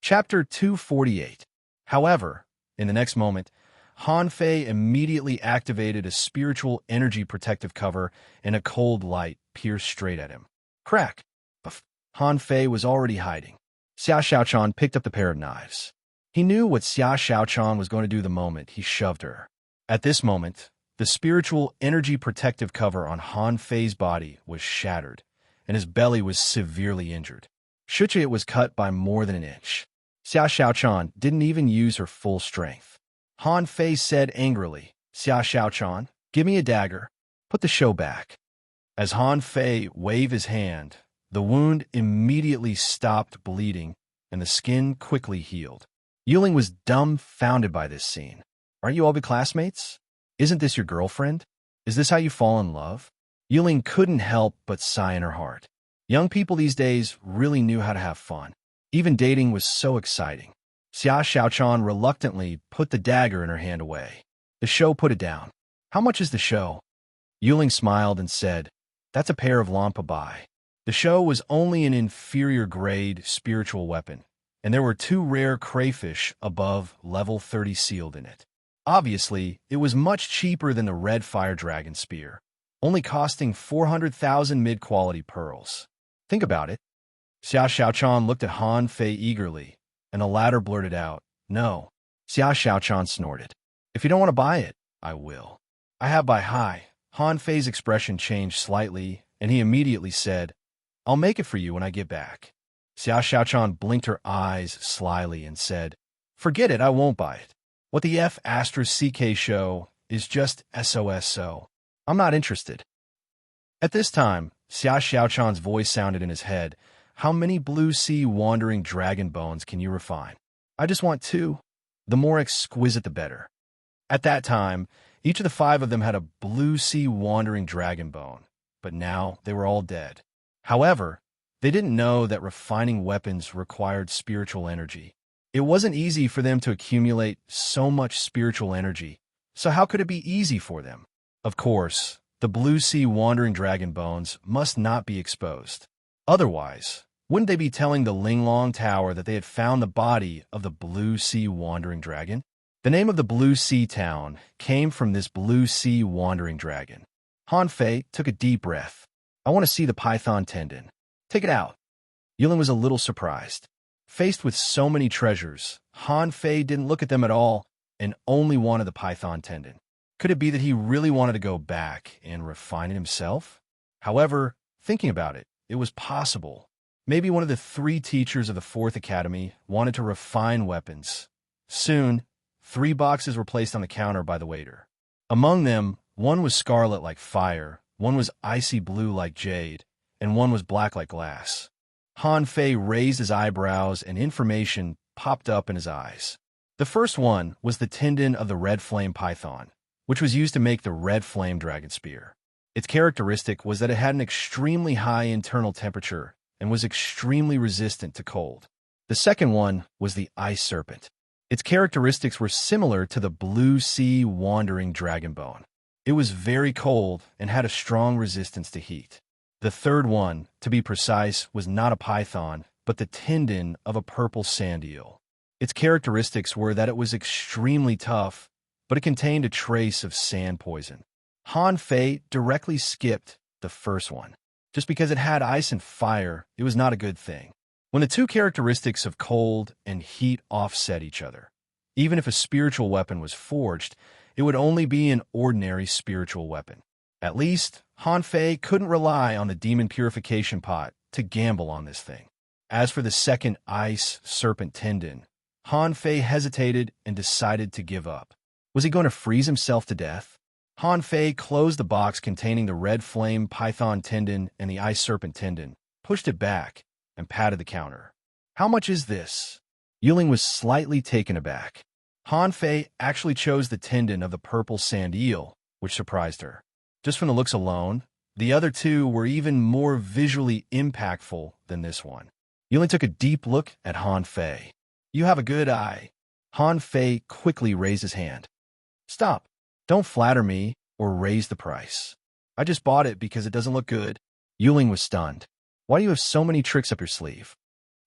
Chapter 248. However, in the next moment, Han Fei immediately activated a spiritual energy protective cover, and a cold light pierced straight at him. Crack! But Han Fei was already hiding. Xia Xiaochan picked up the pair of knives. He knew what Xia Xiaochan was going to do the moment he shoved her. At this moment, the spiritual energy protective cover on Han Fei's body was shattered, and his belly was severely injured. It was cut by more than an inch. Xia Xiaochan didn't even use her full strength. Han Fei said angrily, "Xia Xiaochan, give me a dagger. Put the show back." As Han Fei waved his hand, the wound immediately stopped bleeding, and the skin quickly healed. Yuling was dumbfounded by this scene. "Aren't you all good classmates? Isn't this your girlfriend? Is this how you fall in love?" Yuling couldn't help but sigh in her heart. Young people these days really knew how to have fun. Even dating was so exciting. Xia Xiaochan reluctantly put the dagger in her hand away. The show put it down. "How much is the show?" Yuling smiled and said, "That's a pair of lampa bai." The show was only an inferior grade spiritual weapon, and there were 2 rare crayfish above level 30 sealed in it. Obviously, it was much cheaper than the red fire dragon spear, only costing 400,000 mid-quality pearls. Think about it. Xia Xiaochan looked at Han Fei eagerly, and the latter blurted out, "No." Xia Xiaochan snorted. "If you don't want to buy it, I will. I have by high." Han Fei's expression changed slightly, and he immediately said, "I'll make it for you when I get back." Xia Xiaochan blinked her eyes slyly and said, "Forget it, I won't buy it. What the F***CK show is just SOS so. I'm not interested." At this time, Xia Xiaochan's voice sounded in his head. "How many blue sea wandering dragon bones can you refine?" "I just want 2. The more exquisite, the better." At that time, each of the 5 of them had a blue sea wandering dragon bone, but now they were all dead. However, they didn't know that refining weapons required spiritual energy. It wasn't easy for them to accumulate so much spiritual energy, so how could it be easy for them? Of course, the blue sea wandering dragon bones must not be exposed. Otherwise, wouldn't they be telling the Linglong Tower that they had found the body of the blue sea wandering dragon? The name of the Blue Sea town came from this blue sea wandering dragon. Han Fei took a deep breath. "I want to see the python tendon. Take it out." Yuling was a little surprised. Faced with so many treasures, Han Fei didn't look at them at all and only wanted the python tendon. Could it be that he really wanted to go back and refine it himself? However, thinking about it, it was possible. Maybe one of the 3 teachers of the 4th Academy wanted to refine weapons. Soon, 3 boxes were placed on the counter by the waiter. Among them, one was scarlet like fire, one was icy blue like jade, and one was black like glass. Han Fei raised his eyebrows and information popped up in his eyes. The first one was the tendon of the red flame python, which was used to make the red flame dragon spear. Its characteristic was that it had an extremely high internal temperature and was extremely resistant to cold. The second one was the ice serpent. Its characteristics were similar to the blue sea wandering dragon bone. It was very cold and had a strong resistance to heat. The third one, to be precise, was not a python, but the tendon of a purple sand eel. Its characteristics were that it was extremely tough, but it contained a trace of sand poison. Han Fei directly skipped the first one. Just because it had ice and fire, it was not a good thing. When the 2 characteristics of cold and heat offset each other, even if a spiritual weapon was forged, it would only be an ordinary spiritual weapon. At least, Han Fei couldn't rely on the demon purification pot to gamble on this thing. As for the second ice serpent tendon, Han Fei hesitated and decided to give up. Was he going to freeze himself to death? Han Fei closed the box containing the red flame python tendon and the ice serpent tendon, pushed it back, and patted the counter. "How much is this?" Yuling was slightly taken aback. Han Fei actually chose the tendon of the purple sand eel, which surprised her. Just from the looks alone, the other 2 were even more visually impactful than this one. Yuling took a deep look at Han Fei. "You have a good eye." Han Fei quickly raised his hand. "Stop. Don't flatter me or raise the price. I just bought it because it doesn't look good." Yuling was stunned. "Why do you have so many tricks up your sleeve?"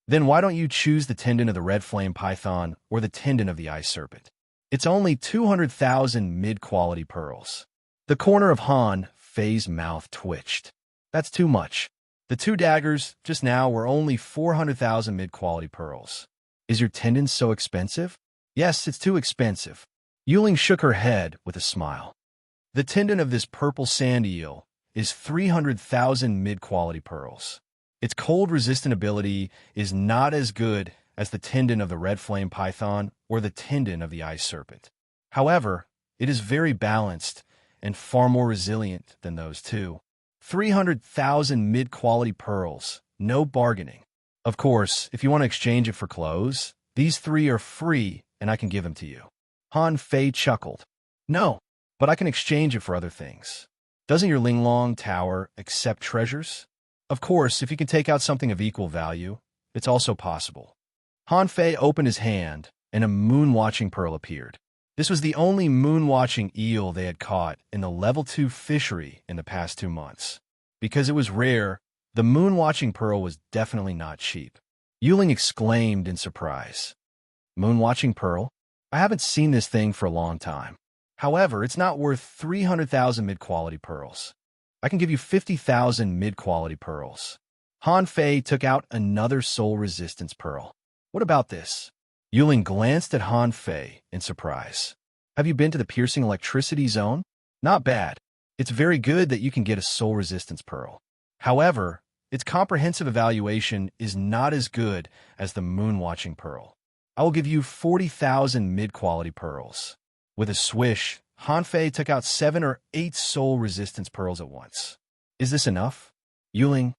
Then why don't you choose the tendon of the red flame python or the tendon of the ice serpent? It's only 200,000 mid-quality pearls. The corner of Han Fei's mouth twitched. That's too much. The two daggers just now were only 400,000 mid-quality pearls. Is your tendon so expensive? Yes, it's too expensive. Yuling shook her head with a smile. The tendon of this purple sand eel is 300,000 mid-quality pearls. Its cold-resistant ability is not as good as the tendon of the red flame python or the tendon of the ice serpent. However, it is very balanced and far more resilient than those two. 300,000 mid-quality pearls, no bargaining. Of course, if you want to exchange it for clothes, these three are free and I can give them to you. Han Fei chuckled. No, but I can exchange it for other things. Doesn't your Linglong Tower accept treasures? Of course, if you can take out something of equal value, it's also possible. Han Fei opened his hand, and a moon-watching pearl appeared. This was the only moon-watching eel they had caught in the level 2 fishery in the past 2 months. Because it was rare, the moon-watching pearl was definitely not cheap. Yuling exclaimed in surprise. Moon-watching pearl? I haven't seen this thing for a long time. However, it's not worth 300,000 mid-quality pearls. I can give you 50,000 mid-quality pearls. Han Fei took out another soul resistance pearl. What about this? Yuling glanced at Han Fei in surprise. Have you been to the piercing electricity zone? Not bad. It's very good that you can get a soul resistance pearl. However, its comprehensive evaluation is not as good as the moon-watching pearl. I will give you 40,000 mid-quality pearls. With a swish, Han Fei took out 7 or 8 soul resistance pearls at once. Is this enough? Yuling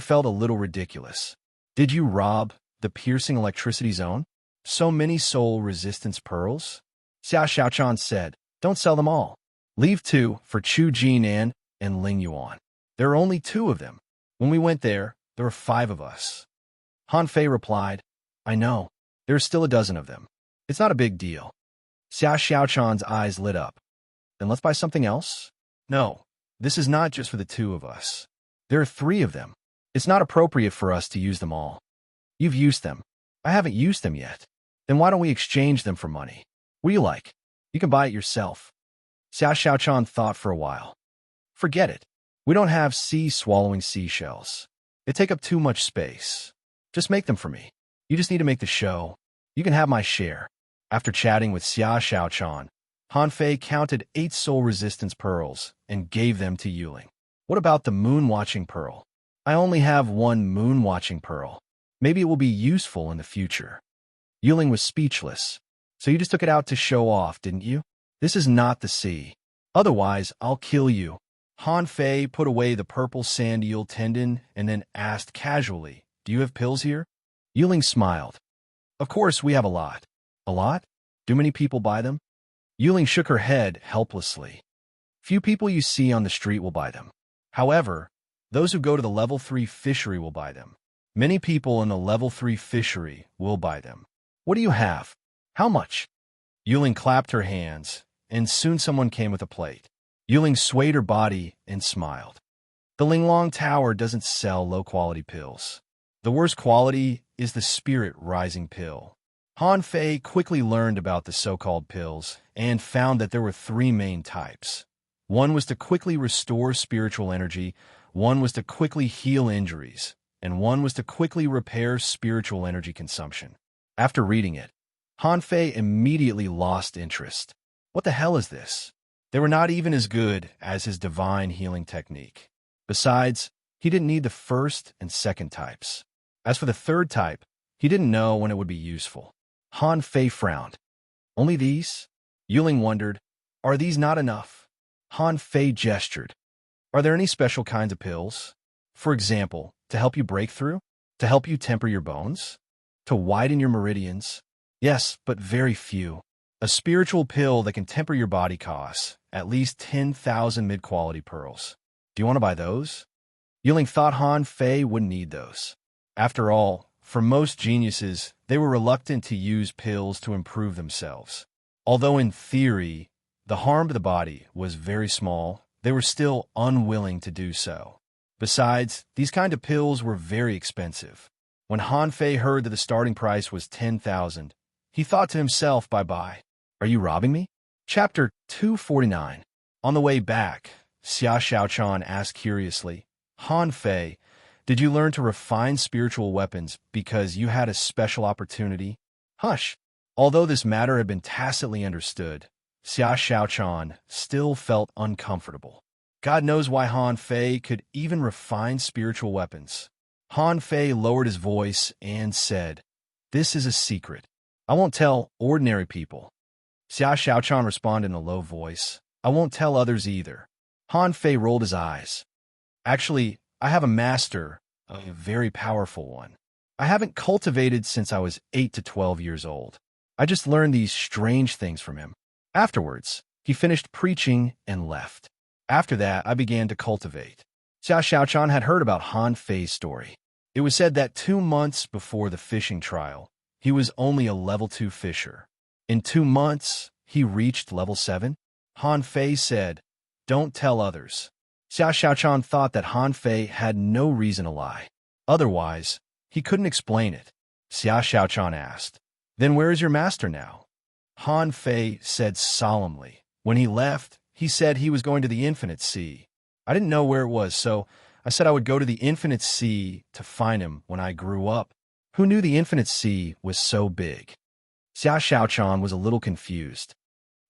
felt a little ridiculous. Did you rob the piercing electricity zone? So many soul resistance pearls? Xiao Xiaochan said, don't sell them all. Leave 2 for Chu Jinan and Ling Yuan. There are only 2 of them. When we went there were 5 of us. Han Fei replied, I know. There are still a dozen of them. It's not a big deal. Xiao Xiaochan's eyes lit up. Then let's buy something else? No, this is not just for the 2 of us. There are 3 of them. It's not appropriate for us to use them all. You've used them. I haven't used them yet. Then why don't we exchange them for money? What do you like? You can buy it yourself. Xiao Xiaochan thought for a while. Forget it. We don't have sea-swallowing seashells. They take up too much space. Just make them for me. You just need to make the show. You can have my share. After chatting with Xiao Xiaochan, Han Fei counted 8 soul resistance pearls and gave them to Yuling. What about the moon-watching pearl? I only have 1 moon-watching pearl. Maybe it will be useful in the future. Yuling was speechless. So you just took it out to show off, didn't you? This is not the sea. Otherwise, I'll kill you. Han Fei put away the purple sand eel tendon and then asked casually, do you have pills here? Yuling smiled. Of course, we have a lot. A lot? Do many people buy them? Yuling shook her head helplessly. Few people you see on the street will buy them. However, those who go to the level 3 fishery will buy them. Many people in the level 3 fishery will buy them. What do you have? How much? Yuling clapped her hands, and soon someone came with a plate. Yuling swayed her body and smiled. The Linglong Tower doesn't sell low-quality pills. The worst quality is the spirit-rising pill. Han Fei quickly learned about the so-called pills and found that there were 3 main types. One was to quickly restore spiritual energy, one was to quickly heal injuries, and one was to quickly repair spiritual energy consumption. After reading it, Han Fei immediately lost interest. What the hell is this? They were not even as good as his divine healing technique. Besides, he didn't need the first and second types. As for the third type, he didn't know when it would be useful. Han Fei frowned. Only these? Yuling wondered, are these not enough? Han Fei gestured. Are there any special kinds of pills? For example, to help you break through? To help you temper your bones? To widen your meridians? Yes, but very few. A spiritual pill that can temper your body costs at least 10,000 mid-quality pearls. Do you want to buy those? Yuling thought Han Fei wouldn't need those. After all, for most geniuses, they were reluctant to use pills to improve themselves. Although in theory, the harm to the body was very small, they were still unwilling to do so. Besides, these kind of pills were very expensive. When Han Fei heard that the starting price was 10,000, he thought to himself, bye-bye. Are you robbing me? Chapter 249. On the way back, Xia Xiaochan asked curiously, Han Fei, did you learn to refine spiritual weapons because you had a special opportunity? Hush! Although this matter had been tacitly understood, Xia Xiaochan still felt uncomfortable. God knows why Han Fei could even refine spiritual weapons. Han Fei lowered his voice and said, "This is a secret. I won't tell ordinary people." Xia Xiaochan responded in a low voice, "I won't tell others either." Han Fei rolled his eyes. "Actually, I have a master, a very powerful one. I haven't cultivated since I was 8 to 12 years old. I just learned these strange things from him. Afterwards, he finished preaching and left. After that, I began to cultivate." Xia Xiaochan had heard about Han Fei's story. It was said that 2 months before the fishing trial, he was only a level 2 fisher. In 2 months, he reached level 7. Han Fei said, "Don't tell others." Xia Xiaochan thought that Han Fei had no reason to lie. Otherwise, he couldn't explain it. Xia Xiaochan asked, "Then where is your master now?" Han Fei said solemnly. When he left, he said he was going to the Infinite Sea. I didn't know where it was, so I said I would go to the Infinite Sea to find him when I grew up. Who knew the Infinite Sea was so big? Xia Xiaochan was a little confused.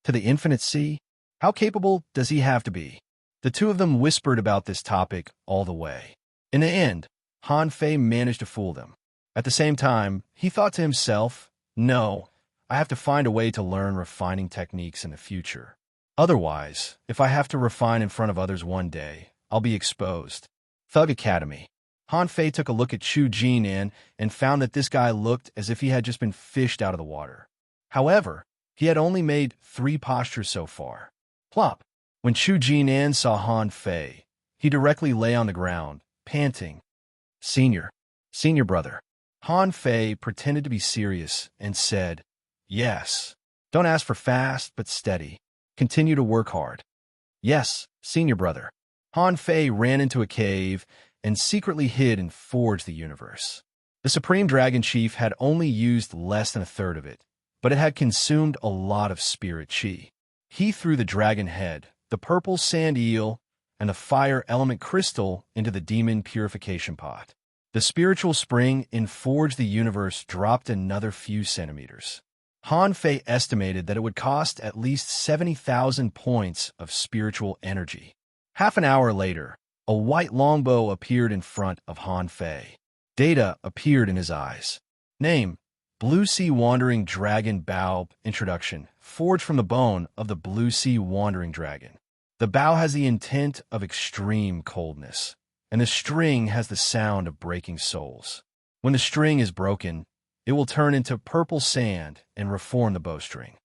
To the Infinite Sea? How capable does he have to be? The two of them whispered about this topic all the way. In the end, Han Fei managed to fool them. At the same time, he thought to himself, "No, I have to find a way to learn refining techniques in the future. Otherwise, if I have to refine in front of others one day, I'll be exposed." Thug Academy. Han Fei took a look at Chu Jinan and found that this guy looked as if he had just been fished out of the water. However, he had only made 3 postures so far. Plop! When Chu Jinan saw Han Fei, he directly lay on the ground, panting. Senior brother." Han Fei pretended to be serious and said, "Yes. Don't ask for fast, but steady. Continue to work hard." "Yes, senior brother." Han Fei ran into a cave and secretly hid and forged the universe. The Supreme Dragon Chief had only used less than a third of it, but it had consumed a lot of spirit chi. He threw the dragon head, the purple sand eel, and the fire element crystal into the demon purification pot. The spiritual spring in Forge the Universe dropped another few centimeters. Han Fei estimated that it would cost at least 70,000 points of spiritual energy. Half an hour later, a white longbow appeared in front of Han Fei. Data appeared in his eyes. Name: Blue Sea Wandering Dragon Bow. Introduction: forged from the bone of the Blue Sea Wandering Dragon. The bow has the intent of extreme coldness, and the string has the sound of breaking souls. When the string is broken, it will turn into purple sand and reform the bowstring.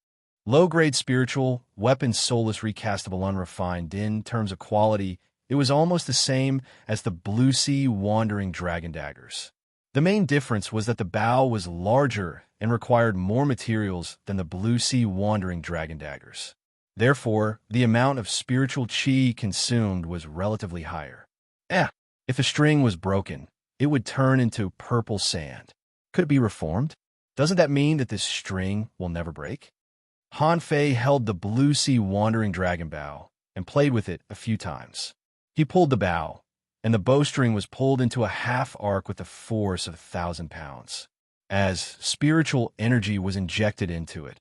Low-grade spiritual, weapon soulless recastable unrefined. In terms of quality, it was almost the same as the Blue Sea Wandering Dragon daggers. The main difference was that the bow was larger and required more materials than the Blue Sea Wandering Dragon daggers. Therefore, the amount of spiritual chi consumed was relatively higher. If a string was broken, it would turn into purple sand. Could it be reformed? Doesn't that mean that this string will never break? Han Fei held the Blue Sea Wandering Dragon bow and played with it a few times. He pulled the bow, and the bowstring was pulled into a half arc with the force of 1,000 pounds. As spiritual energy was injected into it,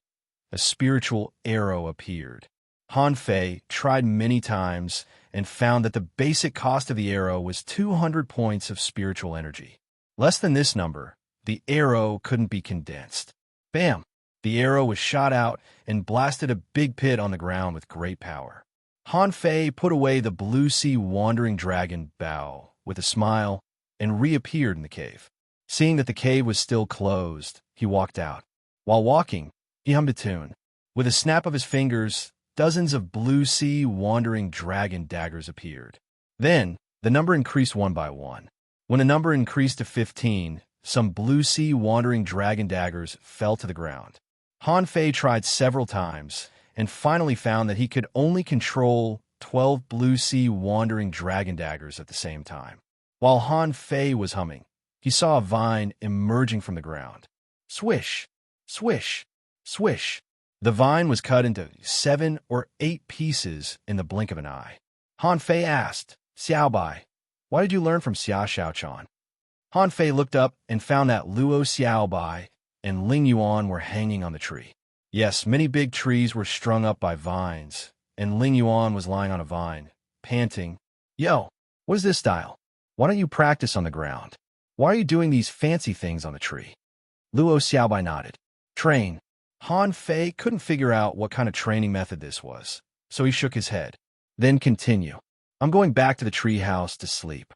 a spiritual arrow appeared. Han Fei tried many times and found that the basic cost of the arrow was 200 points of spiritual energy. Less than this number, the arrow couldn't be condensed. Bam! The arrow was shot out and blasted a big pit on the ground with great power. Han Fei put away the Blue Sea Wandering Dragon bow with a smile and reappeared in the cave. Seeing that the cave was still closed, he walked out. While walking, he hummed a tune. With a snap of his fingers, dozens of Blue Sea Wandering Dragon daggers appeared. Then, the number increased one by one. When the number increased to 15, some Blue Sea Wandering Dragon daggers fell to the ground. Han Fei tried several times and finally found that he could only control 12 Blue Sea Wandering Dragon daggers at the same time. While Han Fei was humming, he saw a vine emerging from the ground. Swish, swish, swish. The vine was cut into 7 or 8 pieces in the blink of an eye. Han Fei asked, "Xiao Bai, why did you learn from Xia Xiaochan?" Han Fei looked up and found that Luo Xiao Bai and Ling Yuan were hanging on the tree. Yes, many big trees were strung up by vines, and Ling Yuan was lying on a vine, panting. "Yo, what is this style? Why don't you practice on the ground? Why are you doing these fancy things on the tree?" Luo Xiaobai nodded. "Train." Han Fei couldn't figure out what kind of training method this was, so he shook his head. "Then continue. I'm going back to the tree house to sleep."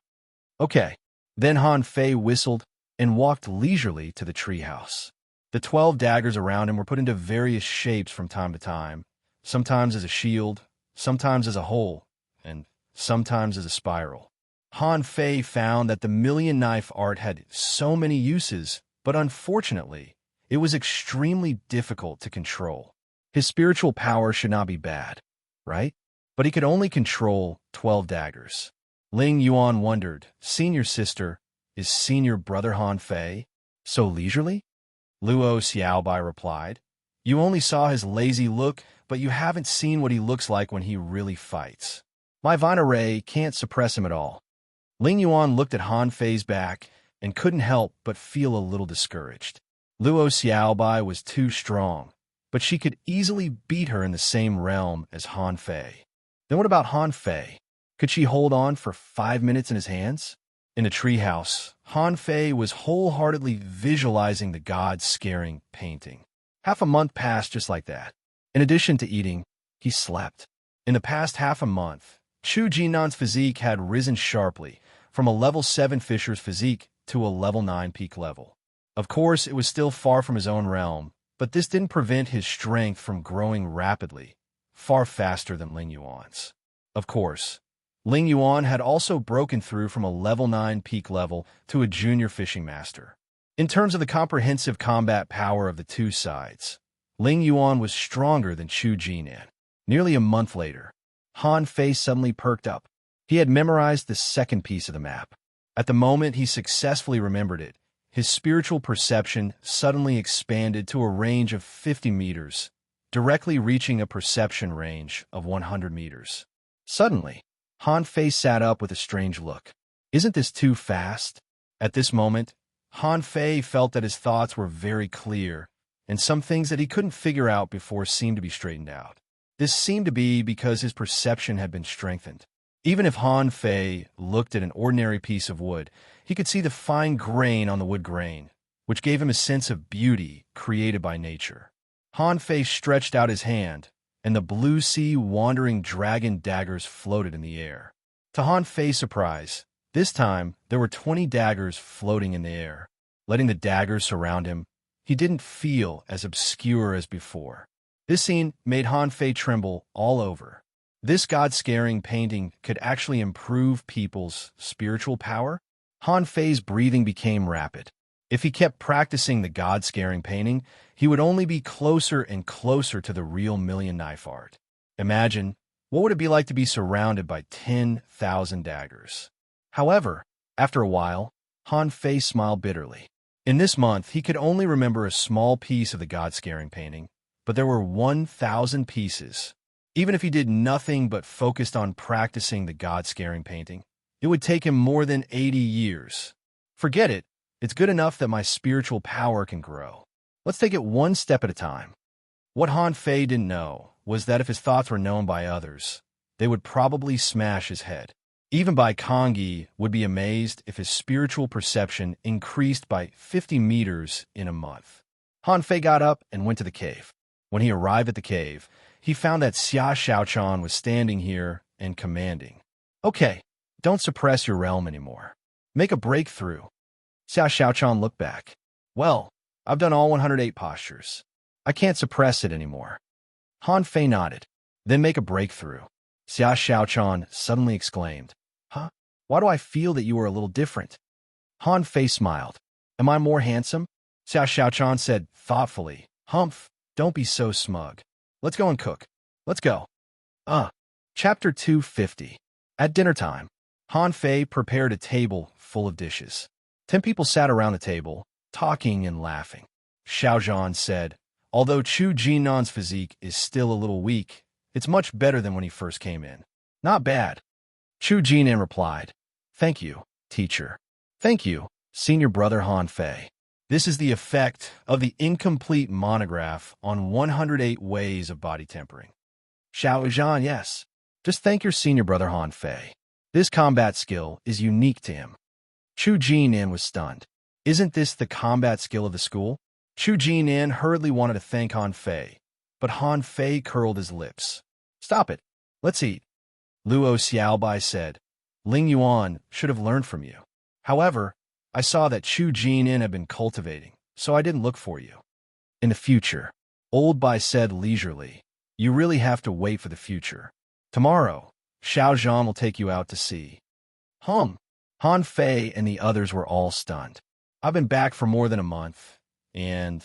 "Okay." Then Han Fei whistled and walked leisurely to the tree house. The 12 daggers around him were put into various shapes from time to time, sometimes as a shield, sometimes as a hole, and sometimes as a spiral. Han Fei found that the million knife art had so many uses, but unfortunately, it was extremely difficult to control. His spiritual power should not be bad, right? But he could only control 12 daggers. Ling Yuan wondered, "Senior sister, is senior brother Han Fei so leisurely?" Luo Xiaobai replied, "You only saw his lazy look, but you haven't seen what he looks like when he really fights. My vine array can't suppress him at all." Ling Yuan looked at Han Fei's back and couldn't help but feel a little discouraged. Luo Xiaobai was too strong, but she could easily beat her in the same realm as Han Fei. Then what about Han Fei? Could she hold on for 5 minutes in his hands? In the treehouse, Han Fei was wholeheartedly visualizing the god-scaring painting. Half a month passed just like that. In addition to eating, he slept. In the past half a month, Chu Jinnan's physique had risen sharply, from a level 7 fisher's physique to a level 9 peak level. Of course, it was still far from his own realm, but this didn't prevent his strength from growing rapidly, far faster than Ling Yuan's. Of course, Ling Yuan had also broken through from a level 9 peak level to a junior fishing master. In terms of the comprehensive combat power of the two sides, Ling Yuan was stronger than Chu Jinnan. Nearly a month later, Han Fei suddenly perked up. He had memorized the second piece of the map. At the moment he successfully remembered it, his spiritual perception suddenly expanded to a range of 50 meters, directly reaching a perception range of 100 meters. Suddenly, Han Fei sat up with a strange look. "Isn't this too fast?" At this moment, Han Fei felt that his thoughts were very clear, and some things that he couldn't figure out before seemed to be straightened out. This seemed to be because his perception had been strengthened. Even if Han Fei looked at an ordinary piece of wood, he could see the fine grain on the wood grain, which gave him a sense of beauty created by nature. Han Fei stretched out his hand, and the blue sea wandering dragon daggers floated in the air. To Han Fei's surprise, this time there were 20 daggers floating in the air. Letting the daggers surround him, he didn't feel as obscure as before. This scene made Han Fei tremble all over. This god-scaring painting could actually improve people's spiritual power? Han Fei's breathing became rapid. If he kept practicing the god-scaring painting, he would only be closer and closer to the real million knife art. Imagine, what would it be like to be surrounded by 10,000 daggers? However, after a while, Han Fei smiled bitterly. In this month, he could only remember a small piece of the god-scaring painting, but there were 1,000 pieces. Even if he did nothing but focused on practicing the god-scaring painting, it would take him more than 80 years. Forget it. It's good enough that my spiritual power can grow. Let's take it one step at a time. What Han Fei didn't know was that if his thoughts were known by others, they would probably smash his head. Even Bai Kongyi would be amazed if his spiritual perception increased by 50 meters in a month. Han Fei got up and went to the cave. When he arrived at the cave, he found that Xia Xiaochan was standing here and commanding. "Okay, don't suppress your realm anymore. Make a breakthrough." Xia Xiaochan looked back. "Well, I've done all 108 postures. I can't suppress it anymore." Han Fei nodded. "Then make a breakthrough." Xia Xiaochan suddenly exclaimed, "Huh? Why do I feel that you are a little different?" Han Fei smiled. "Am I more handsome?" Xia Xiaochan said thoughtfully, "Humph, don't be so smug. Let's go and cook. Let's go." Chapter 250. At dinner time, Han Fei prepared a table full of dishes. 10 people sat around the table, talking and laughing. Xiaozhan said, although Chu Jinnan's physique is still a little weak, it's much better than when he first came in. Not bad. Chu Jinnan replied, thank you, teacher. Thank you, senior brother Han Fei. This is the effect of the incomplete monograph on 108 ways of body tempering. Xiaozhan, yes. Just thank your senior brother Han Fei. This combat skill is unique to him. Chu Jinnan was stunned. Isn't this the combat skill of the school? Chu Jinnan hurriedly wanted to thank Han Fei, but Han Fei curled his lips. Stop it. Let's eat. Luo Xiaobai said, Ling Yuan should have learned from you. However, I saw that Chu Jinnan had been cultivating, so I didn't look for you. In the future, Old Bai said leisurely, you really have to wait for the future. Tomorrow, Xiaozhan will take you out to sea. Han Fei and the others were all stunned. I've been back for more than a month, and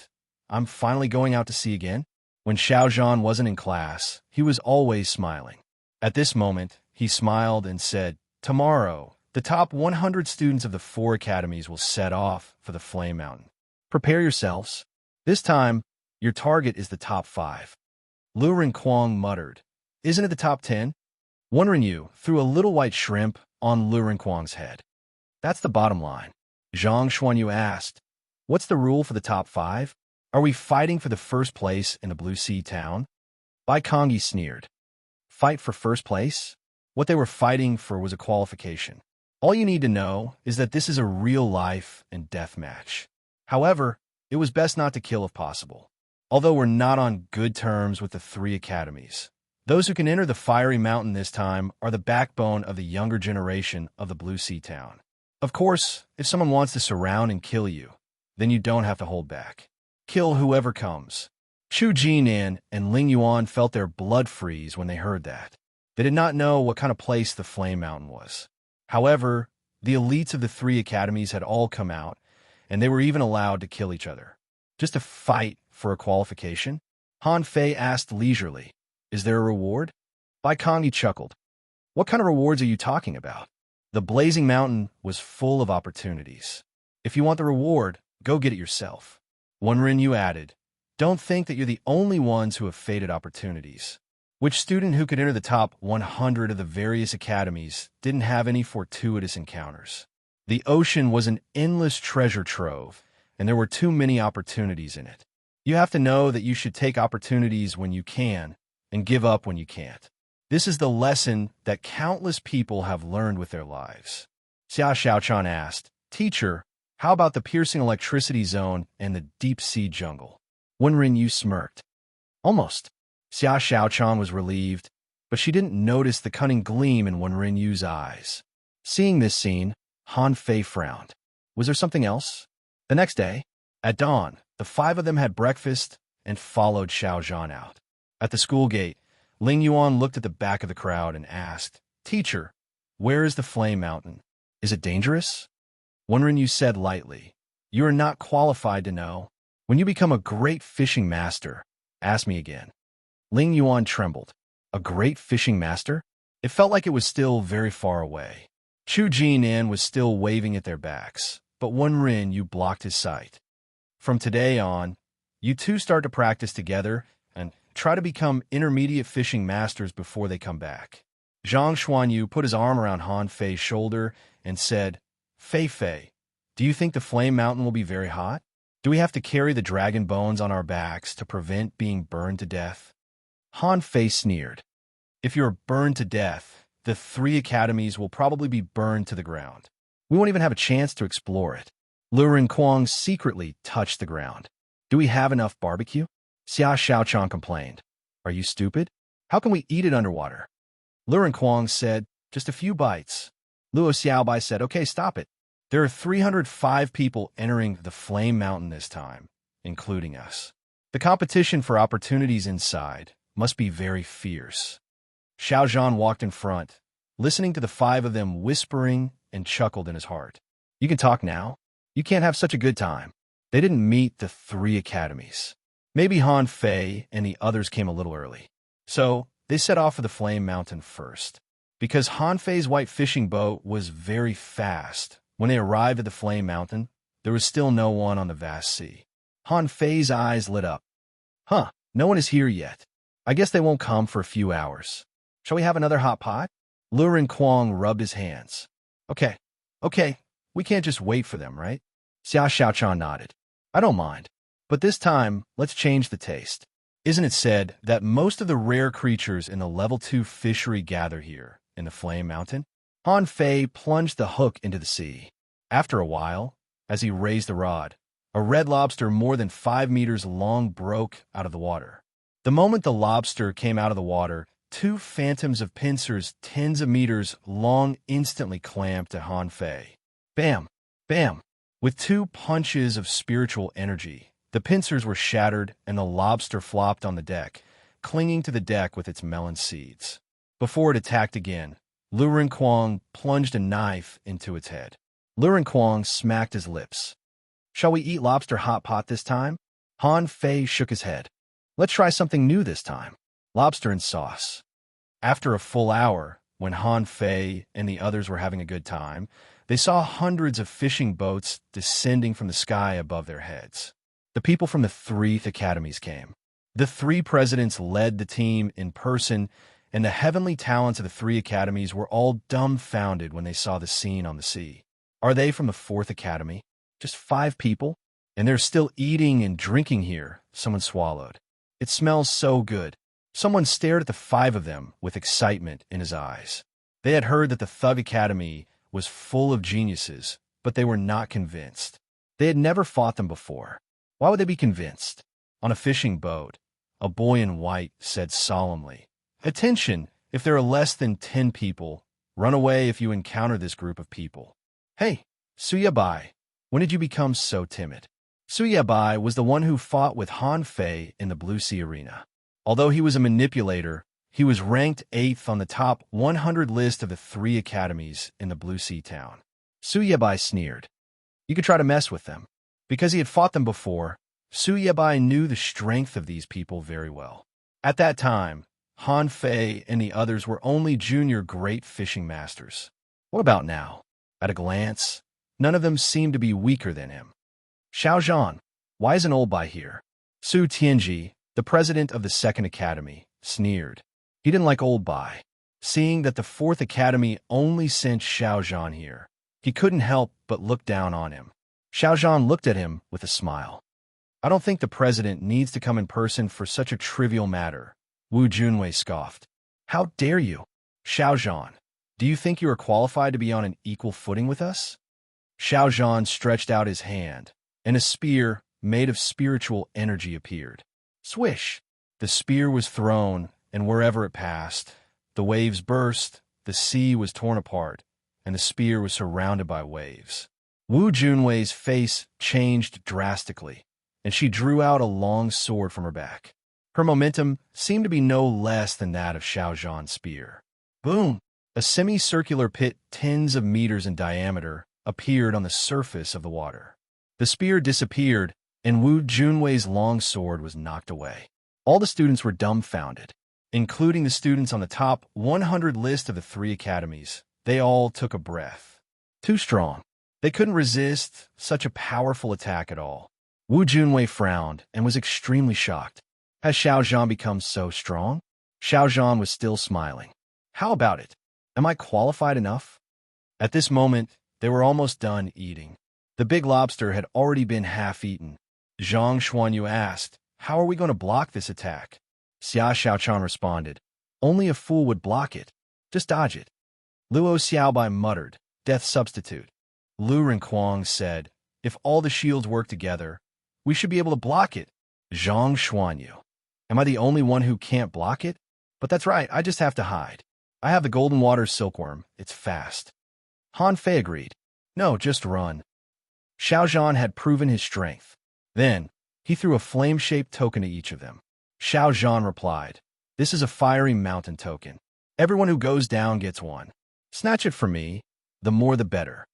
I'm finally going out to sea again? When Xiaozhan wasn't in class, he was always smiling. At this moment, he smiled and said, tomorrow, the top 100 students of the 4 academies will set off for the Flame Mountain. Prepare yourselves. This time, your target is the top 5. Lu Renquang muttered, isn't it the top 10? Wen Renyu threw a little white shrimp on Lu Renquang's head. That's the bottom line. Zhang Xuanyu asked, what's the rule for the top 5? Are we fighting for the first place in the Blue Sea town? Bai Kongyi sneered. Fight for first place? What they were fighting for was a qualification. All you need to know is that this is a real life and death match. However, it was best not to kill if possible. Although we're not on good terms with the 3 academies, those who can enter the fiery mountain this time are the backbone of the younger generation of the Blue Sea town. Of course, if someone wants to surround and kill you, then you don't have to hold back. Kill whoever comes. Chu Jinnan and Ling Yuan felt their blood freeze when they heard that. They did not know what kind of place the Flame Mountain was. However, the elites of the 3 academies had all come out, and they were even allowed to kill each other. Just to fight for a qualification? Han Fei asked leisurely, is there a reward? Bai Kongyi chuckled. What kind of rewards are you talking about? The Blazing Mountain was full of opportunities. If you want the reward, go get it yourself. Wen Renyu added, don't think that you're the only ones who have faded opportunities. Which student who could enter the top 100 of the various academies didn't have any fortuitous encounters? The ocean was an endless treasure trove, and there were too many opportunities in it. You have to know that you should take opportunities when you can, and give up when you can't. This is the lesson that countless people have learned with their lives. Xia Xiaochan asked, teacher, how about the piercing electricity zone and the deep sea jungle? Wen Renyu smirked. Almost. Xia Xiaochan was relieved, but she didn't notice the cunning gleam in Wen Renyu's eyes. Seeing this scene, Han Fei frowned. Was there something else? The next day, at dawn, the 5 of them had breakfast and followed Xiaozhan out. At the school gate, Ling Yuan looked at the back of the crowd and asked, teacher, where is the Flame Mountain? Is it dangerous? Wen Renyu said lightly, you are not qualified to know. When you become a great fishing master, ask me again. Ling Yuan trembled. A great fishing master? It felt like it was still very far away. Chu Jinnan was still waving at their backs, but Wen Renyu blocked his sight. From today on, you two start to practice together and try to become intermediate fishing masters before they come back. Zhang Xuanyu put his arm around Han Fei's shoulder and said, Fei, do you think the Flame Mountain will be very hot? Do we have to carry the dragon bones on our backs to prevent being burned to death? Han Fei sneered. If you're burned to death, the 3 academies will probably be burned to the ground. We won't even have a chance to explore it. Lu Renquang secretly touched the ground. Do we have enough barbecue? Xia Xiaochan complained. Are you stupid? How can we eat it underwater? Lu Renquang said, just a few bites. Luo Xiaobai said, okay, stop it. There are 305 people entering the Flame Mountain this time, including us. The competition for opportunities inside must be very fierce. Xiaozhan walked in front, listening to the 5 of them whispering and chuckled in his heart. You can talk now? You can't have such a good time. They didn't meet the 3 academies. Maybe Han Fei and the others came a little early. So they set off for the Flame Mountain first. Because Han Fei's white fishing boat was very fast, When they arrived at the Flame Mountain, there was still no one on the vast sea. Han Fei's eyes lit up. Huh, no one is here yet. I guess they won't come for a few hours. Shall we have another hot pot? Lurin Kuang rubbed his hands. Okay, we can't just wait for them, right? Xia Xiaochan nodded. I don't mind. But this time, let's change the taste. Isn't it said that most of the rare creatures in the level 2 fishery gather here in the Flame Mountain? Han Fei plunged the hook into the sea. After a while, as he raised the rod, a red lobster more than 5 meters long broke out of the water. The moment the lobster came out of the water, 2 phantoms of pincers tens of meters long instantly clamped at Han Fei. Bam! Bam! With 2 punches of spiritual energy, the pincers were shattered and the lobster flopped on the deck, clinging to the deck with its melon seeds. Before it attacked again, Lurin Kuang plunged a knife into its head. Lurin Kuang smacked his lips. Shall we eat lobster hot pot this time? Han Fei shook his head. Let's try something new this time. Lobster and sauce. After a full hour, when Han Fei and the others were having a good time, they saw hundreds of fishing boats descending from the sky above their heads. The people from the 3 academies came. The 3 presidents led the team in person, and the heavenly talents of the 3 academies were all dumbfounded when they saw the scene on the sea. Are they from the 4th academy? Just 5 people? And they're still eating and drinking here, someone swallowed. It smells so good. Someone stared at the 5 of them with excitement in his eyes. They had heard that the Thug Academy was full of geniuses, but they were not convinced. They had never fought them before. Why would they be convinced? On a fishing boat, a boy in white said solemnly, Attention, if there are less than 10 people, run away if you encounter this group of people. Hey, Suyabai, when did you become so timid? Suyabai was the one who fought with Han Fei in the Blue Sea Arena. Although he was a manipulator, he was ranked 8th on the top 100 list of the 3 academies in the Blue Sea town. Suyabai sneered. You could try to mess with them. Because he had fought them before, Suyabai knew the strength of these people very well. At that time, Han Fei and the others were only junior great fishing masters. What about now? At a glance, none of them seemed to be weaker than him. Xiao Zhan, why isn't Old Bai here? Su Tianji, the president of the 2nd Academy, sneered. He didn't like Old Bai. Seeing that the 4th Academy only sent Xiao Zhan here, he couldn't help but look down on him. Xiao Zhan looked at him with a smile. I don't think the president needs to come in person for such a trivial matter, Wu Junwei scoffed. How dare you? Xiao Zhan, do you think you are qualified to be on an equal footing with us? Xiao Zhan stretched out his hand, and a spear made of spiritual energy appeared. Swish! The spear was thrown, and wherever it passed, the waves burst, the sea was torn apart, and the spear was surrounded by waves. Wu Junwei's face changed drastically, and she drew out a long sword from her back. Her momentum seemed to be no less than that of Xiao Zhan's spear. Boom! A semicircular pit tens of meters in diameter appeared on the surface of the water. The spear disappeared, and Wu Junwei's long sword was knocked away. All the students were dumbfounded, including the students on the top 100 list of the 3 academies. They all took a breath. Too strong. They couldn't resist such a powerful attack at all. Wu Junwei frowned and was extremely shocked. Has Xiao Zhan become so strong? Xiao Zhan was still smiling. How about it? Am I qualified enough? At this moment, they were almost done eating. The big lobster had already been half-eaten. Zhang Xuanyu asked, How are we going to block this attack? Xia Xiaochan responded, Only a fool would block it. Just dodge it. Luo Xiaobai muttered, Death substitute. Lu Renkuang said, If all the shields work together, we should be able to block it. Zhang Xuanyu. Am I the only one who can't block it? But that's right, I just have to hide. I have the Golden Water Silkworm. It's fast. Han Fei agreed. No, just run. Xiao Zhan had proven his strength. Then, he threw a flame-shaped token to each of them. Xiao Zhan replied, This is a fiery mountain token. Everyone who goes down gets one. Snatch it from me. The more the better.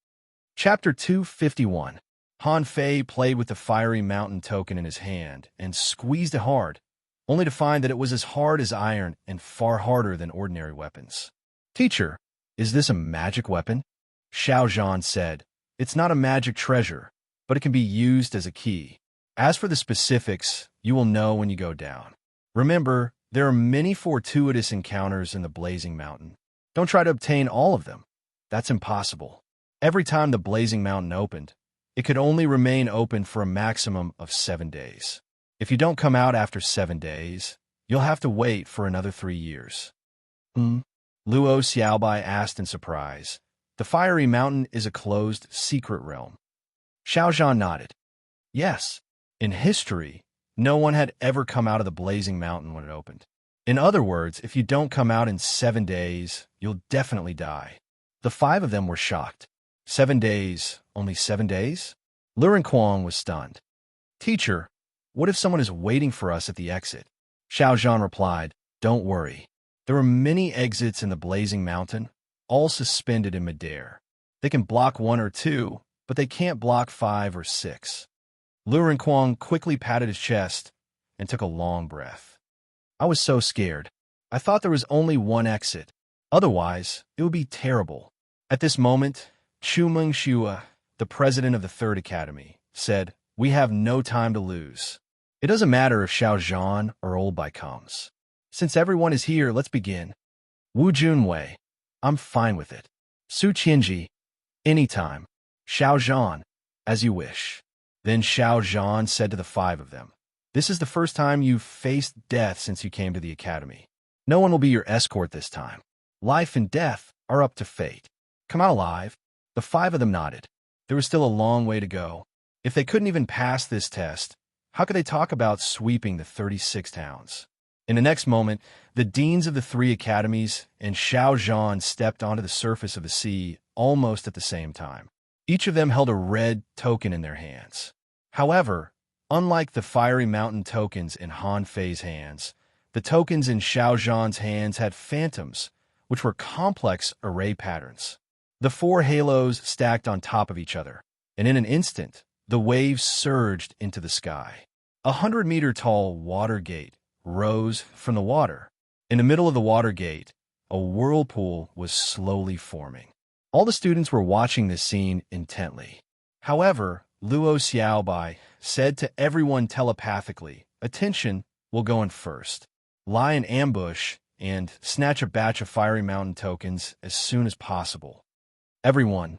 Chapter 251. Han Fei played with the fiery mountain token in his hand and squeezed it hard, only to find that it was as hard as iron and far harder than ordinary weapons. Teacher, is this a magic weapon? Xiao Zhan said, It's not a magic treasure, but it can be used as a key. As for the specifics, you will know when you go down. Remember, there are many fortuitous encounters in the Blazing Mountain. Don't try to obtain all of them. That's impossible. Every time the Blazing Mountain opened, it could only remain open for a maximum of 7 days. If you don't come out after 7 days, you'll have to wait for another 3 years. Luo Xiaobai asked in surprise. The Fiery Mountain is a closed, secret realm. Xiao Zhan nodded. Yes. In history, no one had ever come out of the Blazing Mountain when it opened. In other words, if you don't come out in 7 days, you'll definitely die. The 5 of them were shocked. 7 days? Only 7 days? Lu Renkuang was stunned. Teacher, what if someone is waiting for us at the exit? Xiao Zhan replied, Don't worry. There are many exits in the Blazing Mountain, all suspended in midair. They can block 1 or 2, but they can't block 5 or 6. Lu Renkuang quickly patted his chest and took a long breath. I was so scared. I thought there was only 1 exit. Otherwise, it would be terrible. At this moment, Chu Mengxue, the president of the Third Academy, said, We have no time to lose. It doesn't matter if Xiao Zhan or Old Bai comes. Since everyone is here, let's begin. Wu Junwei, I'm fine with it. Su Qianji, anytime. Xiao Zhan, as you wish. Then Xiao Zhan said to the 5 of them, This is the first time you've faced death since you came to the academy. No one will be your escort this time. Life and death are up to fate. Come out alive. The 5 of them nodded. There was still a long way to go. If they couldn't even pass this test, how could they talk about sweeping the 36 towns? In the next moment, the deans of the 3 academies and Xiao Zhan stepped onto the surface of the sea almost at the same time. Each of them held a red token in their hands. However, unlike the Fiery Mountain tokens in Han Fei's hands, the tokens in Xiao Zhan's hands had phantoms, which were complex array patterns. The 4 halos stacked on top of each other, and in an instant, the waves surged into the sky. 100-meter-tall water gate rose from the water. In the middle of the water gate, a whirlpool was slowly forming. All the students were watching this scene intently. However, Luo Xiaobai said to everyone telepathically, Attention, will go in first. Lie in ambush and snatch a batch of Fiery Mountain tokens as soon as possible. Everyone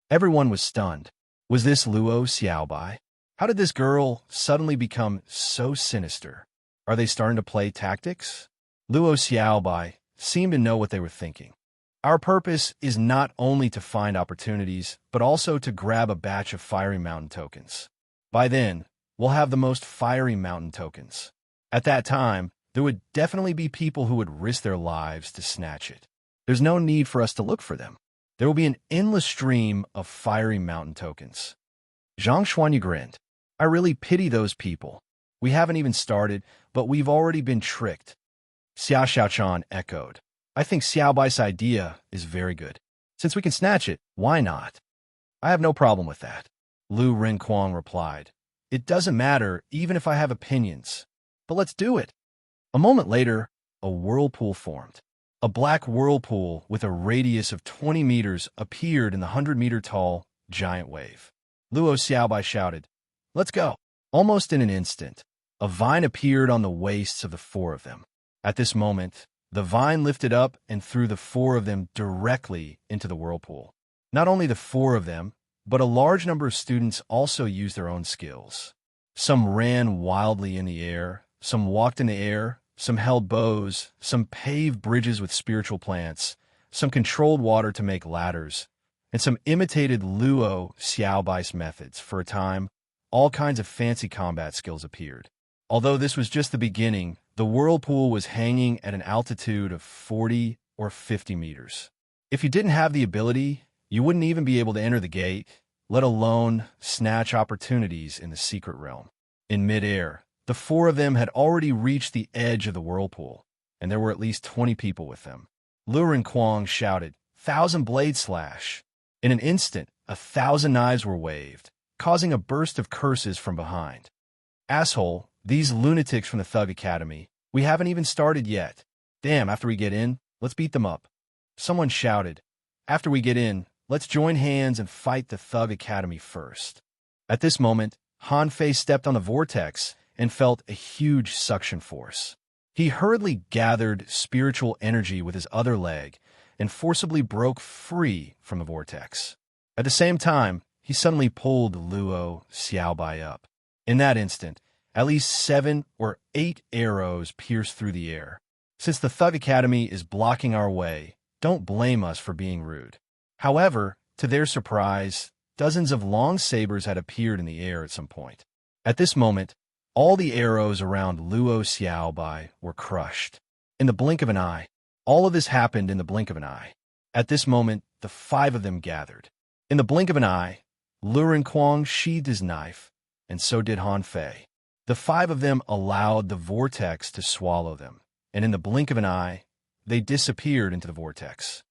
was stunned. Was this Luo Xiaobai? How did this girl suddenly become so sinister? Are they starting to play tactics? Luo Xiaobai seemed to know what they were thinking. Our purpose is not only to find opportunities, but also to grab a batch of Fiery Mountain tokens. By then, we'll have the most Fiery Mountain tokens. At that time, there would definitely be people who would risk their lives to snatch it. There's no need for us to look for them. There will be an endless stream of Fiery Mountain tokens. Zhang Xuanyu grinned. I really pity those people. We haven't even started, but we've already been tricked. Xia Xiaochan echoed. I think Xiaobai's idea is very good. Since we can snatch it, why not? I have no problem with that. Lu Renkuang replied. It doesn't matter, even if I have opinions. But let's do it. A moment later, a whirlpool formed. A black whirlpool with a radius of 20 meters appeared in the 100-meter-tall giant wave. Luo Xiaobai shouted, Let's go. Almost in an instant, a vine appeared on the waists of the 4 of them. At this moment, the vine lifted up and threw the 4 of them directly into the whirlpool. Not only the 4 of them, but a large number of students also used their own skills. Some ran wildly in the air, some walked in the air, some held bows, some paved bridges with spiritual plants, some controlled water to make ladders, and some imitated Luo Xiaobai's methods. For a time, all kinds of fancy combat skills appeared. Although this was just the beginning, the whirlpool was hanging at an altitude of 40 or 50 meters. If you didn't have the ability, you wouldn't even be able to enter the gate, let alone snatch opportunities in the secret realm. In midair, the 4 of them had already reached the edge of the whirlpool, and there were at least 20 people with them. Lu Renkuang shouted, 1,000 blade slash. In an instant, 1,000 knives were waved, causing a burst of curses from behind. Asshole, these lunatics from the Thug Academy, we haven't even started yet. Damn, after we get in, let's beat them up. Someone shouted, After we get in, Let's join hands and fight the Thug Academy first. At this moment, Han Fei stepped on the vortex and felt a huge suction force. He hurriedly gathered spiritual energy with his other leg and forcibly broke free from the vortex. At the same time, he suddenly pulled Luo Xiaobai up. In that instant, at least 7 or 8 arrows pierced through the air. Since the Thug Academy is blocking our way, don't blame us for being rude. However, to their surprise, dozens of long sabers had appeared in the air at some point. At this moment, all the arrows around Luo Xiaobai were crushed. In the blink of an eye, all of this happened in the blink of an eye. At this moment, the 5 of them gathered. In the blink of an eye, Lu Renquang sheathed his knife, and so did Han Fei. The 5 of them allowed the vortex to swallow them, and in the blink of an eye, they disappeared into the vortex.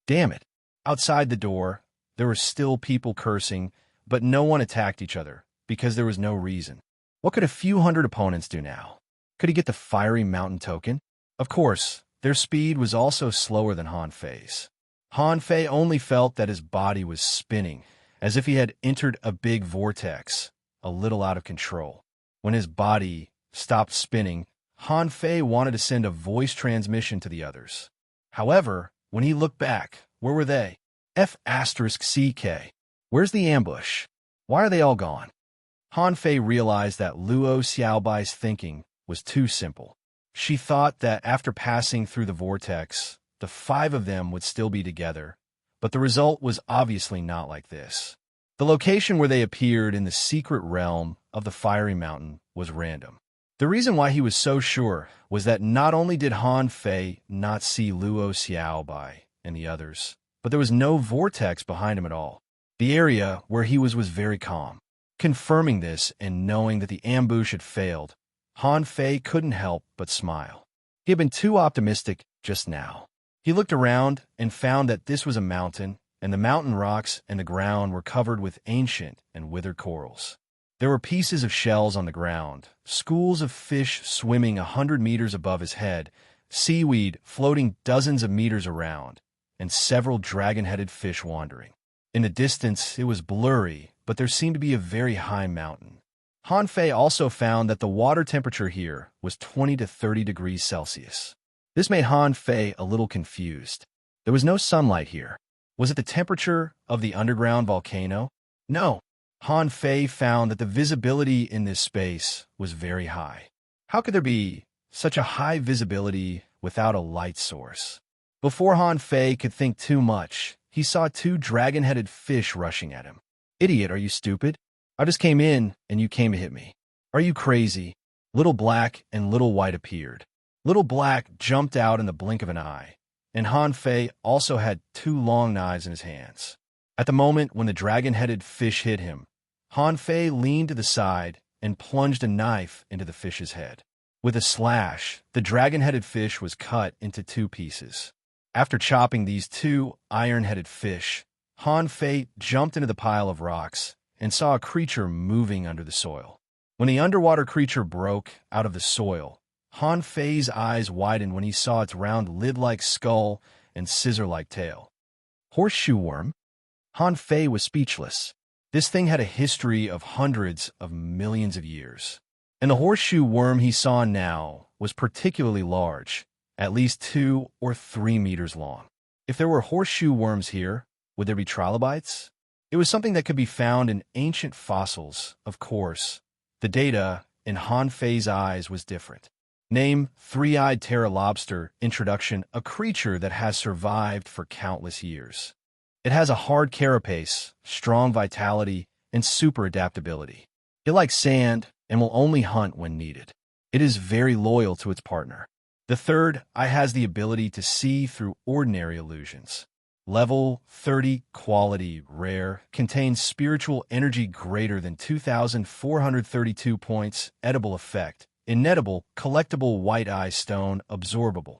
Damn it! Outside the door, there were still people cursing, but no one attacked each other, because there was no reason. What could a few hundred opponents do now? Could he get the fiery mountain token? Of course, their speed was also slower than Han Fei's. Han Fei only felt that his body was spinning, as if he had entered a big vortex, a little out of control. When his body stopped spinning, Han Fei wanted to send a voice transmission to the others. However, when he looked back, where were they? F***CK. Where's the ambush? Why are they all gone? Han Fei realized that Luo Xiaobai's thinking was too simple. She thought that after passing through the vortex, the 5 of them would still be together, but the result was obviously not like this. The location where they appeared in the secret realm of the fiery mountain was random. The reason why he was so sure was that not only did Han Fei not see Luo Xiaobai and the others, but there was no vortex behind him at all. The area where he was very calm. Confirming this and knowing that the ambush had failed, Han Fei couldn't help but smile. He had been too optimistic just now. He looked around and found that this was a mountain, and the mountain rocks and the ground were covered with ancient and withered corals. There were pieces of shells on the ground, schools of fish swimming 100 meters above his head, seaweed floating dozens of meters around, and several dragon-headed fish wandering. In the distance, it was blurry, but there seemed to be a very high mountain. Han Fei also found that the water temperature here was 20 to 30 degrees Celsius. This made Han Fei a little confused. There was no sunlight here. Was it the temperature of the underground volcano? No. Han Fei found that the visibility in this space was very high. How could there be such a high visibility without a light source? Before Han Fei could think too much, he saw 2 dragon-headed fish rushing at him. Idiot, are you stupid? I just came in and you came to hit me. Are you crazy? Little Black and Little White appeared. Little Black jumped out in the blink of an eye, and Han Fei also had 2 long knives in his hands. At the moment when the dragon-headed fish hit him, Han Fei leaned to the side and plunged a knife into the fish's head. With a slash, the dragon-headed fish was cut into 2 pieces. After chopping these 2 iron-headed fish, Han Fei jumped into the pile of rocks and saw a creature moving under the soil. When the underwater creature broke out of the soil, Han Fei's eyes widened when he saw its round lid-like skull and scissor-like tail. Horseshoe worm? Han Fei was speechless. This thing had a history of hundreds of millions of years. And the horseshoe worm he saw now was particularly large, at least 2 or 3 meters long. If there were horseshoe worms here, would there be trilobites? It was something that could be found in ancient fossils, of course. The data in Han Fei's eyes was different. Name three-eyed terra lobster, introduction, a creature that has survived for countless years. It has a hard carapace, strong vitality, and super adaptability. It likes sand and will only hunt when needed. It is very loyal to its partner. The third eye has the ability to see through ordinary illusions. Level 30, quality, rare, contains spiritual energy greater than 2,432 points, edible effect, inedible, collectible white eye stone, absorbable.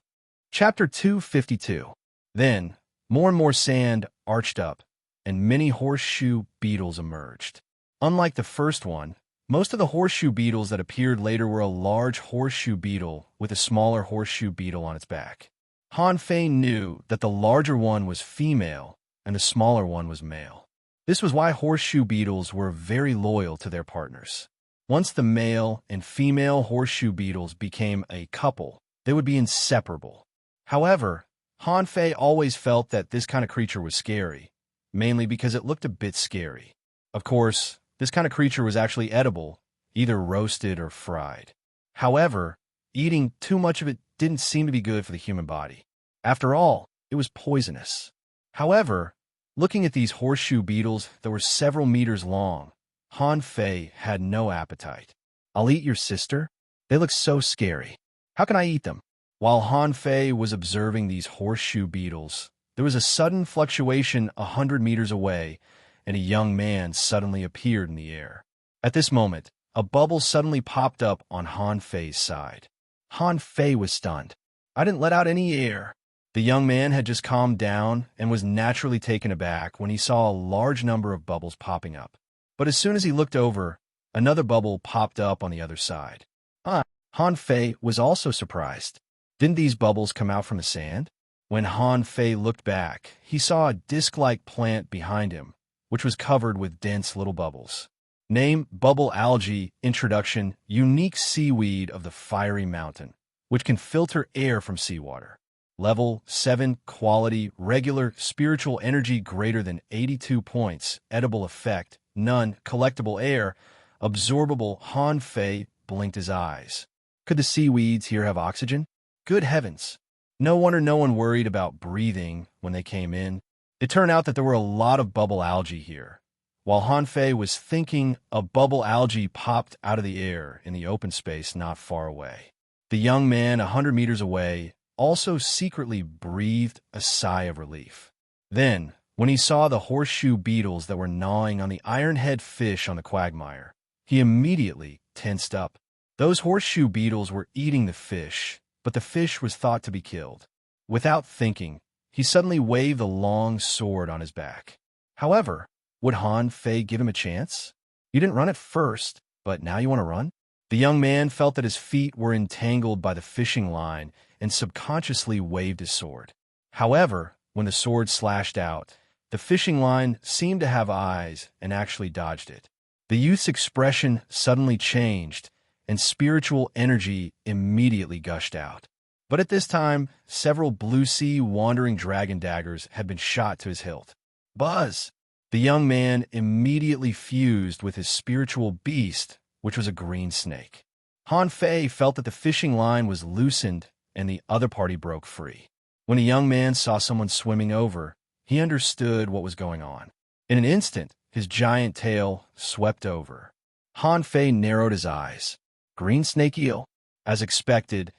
Chapter 252. Then, more and more sand arched up, and many horseshoe beetles emerged. Unlike the first one, most of the horseshoe beetles that appeared later were a large horseshoe beetle with a smaller horseshoe beetle on its back. Han Fei knew that the larger one was female, and the smaller one was male. This was why horseshoe beetles were very loyal to their partners. Once the male and female horseshoe beetles became a couple, they would be inseparable. However, Han Fei always felt that this kind of creature was scary, mainly because it looked a bit scary. Of course, this kind of creature was actually edible, either roasted or fried. However, eating too much of it didn't seem to be good for the human body. After all, it was poisonous. However, looking at these horseshoe beetles that were several meters long, Han Fei had no appetite. "I'll eat your sister? They look so scary. How can I eat them?" While Han Fei was observing these horseshoe beetles, there was a sudden fluctuation 100 meters away, and a young man suddenly appeared in the air. At this moment, a bubble suddenly popped up on Han Fei's side. Han Fei was stunned. "I didn't let out any air." The young man had just calmed down and was naturally taken aback when he saw a large number of bubbles popping up. But as soon as he looked over, another bubble popped up on the other side. Han Fei was also surprised. Didn't these bubbles come out from the sand? When Han Fei looked back, he saw a disc-like plant behind him, which was covered with dense little bubbles. Name: bubble algae. Introduction: unique seaweed of the fiery mountain, which can filter air from seawater. Level 7, quality, regular, spiritual energy greater than 82 points, edible effect, none, collectible air, absorbable. Han Fei blinked his eyes. Could the seaweeds here have oxygen? Good heavens! No wonder no one worried about breathing when they came in. It turned out that there were a lot of bubble algae here. While Han Fei was thinking, a bubble algae popped out of the air in the open space not far away. The young man 100 meters away also secretly breathed a sigh of relief. Then, when he saw the horseshoe beetles that were gnawing on the ironhead fish on the quagmire, he immediately tensed up. Those horseshoe beetles were eating the fish, but the fish was thought to be killed. Without thinking, he suddenly waved the long sword on his back. However, would Han Fei give him a chance? You didn't run at first, but now you want to run? The young man felt that his feet were entangled by the fishing line and subconsciously waved his sword. However, when the sword slashed out, the fishing line seemed to have eyes and actually dodged it. The youth's expression suddenly changed, and spiritual energy immediately gushed out. But at this time, several blue sea wandering dragon daggers had been shot to his hilt. Buzz! The young man immediately fused with his spiritual beast, which was a green snake. Han Fei felt that the fishing line was loosened and the other party broke free. When the young man saw someone swimming over, he understood what was going on. In an instant, his giant tail swept over. Han Fei narrowed his eyes. Green snake eel? As expected,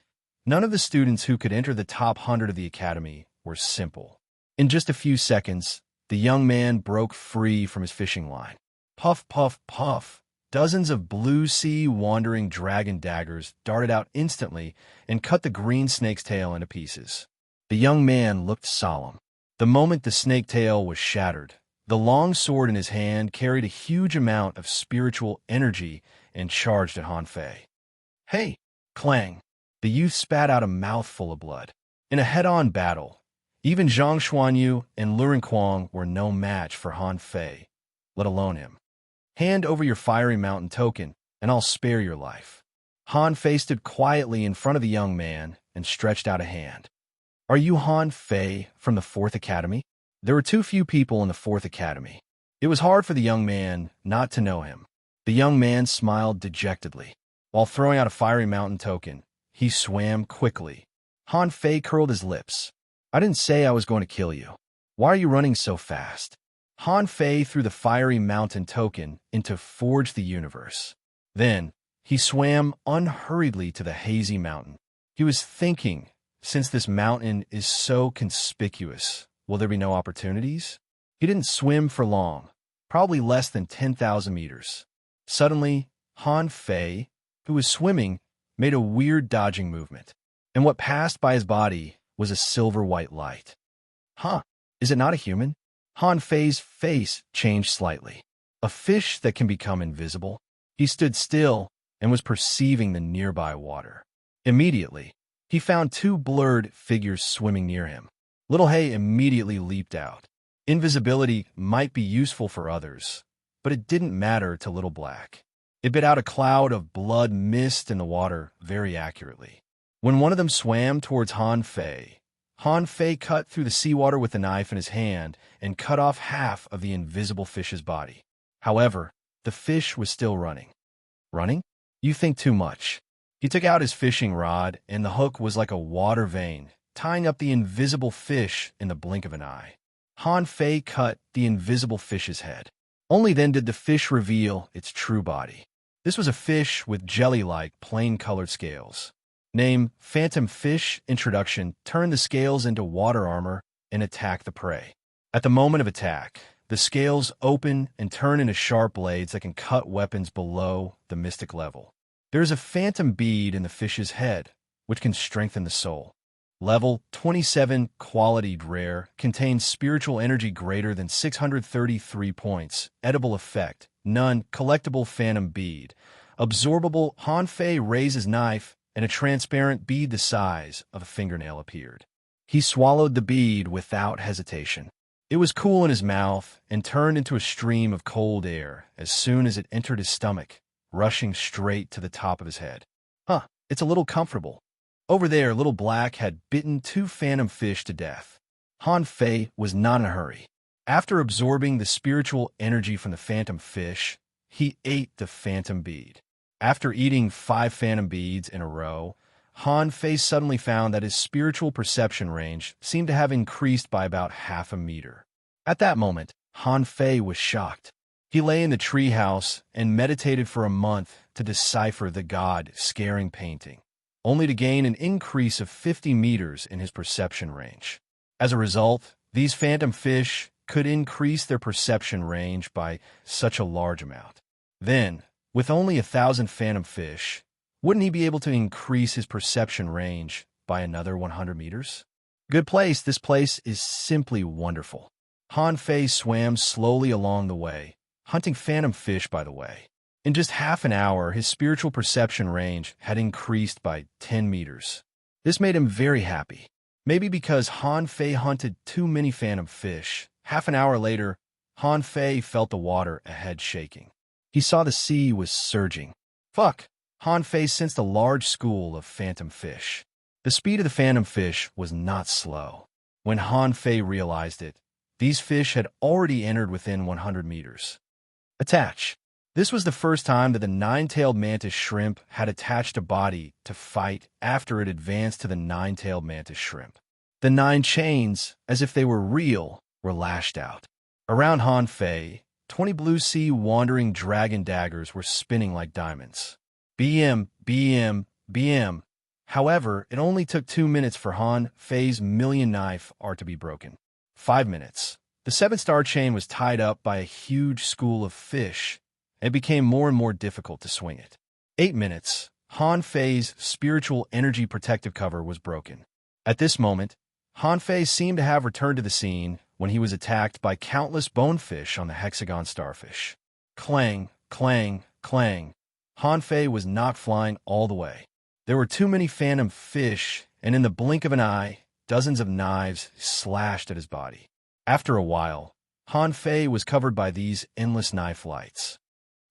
none of the students who could enter the top 100 of the academy were simple. In just a few seconds, the young man broke free from his fishing line. Puff, puff, puff. Dozens of blue sea wandering dragon daggers darted out instantly and cut the green snake's tail into pieces. The young man looked solemn. The moment the snake tail was shattered, the long sword in his hand carried a huge amount of spiritual energy and charged at Han Fei. Hey! Clang! The youth spat out a mouthful of blood. In a head-on battle, even Zhang Xuanyu and Luren Kuang were no match for Han Fei, let alone him. Hand over your fiery mountain token, and I'll spare your life. Han Fei stood quietly in front of the young man and stretched out a hand. Are you Han Fei from the 4th Academy? There were too few people in the 4th Academy. It was hard for the young man not to know him. The young man smiled dejectedly. While throwing out a fiery mountain token, he swam quickly. Han Fei curled his lips. I didn't say I was going to kill you. Why are you running so fast? Han Fei threw the fiery mountain token into Forge the Universe. Then, he swam unhurriedly to the hazy mountain. He was thinking, since this mountain is so conspicuous, will there be no opportunities? He didn't swim for long, probably less than 10,000 meters. Suddenly, Han Fei, who was swimming, made a weird dodging movement, and what passed by his body was a silver-white light. Huh, is it not a human? Han Fei's face changed slightly. A fish that can become invisible? He stood still and was perceiving the nearby water. Immediately, he found two blurred figures swimming near him. Little Hay immediately leaped out. Invisibility might be useful for others, but it didn't matter to Little Black. It bit out a cloud of blood mist in the water very accurately. When one of them swam towards Han Fei cut through the seawater with a knife in his hand and cut off half of the invisible fish's body. However, the fish was still running. Running? You think too much. He took out his fishing rod, and the hook was like a water vein, tying up the invisible fish in the blink of an eye. Han Fei cut the invisible fish's head. Only then did the fish reveal its true body. This was a fish with jelly-like, plain-colored scales. Name, Phantom Fish. Introduction, turn the scales into water armor and attack the prey. At the moment of attack, the scales open and turn into sharp blades that can cut weapons below the mystic level. There is a phantom bead in the fish's head, which can strengthen the soul. Level 27, quality rare, contains spiritual energy greater than 633 points. Edible effect, none. Collectible phantom bead. Absorbable. Han Fei raised his knife, and a transparent bead the size of a fingernail appeared. He swallowed the bead without hesitation. It was cool in his mouth and turned into a stream of cold air as soon as it entered his stomach, rushing straight to the top of his head. It's a little comfortable. Over there, Little Black had bitten 2 phantom fish to death. Han Fei was not in a hurry. After absorbing the spiritual energy from the phantom fish, he ate the phantom bead. After eating 5 phantom beads in a row, Han Fei suddenly found that his spiritual perception range seemed to have increased by about half a meter. At that moment, Han Fei was shocked. He lay in the treehouse and meditated for a month to decipher the God-scaring painting, only to gain an increase of 50 meters in his perception range. As a result, these phantom fish could increase their perception range by such a large amount. Then, with only 1,000 phantom fish, wouldn't he be able to increase his perception range by another 100 meters? Good place. This place is simply wonderful. Han Fei swam slowly along the way, hunting phantom fish by the way. In just half an hour, his spiritual perception range had increased by 10 meters. This made him very happy. Maybe because Han Fei hunted too many phantom fish. Half an hour later, Han Fei felt the water ahead shaking. He saw the sea was surging. Fuck! Han Fei sensed a large school of phantom fish. The speed of the phantom fish was not slow. When Han Fei realized it, these fish had already entered within 100 meters. Attach. This was the first time that the 9-tailed mantis shrimp had attached a body to fight after it advanced to the 9-tailed mantis shrimp. The 9 chains, as if they were real, were lashed out. Around Han Fei, 20 blue sea wandering dragon daggers were spinning like diamonds. BM, BM, BM. However, it only took 2 minutes for Han Fei's million knife art to be broken. 5 minutes. The 7-star chain was tied up by a huge school of fish. It became more and more difficult to swing it. 8 minutes. Han Fei's spiritual energy protective cover was broken. At this moment, Han Fei seemed to have returned to the scene when he was attacked by countless bonefish on the hexagon starfish. Clang, clang, clang. Han Fei was knocked flying all the way. There were too many phantom fish, and in the blink of an eye, dozens of knives slashed at his body. After a while, Han Fei was covered by these endless knife lights.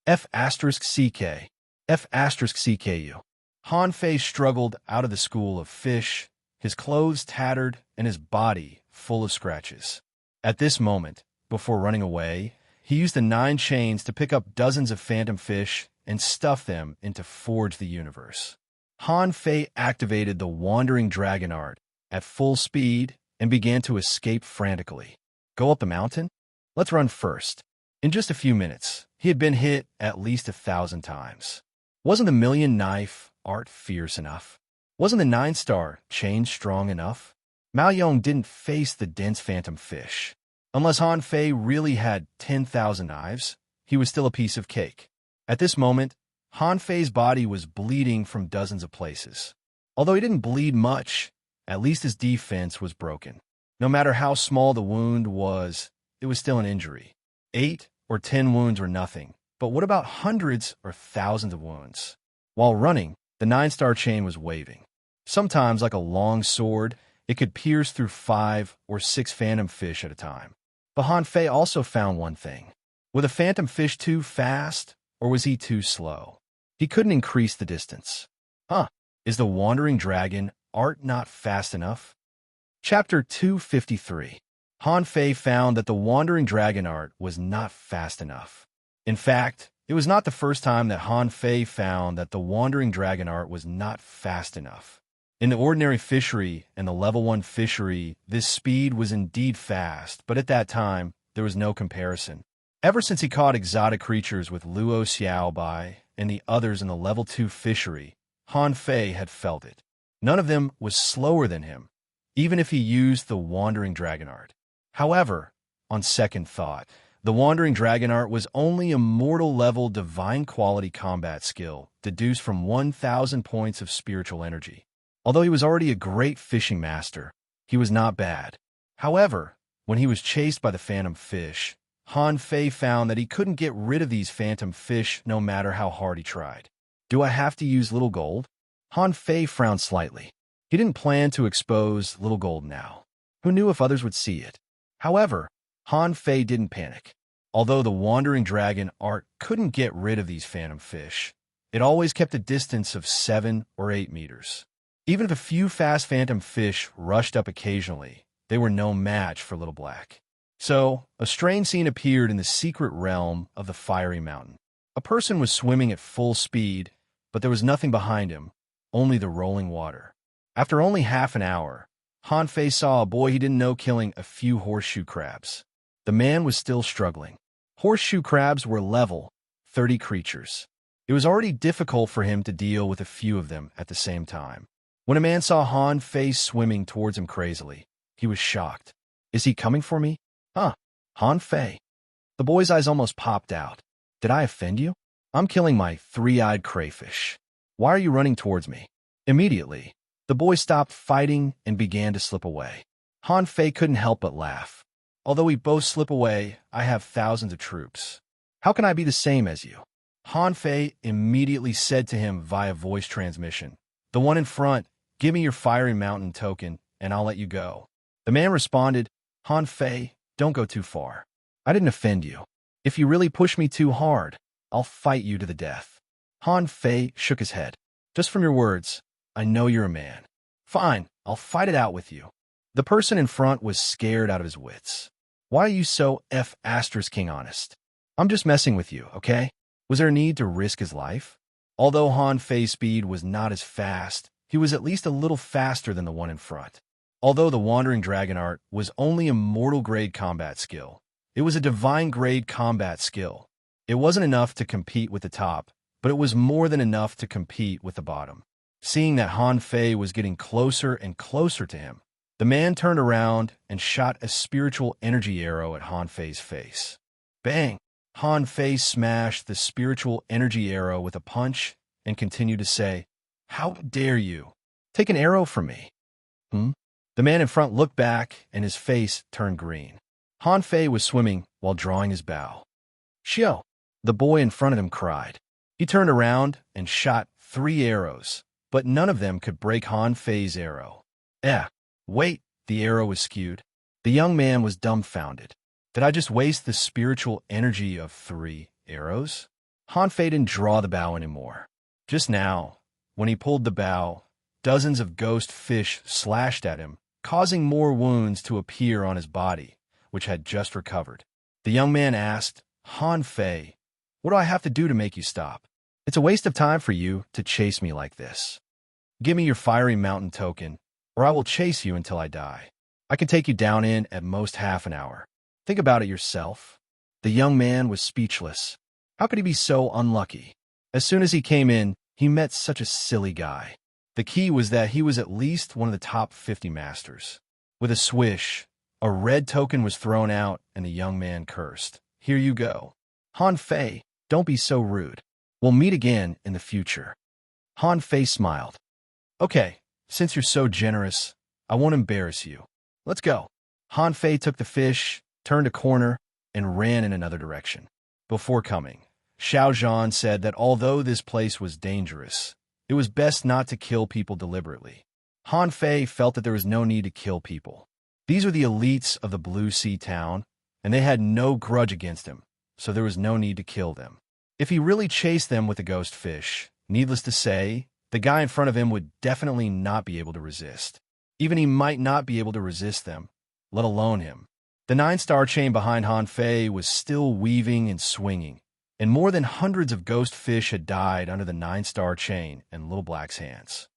F*CK. F*CKU. Han Fei struggled out of the school of fish, his clothes tattered and his body full of scratches. At this moment, before running away, he used the 9 chains to pick up dozens of phantom fish and stuff them into Forge the Universe. Han Fei activated the Wandering Dragon art at full speed and began to escape frantically. Go up the mountain? Let's run first. In just a few minutes, he had been hit at least 1,000 times. Wasn't the million knife art fierce enough? Wasn't the 9-star chain strong enough? Mao Yong didn't face the dense phantom fish. Unless Han Fei really had 10,000 knives, he was still a piece of cake. At this moment, Han Fei's body was bleeding from dozens of places. Although he didn't bleed much, at least his defense was broken. No matter how small the wound was, it was still an injury. 8 or 10 wounds were nothing, but what about hundreds or thousands of wounds? While running, the 9-star chain was waving. Sometimes, like a long sword, it could pierce through 5 or 6 phantom fish at a time. But Han Fei also found one thing. Was the phantom fish too fast, or was he too slow? He couldn't increase the distance. Is the wandering dragon art not fast enough? Chapter 253. Han Fei found that the wandering dragon art was not fast enough. In fact, it was not the first time that Han Fei found that the wandering dragon art was not fast enough. In the ordinary fishery and the level 1 fishery, this speed was indeed fast, but at that time, there was no comparison. Ever since he caught exotic creatures with Luo Xiaobai and the others in the level 2 fishery, Han Fei had felt it. None of them was slower than him, even if he used the wandering dragon art. However, on second thought, the wandering dragon art was only a mortal-level divine quality combat skill deduced from 1,000 points of spiritual energy. Although he was already a great fishing master, he was not bad. However, when he was chased by the phantom fish, Han Fei found that he couldn't get rid of these phantom fish no matter how hard he tried. Do I have to use Little Gold? Han Fei frowned slightly. He didn't plan to expose Little Gold now. Who knew if others would see it? However, Han Fei didn't panic. Although the wandering dragon art couldn't get rid of these phantom fish, it always kept a distance of 7 or 8 meters. Even if a few fast phantom fish rushed up occasionally, they were no match for Little Black. So, a strange scene appeared in the secret realm of the fiery mountain. A person was swimming at full speed, but there was nothing behind him, only the rolling water. After only half an hour, Han Fei saw a boy he didn't know killing a few horseshoe crabs. The man was still struggling. Horseshoe crabs were level 30 creatures. It was already difficult for him to deal with a few of them at the same time. When a man saw Han Fei swimming towards him crazily, he was shocked. Is he coming for me? Han Fei. The boy's eyes almost popped out. Did I offend you? I'm killing my three-eyed crayfish. Why are you running towards me? Immediately, the boy stopped fighting and began to slip away. Han Fei couldn't help but laugh. Although we both slip away, I have thousands of troops. How can I be the same as you? Han Fei immediately said to him via voice transmission, "The one in front, give me your fiery mountain token, and I'll let you go." The man responded, "Han Fei, don't go too far. I didn't offend you. If you really push me too hard, I'll fight you to the death." Han Fei shook his head. "Just from your words, I know you're a man. Fine, I'll fight it out with you." The person in front was scared out of his wits. "Why are you so King honest? I'm just messing with you, okay?" Was there a need to risk his life? Although Han Fei's speed was not as fast, he was at least a little faster than the one in front. Although the Wandering Dragon art was only a mortal-grade combat skill, it was a divine-grade combat skill. It wasn't enough to compete with the top, but it was more than enough to compete with the bottom. Seeing that Han Fei was getting closer and closer to him, the man turned around and shot a spiritual energy arrow at Han Fei's face. Bang! Han Fei smashed the spiritual energy arrow with a punch and continued to say, "How dare you? Take an arrow from me." The man in front looked back and his face turned green. Han Fei was swimming while drawing his bow. "Xiao!" The boy in front of him cried. He turned around and shot 3 arrows, but none of them could break Han Fei's arrow. Wait, the arrow was skewed. The young man was dumbfounded. Did I just waste the spiritual energy of 3 arrows? Han Fei didn't draw the bow anymore. Just now, when he pulled the bow, dozens of ghost fish slashed at him, causing more wounds to appear on his body, which had just recovered. The young man asked, "Han Fei, what do I have to do to make you stop? It's a waste of time for you to chase me like this. Give me your fiery mountain token, or I will chase you until I die. I can take you down in at most half an hour. Think about it yourself." The young man was speechless. How could he be so unlucky? As soon as he came in, he met such a silly guy. The key was that he was at least one of the top 50 masters. With a swish, a red token was thrown out and the young man cursed. "Here you go. Han Fei, don't be so rude. We'll meet again in the future." Han Fei smiled. "Okay, since you're so generous, I won't embarrass you. Let's go." Han Fei took the fish, turned a corner, and ran in another direction. Before coming, Xiao Zhan said that although this place was dangerous, it was best not to kill people deliberately. Han Fei felt that there was no need to kill people. These are the elites of the Blue Sea town, and they had no grudge against him, so there was no need to kill them. If he really chased them with the ghost fish, needless to say, the guy in front of him would definitely not be able to resist. Even he might not be able to resist them, let alone him. The 9-star chain behind Han Fei was still weaving and swinging, and more than hundreds of ghost fish had died under the 9-star chain in Little Black's hands.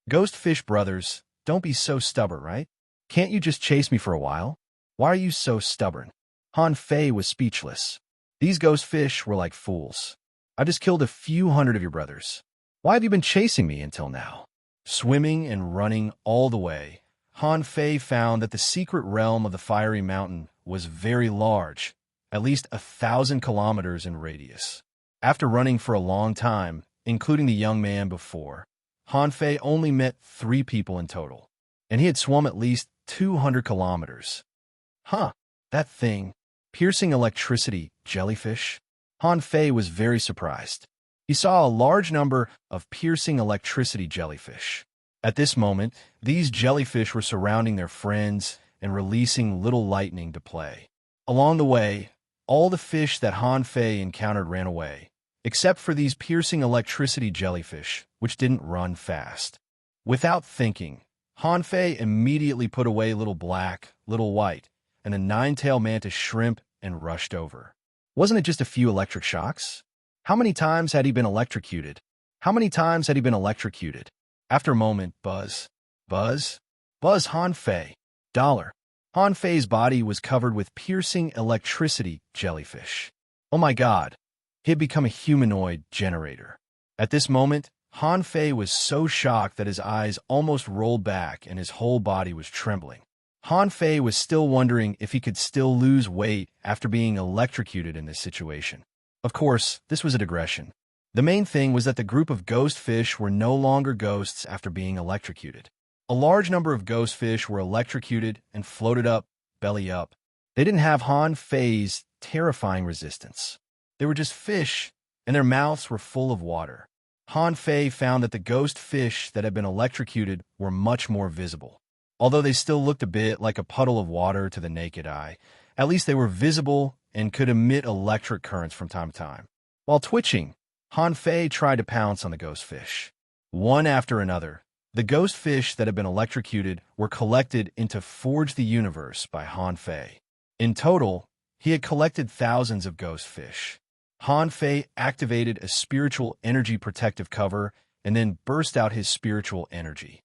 Ghost fish brothers, don't be so stubborn, right? Can't you just chase me for a while? Why are you so stubborn? Han Fei was speechless. These ghost fish were like fools. I just killed a few hundred of your brothers. Why have you been chasing me until now? Swimming and running all the way, Han Fei found that the secret realm of the Fiery Mountain was very large, at least 1,000 kilometers in radius. After running for a long time, including the young man before, Han Fei only met 3 people in total, and he had swum at least 200 kilometers. Huh, that thing, piercing electricity jellyfish? Han Fei was very surprised. He saw a large number of piercing electricity jellyfish. At this moment, these jellyfish were surrounding their friends and releasing little lightning to play. Along the way, all the fish that Han Fei encountered ran away, except for these piercing electricity jellyfish, which didn't run fast. Without thinking, Han Fei immediately put away Little Black, Little White, and the 9-tailed mantis shrimp and rushed over. Wasn't it just a few electric shocks? How many times had he been electrocuted? How many times had he been electrocuted? After a moment, buzz, Han Fei. Dollar. Han Fei's body was covered with piercing electricity jellyfish. Oh my God, he had become a humanoid generator. At this moment, Han Fei was so shocked that his eyes almost rolled back and his whole body was trembling. Han Fei was still wondering if he could still lose weight after being electrocuted in this situation. Of course, this was a digression. The main thing was that the group of ghost fish were no longer ghosts after being electrocuted. A large number of ghost fish were electrocuted and floated up, belly up. They didn't have Han Fei's terrifying resistance. They were just fish, and their mouths were full of water. Han Fei found that the ghost fish that had been electrocuted were much more visible. Although they still looked a bit like a puddle of water to the naked eye, at least they were visible and could emit electric currents from time to time. While twitching, Han Fei tried to pounce on the ghost fish. One after another, the ghost fish that had been electrocuted were collected into Forge the Universe by Han Fei. In total, he had collected thousands of ghost fish. Han Fei activated a spiritual energy protective cover and then burst out his spiritual energy.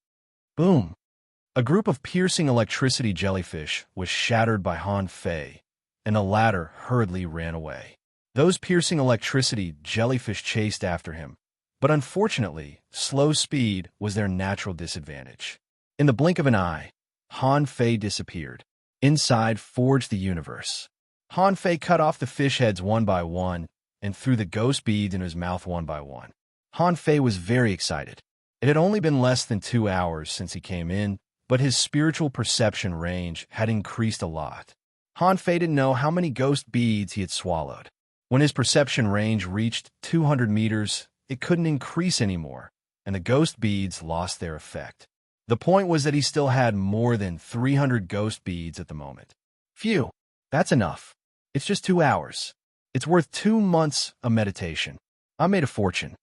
Boom! A group of piercing electricity jellyfish was shattered by Han Fei, and the latter hurriedly ran away. Those piercing electricity jellyfish chased after him, but unfortunately, slow speed was their natural disadvantage. In the blink of an eye, Han Fei disappeared. Inside Forge the Universe, Han Fei cut off the fish heads one by one and threw the ghost beads in his mouth one by one. Han Fei was very excited. It had only been less than 2 hours since he came in, but his spiritual perception range had increased a lot. Han Fei didn't know how many ghost beads he had swallowed. When his perception range reached 200 meters, it couldn't increase anymore, and the ghost beads lost their effect. The point was that he still had more than 300 ghost beads at the moment. Phew, that's enough. It's just 2 hours. It's worth 2 months of meditation. I made a fortune.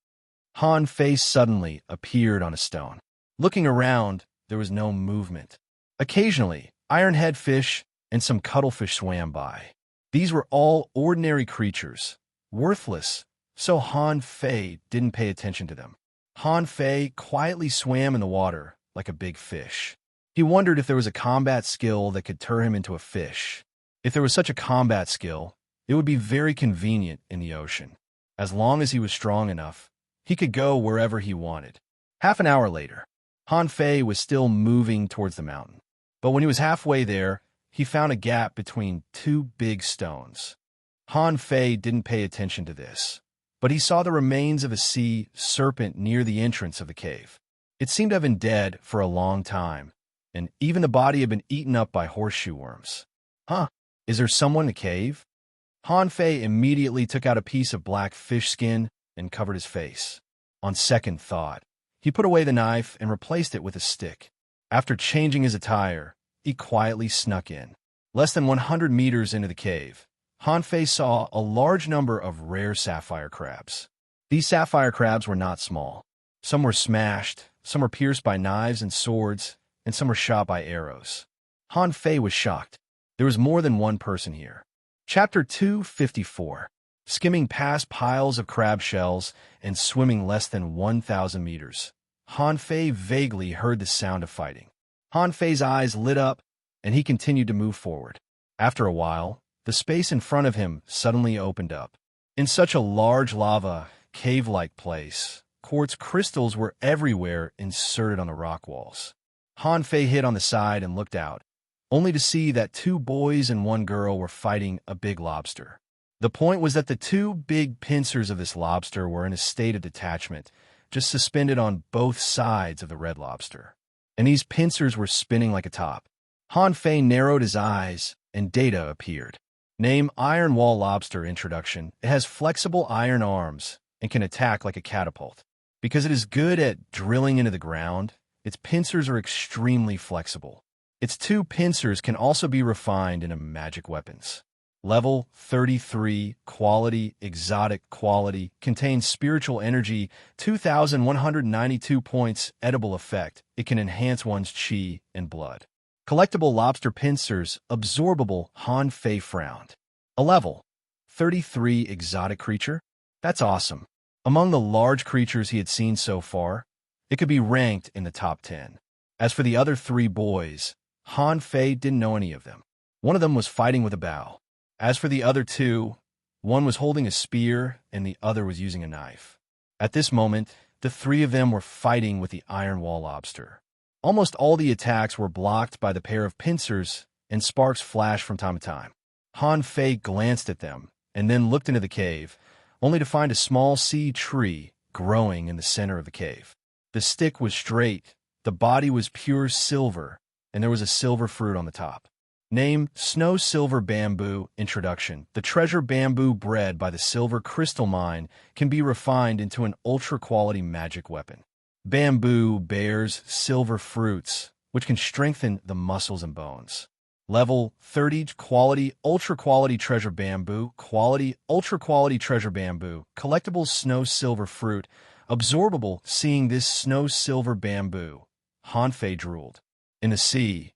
Han Fei suddenly appeared on a stone. Looking around, there was no movement. Occasionally, ironhead fish and some cuttlefish swam by. These were all ordinary creatures, worthless, so Han Fei didn't pay attention to them. Han Fei quietly swam in the water like a big fish. He wondered if there was a combat skill that could turn him into a fish. If there was such a combat skill, it would be very convenient in the ocean. As long as he was strong enough, he could go wherever he wanted. Half an hour later, Han Fei was still moving towards the mountain. But when he was halfway there, he found a gap between 2 big stones. Han Fei didn't pay attention to this, but he saw the remains of a sea serpent near the entrance of the cave. It seemed to have been dead for a long time, and even the body had been eaten up by horseshoe worms. Huh, is there someone in the cave? Han Fei immediately took out a piece of black fish skin and covered his face. On second thought, he put away the knife and replaced it with a stick. After changing his attire, he quietly snuck in. Less than 100 meters into the cave, Hanfei saw a large number of rare sapphire crabs. These sapphire crabs were not small. Some were smashed, some were pierced by knives and swords, and some were shot by arrows. Hanfei was shocked. There was more than one person here. Chapter 254. Skimming past piles of crab shells and swimming less than 1,000 meters, Hanfei vaguely heard the sound of fighting. Hanfei's eyes lit up, and he continued to move forward. After a while, the space in front of him suddenly opened up. In such a large lava, cave-like place, quartz crystals were everywhere inserted on the rock walls. Hanfei hid on the side and looked out, only to see that 2 boys and 1 girl were fighting a big lobster. The point was that the 2 big pincers of this lobster were in a state of detachment, just suspended on both sides of the red lobster. And these pincers were spinning like a top. Hanfei narrowed his eyes, and data appeared. Name Iron Wall Lobster Introduction. It has flexible iron arms and can attack like a catapult. Because it is good at drilling into the ground, its pincers are extremely flexible. Its 2 pincers can also be refined into magic weapons. Level 33, Quality, Exotic Quality, contains spiritual energy, 2,192 points, edible effect. It can enhance one's chi and blood. Collectible lobster pincers, absorbable. Hanfei frowned. A level 33 exotic creature? That's awesome. Among the large creatures he had seen so far, it could be ranked in the top 10. As for the other 3 boys, Hanfei didn't know any of them. One of them was fighting with a bow. As for the other 2, one was holding a spear and the other was using a knife. At this moment, the 3 of them were fighting with the Iron Wall Lobster. Almost all the attacks were blocked by the pair of pincers, and sparks flashed from time to time. Hanfei glanced at them and then looked into the cave, only to find a small sea tree growing in the center of the cave. The stick was straight, the body was pure silver, and there was a silver fruit on the top. Name Snow Silver Bamboo. Introduction. The treasure bamboo bred by the Silver Crystal Mine can be refined into an ultra-quality magic weapon. Bamboo bears silver fruits, which can strengthen the muscles and bones. Level 30, Quality, Ultra-Quality Treasure Bamboo. Quality, Ultra-Quality Treasure Bamboo. Collectible Snow Silver Fruit. Absorbable. Seeing this snow silver bamboo, Hanfei drooled. In the sea,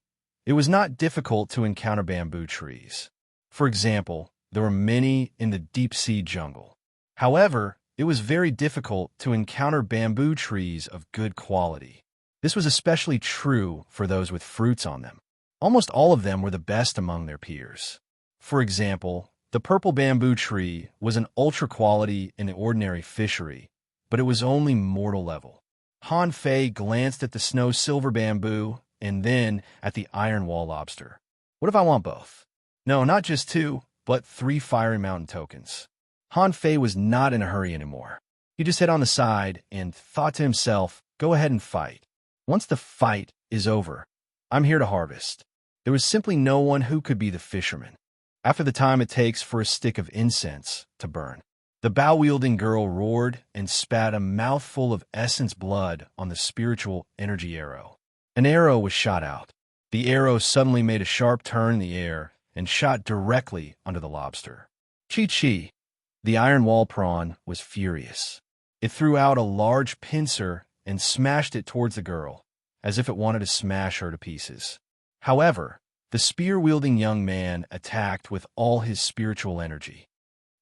it was not difficult to encounter bamboo trees. For example, there were many in the deep-sea jungle. However, it was very difficult to encounter bamboo trees of good quality. This was especially true for those with fruits on them. Almost all of them were the best among their peers. For example, the purple bamboo tree was an ultra-quality in the ordinary fishery, but it was only mortal level. Hanfei glanced at the snow silver bamboo and then at the Iron Wall Lobster. What if I want both? No, not just 2, but 3 Fiery Mountain tokens. Hanfei was not in a hurry anymore. He just hid on the side and thought to himself, go ahead and fight. Once the fight is over, I'm here to harvest. There was simply no one who could be the fisherman. After the time it takes for a stick of incense to burn. The bow-wielding girl roared and spat a mouthful of essence blood on the spiritual energy arrow. An arrow was shot out. The arrow suddenly made a sharp turn in the air and shot directly under the lobster. Chi-chi. The iron wall prawn was furious. It threw out a large pincer and smashed it towards the girl, as if it wanted to smash her to pieces. However, the spear-wielding young man attacked with all his spiritual energy.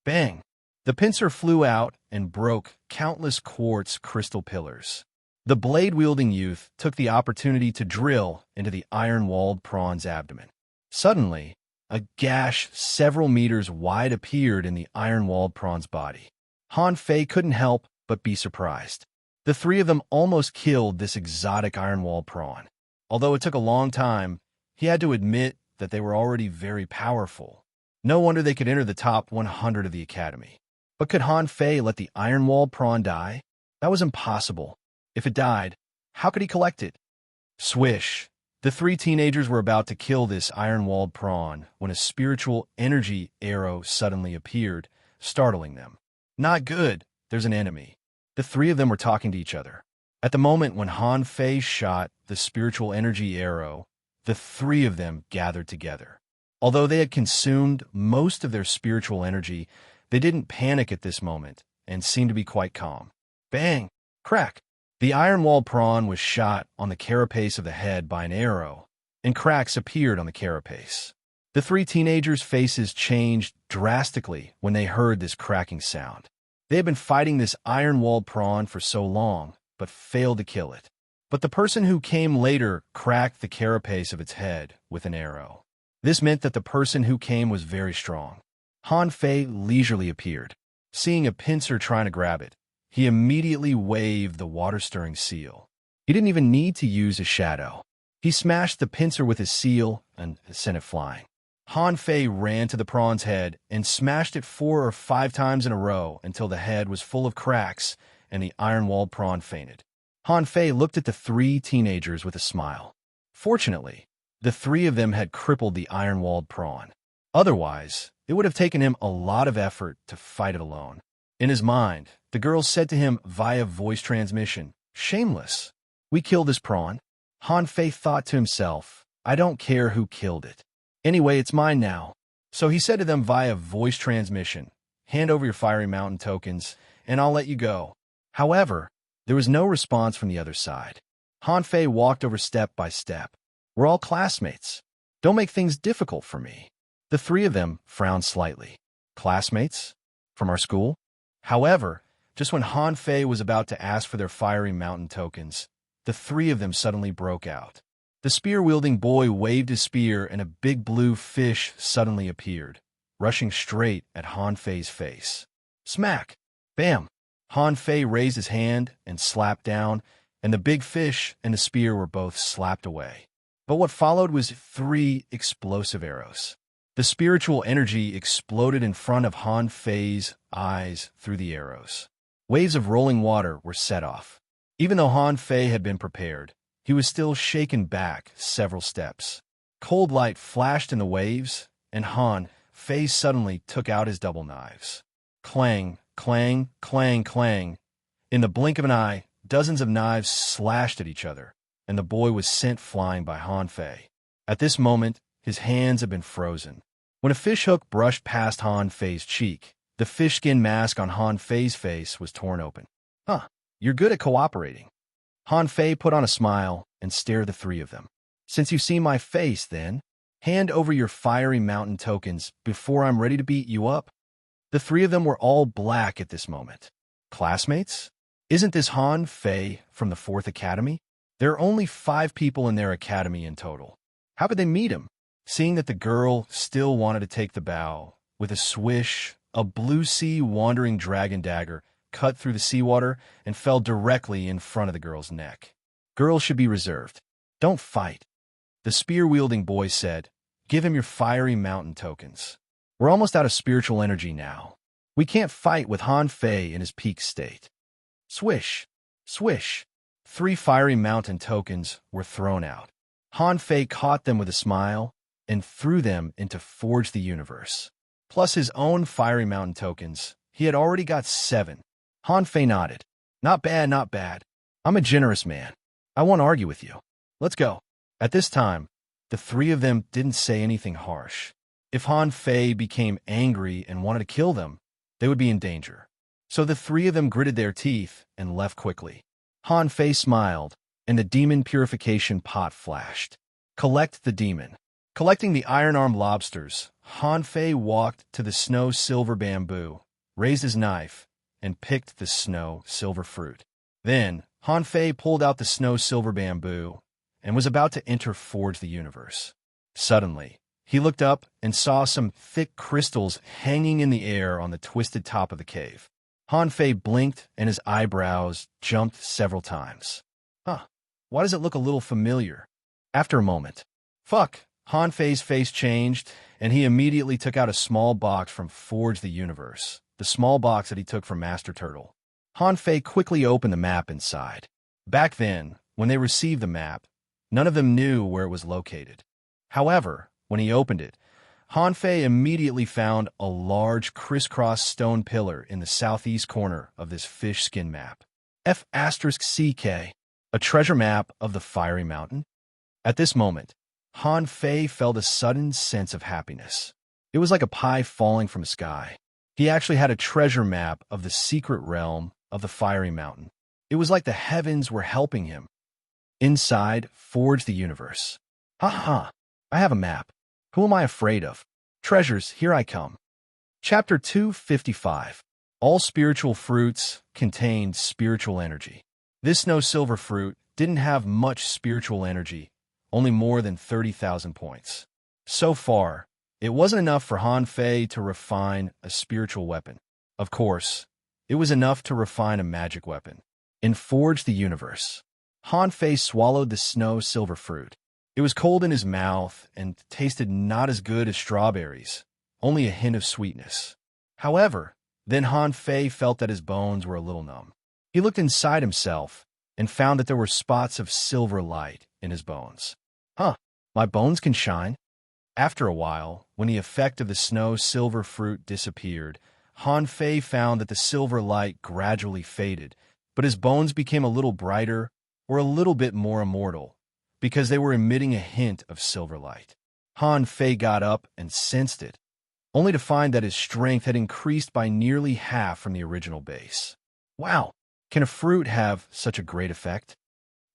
Bang! The pincer flew out and broke countless quartz crystal pillars. The blade-wielding youth took the opportunity to drill into the iron-walled prawn's abdomen. Suddenly, a gash several meters wide appeared in the iron-walled prawn's body. Hanfei couldn't help but be surprised. The 3 of them almost killed this exotic iron-walled prawn. Although it took a long time, he had to admit that they were already very powerful. No wonder they could enter the top 100 of the academy. But could Hanfei let the iron-walled prawn die? That was impossible. If it died, how could he collect it? Swish! The 3 teenagers were about to kill this iron-walled prawn when a spiritual energy arrow suddenly appeared, startling them. Not good, there's an enemy. The 3 of them were talking to each other. At the moment when Hanfei shot the spiritual energy arrow, the 3 of them gathered together. Although they had consumed most of their spiritual energy, they didn't panic at this moment and seemed to be quite calm. Bang! Crack! The iron-walled prawn was shot on the carapace of the head by an arrow, and cracks appeared on the carapace. The three teenagers' faces changed drastically when they heard this cracking sound. They had been fighting this iron-walled prawn for so long, but failed to kill it. But the person who came later cracked the carapace of its head with an arrow. This meant that the person who came was very strong. Han Fei leisurely appeared. Seeing a pincer trying to grab it, he immediately waved the water-stirring seal. He didn't even need to use a shadow. He smashed the pincer with his seal and sent it flying. Han Fei ran to the prawn's head and smashed it 4 or 5 times in a row until the head was full of cracks and the iron-walled prawn fainted. Han Fei looked at the 3 teenagers with a smile. Fortunately, the 3 of them had crippled the iron-walled prawn. Otherwise, it would have taken him a lot of effort to fight it alone. In his mind, the girls said to him via voice transmission, "Shameless. We killed this prawn." Han Fei thought to himself, "I don't care who killed it. Anyway, it's mine now." So he said to them via voice transmission, "Hand over your fiery mountain tokens, and I'll let you go." However, there was no response from the other side. Han Fei walked over step by step. "We're all classmates. Don't make things difficult for me." The 3 of them frowned slightly. Classmates? From our school? However, just when Han Fei was about to ask for their fiery mountain tokens, the 3 of them suddenly broke out. The spear-wielding boy waved his spear and a big blue fish suddenly appeared, rushing straight at Han Fei's face. Smack! Bam! Han Fei raised his hand and slapped down, and the big fish and the spear were both slapped away. But what followed was 3 explosive arrows. The spiritual energy exploded in front of Han Fei's eyes through the arrows. Waves of rolling water were set off. Even though Han Fei had been prepared, he was still shaken back several steps. Cold light flashed in the waves, and Han Fei suddenly took out his double knives. Clang, clang, clang, clang. In the blink of an eye, dozens of knives slashed at each other, and the boy was sent flying by Han Fei. At this moment, his hands had been frozen. When a fishhook brushed past Han Fei's cheek, the fish skin mask on Han Fei's face was torn open. "Huh, you're good at cooperating." Han Fei put on a smile and stared at the 3 of them. "Since you've seen my face, then, hand over your fiery mountain tokens before I'm ready to beat you up." The 3 of them were all black at this moment. Classmates? Isn't this Han Fei from the 4th Academy? There are only 5 people in their academy in total. How could they meet him? Seeing that the girl still wanted to take the bow, with a swish, a blue sea wandering dragon dagger cut through the seawater and fell directly in front of the girl's neck. "Girls should be reserved. Don't fight." The spear-wielding boy said, "Give him your fiery mountain tokens. We're almost out of spiritual energy now. We can't fight with Han Fei in his peak state." Swish, swish. 3 fiery mountain tokens were thrown out. Han Fei caught them with a smile and threw them into Forge the Universe. Plus his own fiery mountain tokens, he had already got 7. Han Fei nodded. "Not bad, not bad. I'm a generous man. I won't argue with you. Let's go." At this time, the 3 of them didn't say anything harsh. If Han Fei became angry and wanted to kill them, they would be in danger. So the 3 of them gritted their teeth and left quickly. Han Fei smiled, and the demon purification pot flashed. Collect the demon. Collecting the iron-armed lobsters, Han Fei walked to the snow-silver bamboo, raised his knife, and picked the snow-silver fruit. Then, Han Fei pulled out the snow-silver bamboo and was about to enter Forge the Universe. Suddenly, he looked up and saw some thick crystals hanging in the air on the twisted top of the cave. Han Fei blinked and his eyebrows jumped several times. "Huh, why does it look a little familiar?" After a moment, "Fuck!" Han Fei's face changed, and he immediately took out a small box from Forge the Universe, the small box that he took from Master Turtle. Han Fei quickly opened the map inside. Back then, when they received the map, none of them knew where it was located. However, when he opened it, Han Fei immediately found a large crisscross stone pillar in the southeast corner of this fish skin map. F*CK, a treasure map of the Fiery Mountain. At this moment, Han Fei felt a sudden sense of happiness. It was like a pie falling from the sky. He actually had a treasure map of the secret realm of the Fiery Mountain. It was like the heavens were helping him. Inside, forge the universe. Ha ha! I have a map. Who am I afraid of? Treasures, here I come. Chapter 255. All spiritual fruits contained spiritual energy. This snow silver fruit didn't have much spiritual energy, only more than 30,000 points. So far, it wasn't enough for Han Fei to refine a spiritual weapon. Of course, it was enough to refine a magic weapon. And forge the universe. Han Fei swallowed the snow silver fruit. It was cold in his mouth and tasted not as good as strawberries, only a hint of sweetness. However, then Han Fei felt that his bones were a little numb. He looked inside himself and found that there were spots of silver light in his bones. Huh, my bones can shine. After a while, when the effect of the snow silver fruit disappeared, Han Fei found that the silver light gradually faded, but his bones became a little brighter or a little bit more immortal, because they were emitting a hint of silver light. Han Fei got up and sensed it, only to find that his strength had increased by nearly half from the original base. Wow, can a fruit have such a great effect?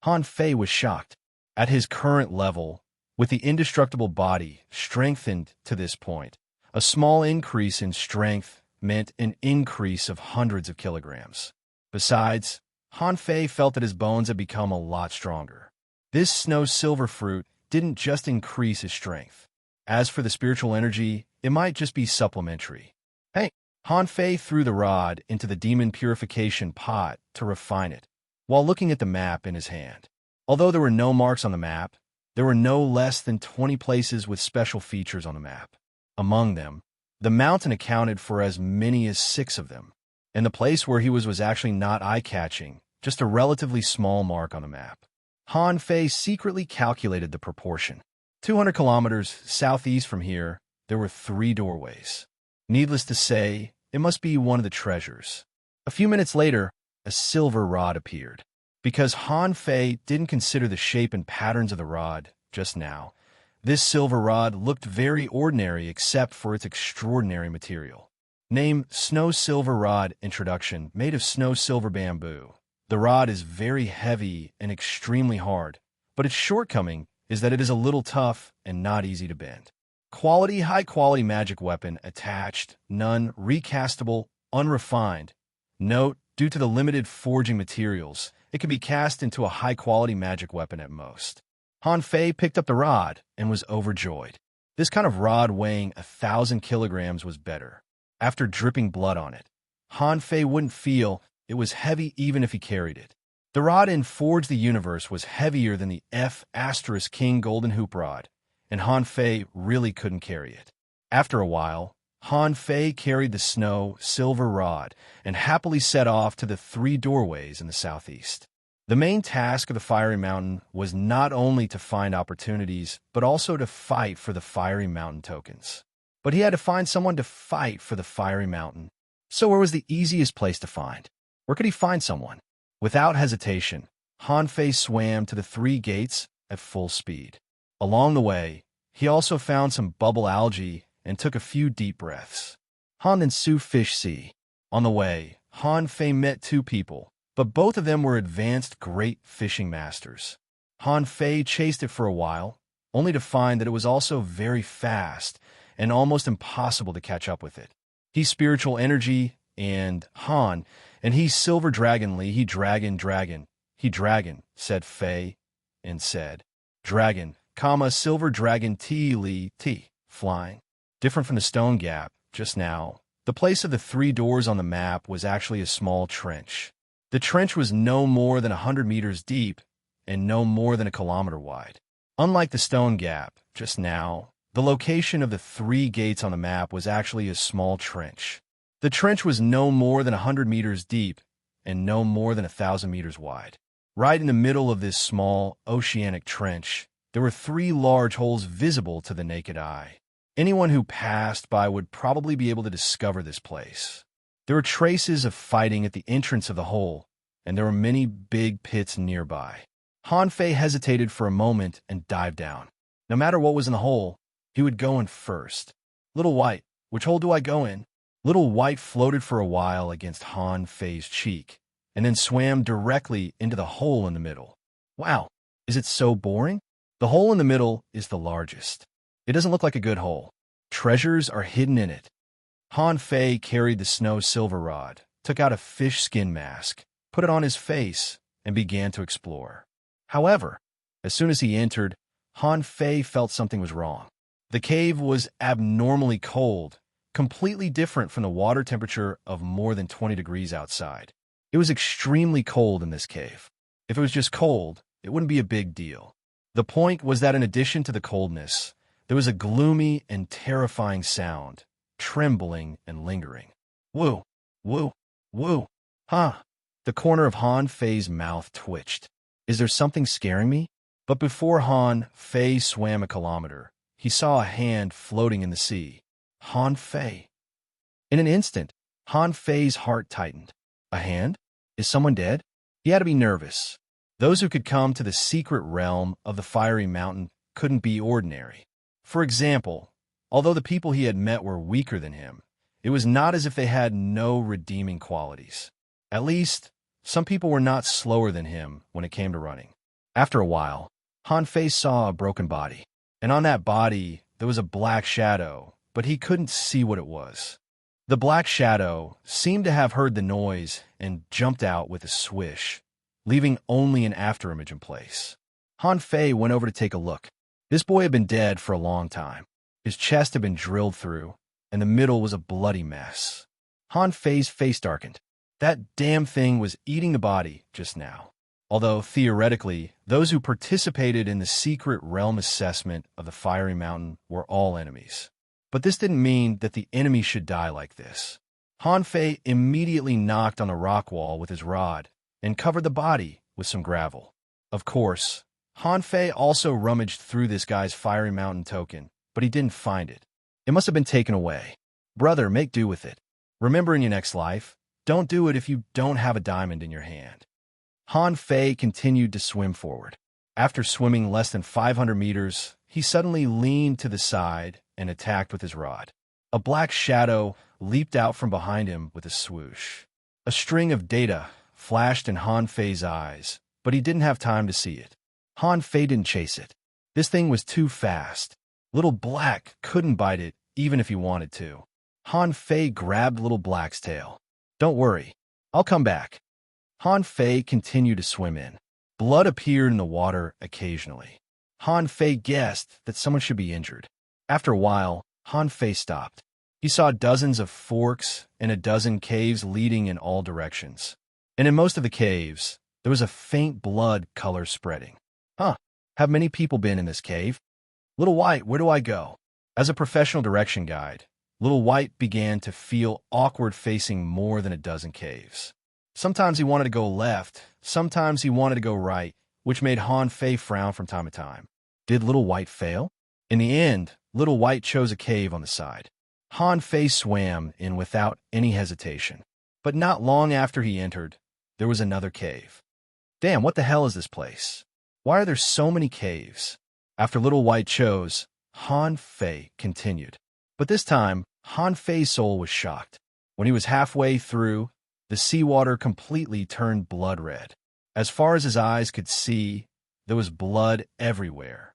Han Fei was shocked. At his current level, with the indestructible body strengthened to this point, a small increase in strength meant an increase of hundreds of kilograms. Besides, Han Fei felt that his bones had become a lot stronger. This snow silver fruit didn't just increase his strength. As for the spiritual energy, it might just be supplementary. Hey, Han Fei threw the rod into the demon purification pot to refine it, while looking at the map in his hand. Although there were no marks on the map, there were no less than 20 places with special features on the map. Among them, the mountain accounted for as many as 6 of them, and the place where he was actually not eye-catching, just a relatively small mark on the map. Han Fei secretly calculated the proportion. 200 kilometers southeast from here, there were 3 doorways. Needless to say, it must be one of the treasures. A few minutes later, a silver rod appeared. Because Han Fei didn't consider the shape and patterns of the rod just now, this silver rod looked very ordinary except for its extraordinary material. Name Snow Silver Rod Introduction, made of snow silver bamboo. The rod is very heavy and extremely hard, but its shortcoming is that it is a little tough and not easy to bend. Quality, high-quality magic weapon attached, none, recastable, unrefined. Note, due to the limited forging materials, it can be cast into a high-quality magic weapon at most. Han Fei picked up the rod and was overjoyed. This kind of rod weighing 1,000 kilograms was better. After dripping blood on it, Han Fei wouldn't feel it was heavy even if he carried it. The rod in Forge the Universe was heavier than the F*King Golden Hoop Rod, and Han Fei really couldn't carry it. After a while, Han Fei carried the snow silver rod and happily set off to the 3 doorways in the southeast. The main task of the Fiery Mountain was not only to find opportunities, but also to fight for the Fiery Mountain tokens. But he had to find someone to fight for the Fiery Mountain. So where was the easiest place to find? Where could he find someone? Without hesitation, Han Fei swam to the 3 gates at full speed. Along the way, he also found some bubble algae and took a few deep breaths. Han and Su Fish Sea. On the way, Han Fei met 2 people, but both of them were advanced great fishing masters. Han Fei chased it for a while, only to find that it was also very fast and almost impossible to catch up with it. He's spiritual energy, and Han, and he's silver dragon Li, he dragon, said Fei, and said, dragon, silver dragon T Li T, flying. Different from the stone gap, just now, the place of the 3 doors on the map was actually a small trench. The trench was no more than 100 meters deep and no more than a kilometer wide. Unlike the stone gap, just now, the location of the 3 gates on the map was actually a small trench. The trench was no more than 100 meters deep and no more than 1,000 meters wide. Right in the middle of this small, oceanic trench, there were 3 large holes visible to the naked eye. Anyone who passed by would probably be able to discover this place. There were traces of fighting at the entrance of the hole, and there were many big pits nearby. Han Fei hesitated for a moment and dived down. No matter what was in the hole, he would go in first. Little White, which hole do I go in? Little White floated for a while against Han Fei's cheek, and then swam directly into the hole in the middle. Wow, is it so boring? The hole in the middle is the largest. It doesn't look like a good hole. Treasures are hidden in it. Han Fei carried the snow silver rod, took out a fish skin mask, put it on his face, and began to explore. However, as soon as he entered, Han Fei felt something was wrong. The cave was abnormally cold, completely different from the water temperature of more than 20 degrees outside. It was extremely cold in this cave. If it was just cold, it wouldn't be a big deal. The point was that in addition to the coldness, there was a gloomy and terrifying sound, trembling and lingering. Woo, woo, woo, huh? The corner of Han Fei's mouth twitched. Is there something scaring me? But before Han Fei swam a kilometer, he saw a hand floating in the sea. Han Fei. In an instant, Han Fei's heart tightened. A hand? Is someone dead? He had to be nervous. Those who could come to the secret realm of the fiery mountain couldn't be ordinary. For example, although the people he had met were weaker than him, it was not as if they had no redeeming qualities. At least, some people were not slower than him when it came to running. After a while, Han Fei saw a broken body, and on that body there was a black shadow, but he couldn't see what it was. The black shadow seemed to have heard the noise and jumped out with a swish, leaving only an afterimage in place. Han Fei went over to take a look. This boy had been dead for a long time. His chest had been drilled through, and the middle was a bloody mess. Han Fei's face darkened. That damn thing was eating the body just now. Although, theoretically, those who participated in the secret realm assessment of the fiery mountain were all enemies. But this didn't mean that the enemy should die like this. Han Fei immediately knocked on the rock wall with his rod and covered the body with some gravel. Of course, Han Fei also rummaged through this guy's fiery mountain token, but he didn't find it. It must have been taken away. Brother, make do with it. Remember in your next life, don't do it if you don't have a diamond in your hand. Han Fei continued to swim forward. After swimming less than 500 meters, he suddenly leaned to the side and attacked with his rod. A black shadow leaped out from behind him with a swoosh. A string of data flashed in Han Fei's eyes, but he didn't have time to see it. Han Fei didn't chase it. This thing was too fast. Little Black couldn't bite it even if he wanted to. Han Fei grabbed Little Black's tail. Don't worry, I'll come back. Han Fei continued to swim in. Blood appeared in the water occasionally. Han Fei guessed that someone should be injured. After a while, Han Fei stopped. He saw dozens of forks and a dozen caves leading in all directions. And in most of the caves, there was a faint blood color spreading. Have many people been in this cave? Little White, where do I go? As a professional direction guide, Little White began to feel awkward facing more than a dozen caves. Sometimes he wanted to go left, sometimes he wanted to go right, which made Han Fei frown from time to time. Did Little White fail? In the end, Little White chose a cave on the side. Han Fei swam in without any hesitation. But not long after he entered, there was another cave. Damn, what the hell is this place? Why are there so many caves? After Little White chose, Han Fei continued. But this time, Han Fei's soul was shocked. When he was halfway through, the seawater completely turned blood red. As far as his eyes could see, there was blood everywhere.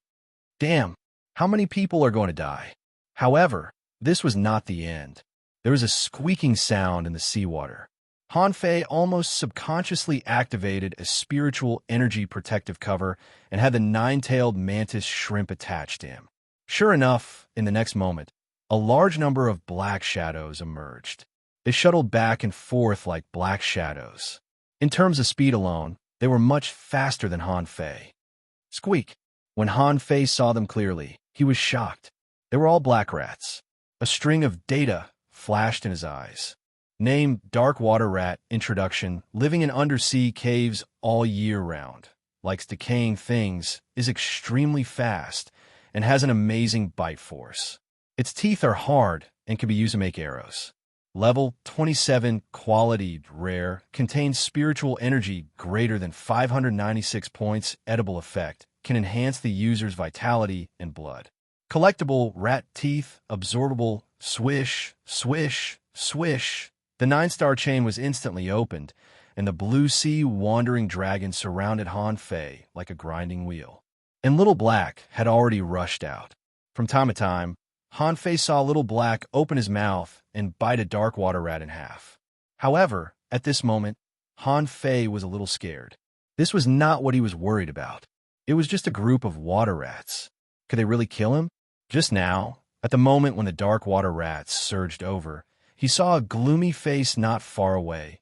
Damn, how many people are going to die? However, this was not the end. There was a squeaking sound in the seawater. Han Fei almost subconsciously activated a spiritual energy protective cover and had the nine-tailed mantis shrimp attached to him. Sure enough, in the next moment, a large number of black shadows emerged. They shuttled back and forth like black shadows. In terms of speed alone, they were much faster than Han Fei. Squeak! When Han Fei saw them clearly, he was shocked. They were all black rats. A string of data flashed in his eyes. Name Dark Water Rat Introduction, living in undersea caves all year round. Likes decaying things, is extremely fast, and has an amazing bite force. Its teeth are hard and can be used to make arrows. Level 27 Quality Rare, contains spiritual energy greater than 596 points, edible effect, can enhance the user's vitality and blood. Collectible rat teeth, absorbable, swish, swish, swish. The 9-star chain was instantly opened, and the blue sea wandering dragon surrounded Han Fei like a grinding wheel. And Little Black had already rushed out. From time to time, Han Fei saw Little Black open his mouth and bite a dark water rat in half. However, at this moment, Han Fei was a little scared. This was not what he was worried about. It was just a group of water rats. Could they really kill him? Just now, at the moment when the dark water rats surged over, he saw a gloomy face not far away,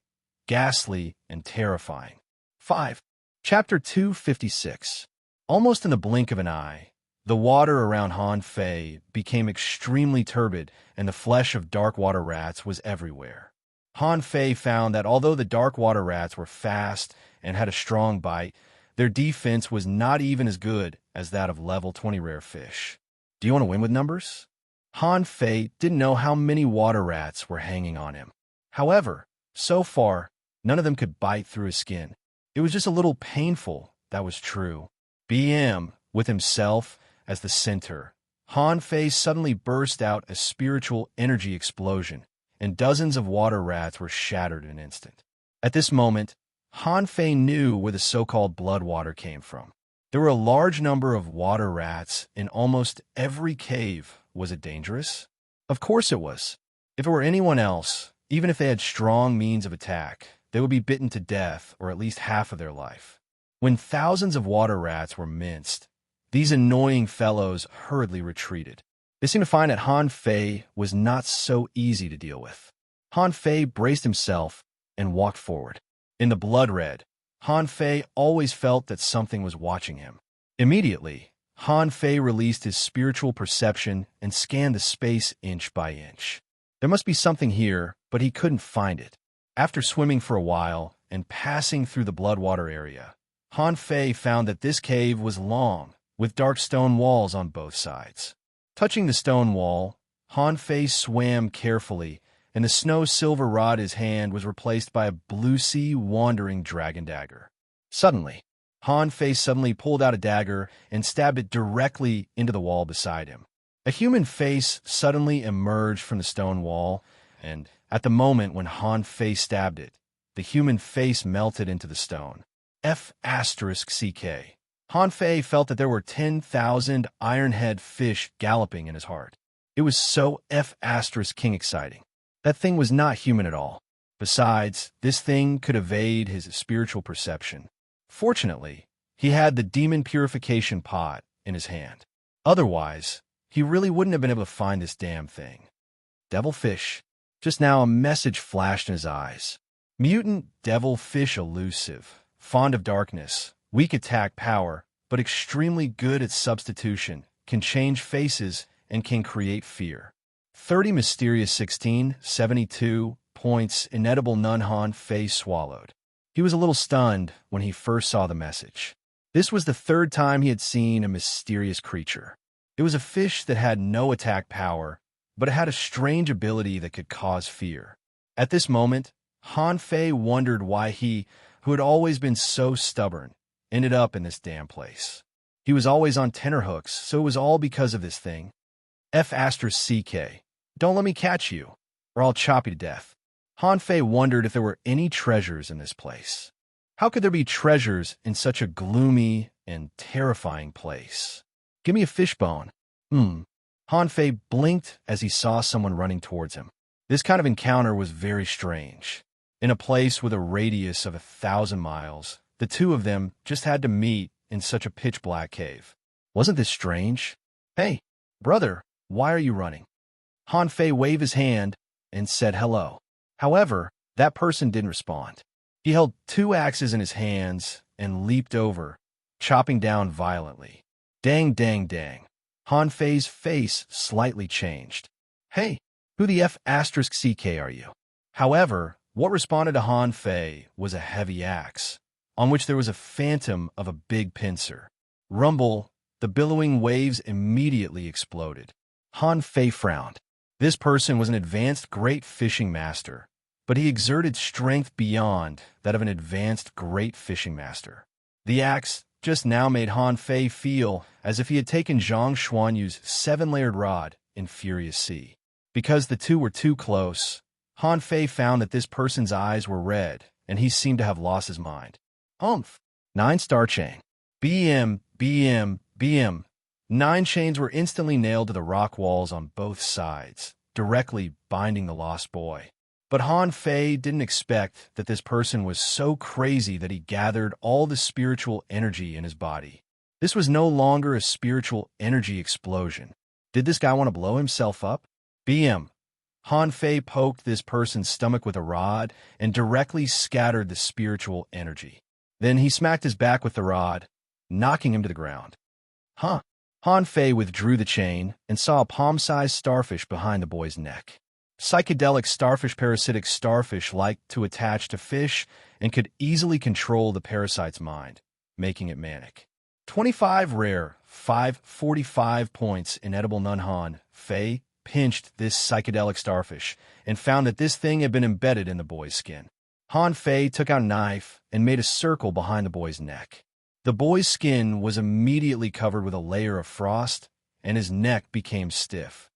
ghastly and terrifying. 5. Chapter 256. Almost in the blink of an eye, the water around Han Fei became extremely turbid, and the flesh of dark water rats was everywhere. Han Fei found that although the dark water rats were fast and had a strong bite, their defense was not even as good as that of level 20 rare fish. Do you want to win with numbers? Han Fei didn't know how many water rats were hanging on him. However, so far, none of them could bite through his skin. It was just a little painful, that was true. BM, with himself as the center, Han Fei suddenly burst out a spiritual energy explosion, and dozens of water rats were shattered in an instant. At this moment, Han Fei knew where the so-called blood water came from. There were a large number of water rats in almost every cave. Was it dangerous? Of course it was. If it were anyone else, even if they had strong means of attack, they would be bitten to death or at least half of their life. When thousands of water rats were minced, these annoying fellows hurriedly retreated. They seemed to find that Han Fei was not so easy to deal with. Han Fei braced himself and walked forward. In the blood red, Han Fei always felt that something was watching him. Immediately, Han Fei released his spiritual perception and scanned the space inch by inch. There must be something here, but he couldn't find it. After swimming for a while and passing through the bloodwater area, Han Fei found that this cave was long, with dark stone walls on both sides. Touching the stone wall, Han Fei swam carefully, and the snow-silver rod in his hand was replaced by a blue sea wandering dragon dagger. Suddenly, Han Fei pulled out a dagger and stabbed it directly into the wall beside him. A human face suddenly emerged from the stone wall, and at the moment when Han Fei stabbed it, the human face melted into the stone. F***CK. Han Fei felt that there were 10,000 iron-head fish galloping in his heart. It was so F***king exciting. That thing was not human at all. Besides, this thing could evade his spiritual perception. Fortunately, he had the demon purification pot in his hand. Otherwise, he really wouldn't have been able to find this damn thing. Devilfish. Just now a message flashed in his eyes. Mutant devilfish elusive, fond of darkness, weak attack power, but extremely good at substitution, can change faces, and can create fear. 30 mysterious 16, 72 points, inedible none. Han Fei swallowed. He was a little stunned when he first saw the message. This was the third time he had seen a mysterious creature. It was a fish that had no attack power, but it had a strange ability that could cause fear. At this moment, Han Fei wondered why he, who had always been so stubborn, ended up in this damn place. He was always on tenterhooks, so it was all because of this thing. F***CK. Don't let me catch you, or I'll chop you to death. Han Fei wondered if there were any treasures in this place. How could there be treasures in such a gloomy and terrifying place? Give me a fishbone. Han Fei blinked as he saw someone running towards him. This kind of encounter was very strange. In a place with a radius of 1,000 miles, the two of them just had to meet in such a pitch-black cave. Wasn't this strange? Hey, brother, why are you running? Han Fei waved his hand and said hello. However, that person didn't respond. He held 2 axes in his hands and leaped over, chopping down violently. Dang, dang, dang. Han Fei's face slightly changed. Hey, who the F***ck are you? However, what responded to Han Fei was a heavy axe, on which there was a phantom of a big pincer. Rumble, the billowing waves immediately exploded. Han Fei frowned. This person was an advanced great fishing master, but he exerted strength beyond that of an advanced great fishing master. The axe just now made Han Fei feel as if he had taken Zhang Xuanyu's 7-layered rod in Furious Sea. Because the two were too close, Han Fei found that this person's eyes were red, and he seemed to have lost his mind. Humph! 9-star chain. BM, BM, BM. 9 chains were instantly nailed to the rock walls on both sides, directly binding the lost boy. But Han Fei didn't expect that this person was so crazy that he gathered all the spiritual energy in his body. This was no longer a spiritual energy explosion. Did this guy want to blow himself up? BM. Han Fei poked this person's stomach with a rod and directly scattered the spiritual energy. Then he smacked his back with the rod, knocking him to the ground. Huh. Han Fei withdrew the chain and saw a palm-sized starfish behind the boy's neck. Psychedelic starfish parasitic starfish liked to attach to fish and could easily control the parasite's mind, making it manic. 25 rare, 545 points in edible none. Han Fei pinched this psychedelic starfish and found that this thing had been embedded in the boy's skin. Han Fei took out a knife and made a circle behind the boy's neck. The boy's skin was immediately covered with a layer of frost, and his neck became stiff.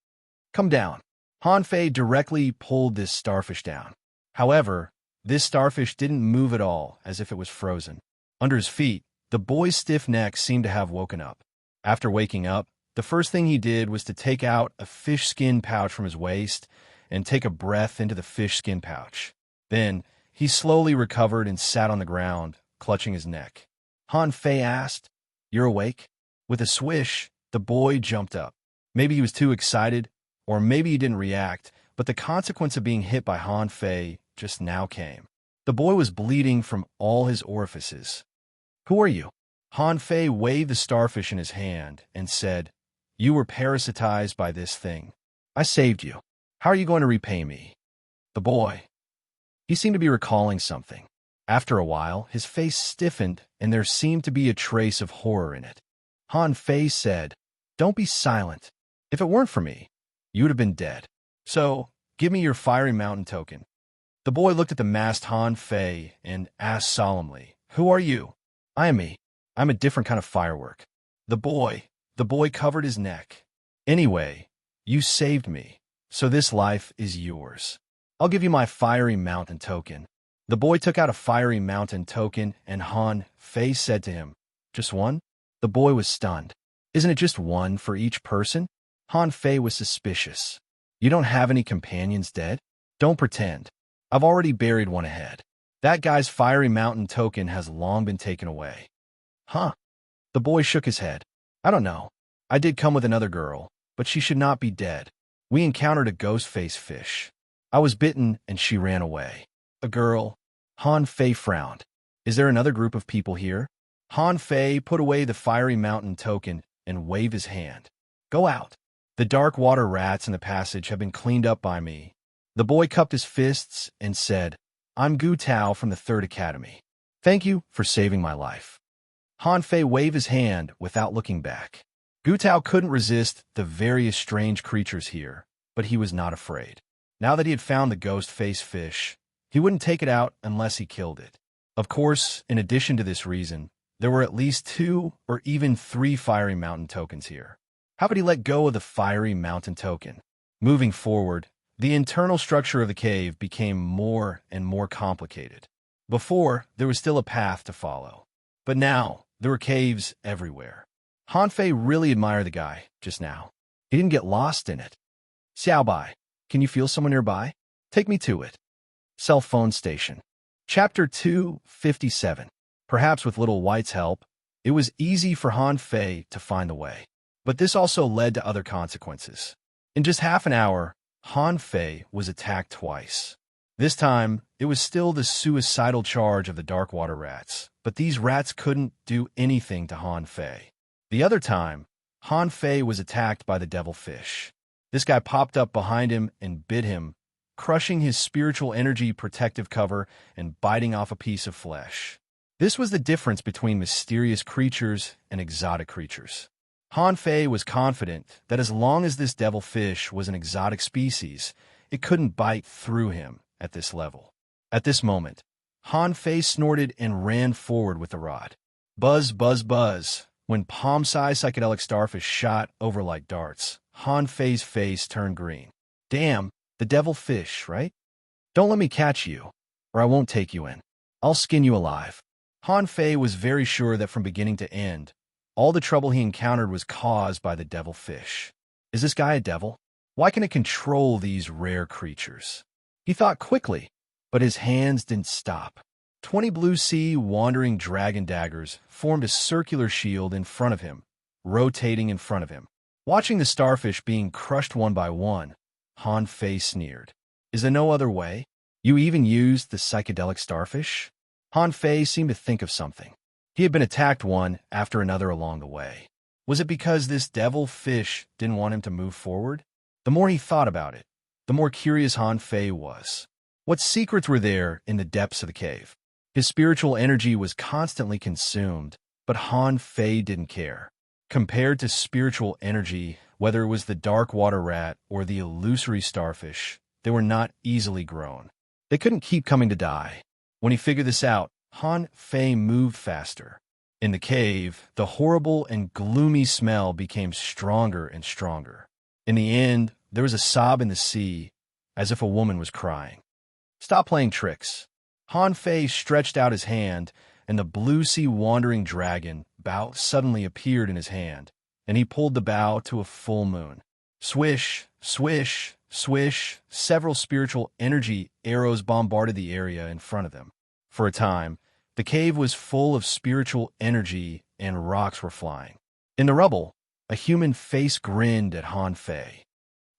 Come down. Han Fei directly pulled this starfish down. However, this starfish didn't move at all, as if it was frozen. Under his feet, the boy's stiff neck seemed to have woken up. After waking up, the first thing he did was to take out a fish skin pouch from his waist and take a breath into the fish skin pouch. Then, he slowly recovered and sat on the ground, clutching his neck. Han Fei asked, "You're awake?" With a swish, the boy jumped up. Maybe he was too excited, or maybe he didn't react, but the consequence of being hit by Han Fei just now came. The boy was bleeding from all his orifices. "Who are you?" Han Fei waved the starfish in his hand and said, "You were parasitized by this thing. I saved you. How are you going to repay me?" The boy. He seemed to be recalling something. After a while, his face stiffened, and there seemed to be a trace of horror in it. Han Fei said, "Don't be silent. If it weren't for me, you would have been dead. So, give me your fiery mountain token." The boy looked at the masked Han Fei and asked solemnly, "Who are you?" "I am me. I'm a different kind of firework." The boy covered his neck. "Anyway, you saved me, so this life is yours. I'll give you my fiery mountain token." The boy took out a fiery mountain token, and Han Fei said to him, "Just one?" The boy was stunned. "Isn't it just one for each person?" Han Fei was suspicious. "You don't have any companions dead? Don't pretend. I've already buried one ahead. That guy's fiery mountain token has long been taken away." "Huh?" The boy shook his head. "I don't know. I did come with another girl, but she should not be dead. We encountered a ghost-faced fish. I was bitten and she ran away." "A girl?" Han Fei frowned. "Is there another group of people here?" Han Fei put away the fiery mountain token and waved his hand. "Go out. The dark water rats in the passage have been cleaned up by me." The boy cupped his fists and said, "I'm Gu Tao from the 3rd Academy. Thank you for saving my life." Han Fei waved his hand without looking back. Gu Tao couldn't resist the various strange creatures here, but he was not afraid. Now that he had found the ghost-faced fish, he wouldn't take it out unless he killed it. Of course, in addition to this reason, there were at least 2 or even 3 fiery mountain tokens here. How could he let go of the fiery mountain token? Moving forward, the internal structure of the cave became more and more complicated. Before, there was still a path to follow. But now, there were caves everywhere. Han Fei really admired the guy just now. He didn't get lost in it. "Xiaobai, can you feel someone nearby? Take me to it." Cell phone station. Chapter 257. Perhaps with Little White's help, it was easy for Han Fei to find the way. But this also led to other consequences. In just half an hour, Han Fei was attacked twice. This time, it was still the suicidal charge of the dark water rats, but these rats couldn't do anything to Han Fei. The other time, Han Fei was attacked by the devilfish. This guy popped up behind him and bit him, crushing his spiritual energy protective cover and biting off a piece of flesh. This was the difference between mysterious creatures and exotic creatures. Han Fei was confident that as long as this devilfish was an exotic species, it couldn't bite through him at this level. At this moment, Han Fei snorted and ran forward with the rod. Buzz, buzz, buzz. When palm-sized psychedelic starfish shot over like darts, Han Fei's face turned green. Damn, the devil fish, right? Don't let me catch you, or I won't take you in. I'll skin you alive. Han Fei was very sure that from beginning to end, all the trouble he encountered was caused by the devil fish. Is this guy a devil? Why can it control these rare creatures? He thought quickly, but his hands didn't stop. 20 blue sea wandering dragon daggers formed a circular shield in front of him, rotating in front of him. Watching the starfish being crushed one by one, Han Fei sneered. Is there no other way? You even used the psychedelic starfish? Han Fei seemed to think of something. He had been attacked one after another along the way. Was it because this devil fish didn't want him to move forward? The more he thought about it, the more curious Han Fei was. What secrets were there in the depths of the cave? His spiritual energy was constantly consumed, but Han Fei didn't care. Compared to spiritual energy, whether it was the dark water rat or the illusory starfish, they were not easily grown. They couldn't keep coming to die. When he figured this out, Han Fei moved faster. In the cave, the horrible and gloomy smell became stronger and stronger. In the end, there was a sob in the sea, as if a woman was crying. Stop playing tricks. Han Fei stretched out his hand, and the blue sea wandering dragon bow suddenly appeared in his hand, and he pulled the bow to a full moon. Swish, swish, swish, several spiritual energy arrows bombarded the area in front of them. For a time, the cave was full of spiritual energy and rocks were flying. In the rubble, a human face grinned at Han Fei.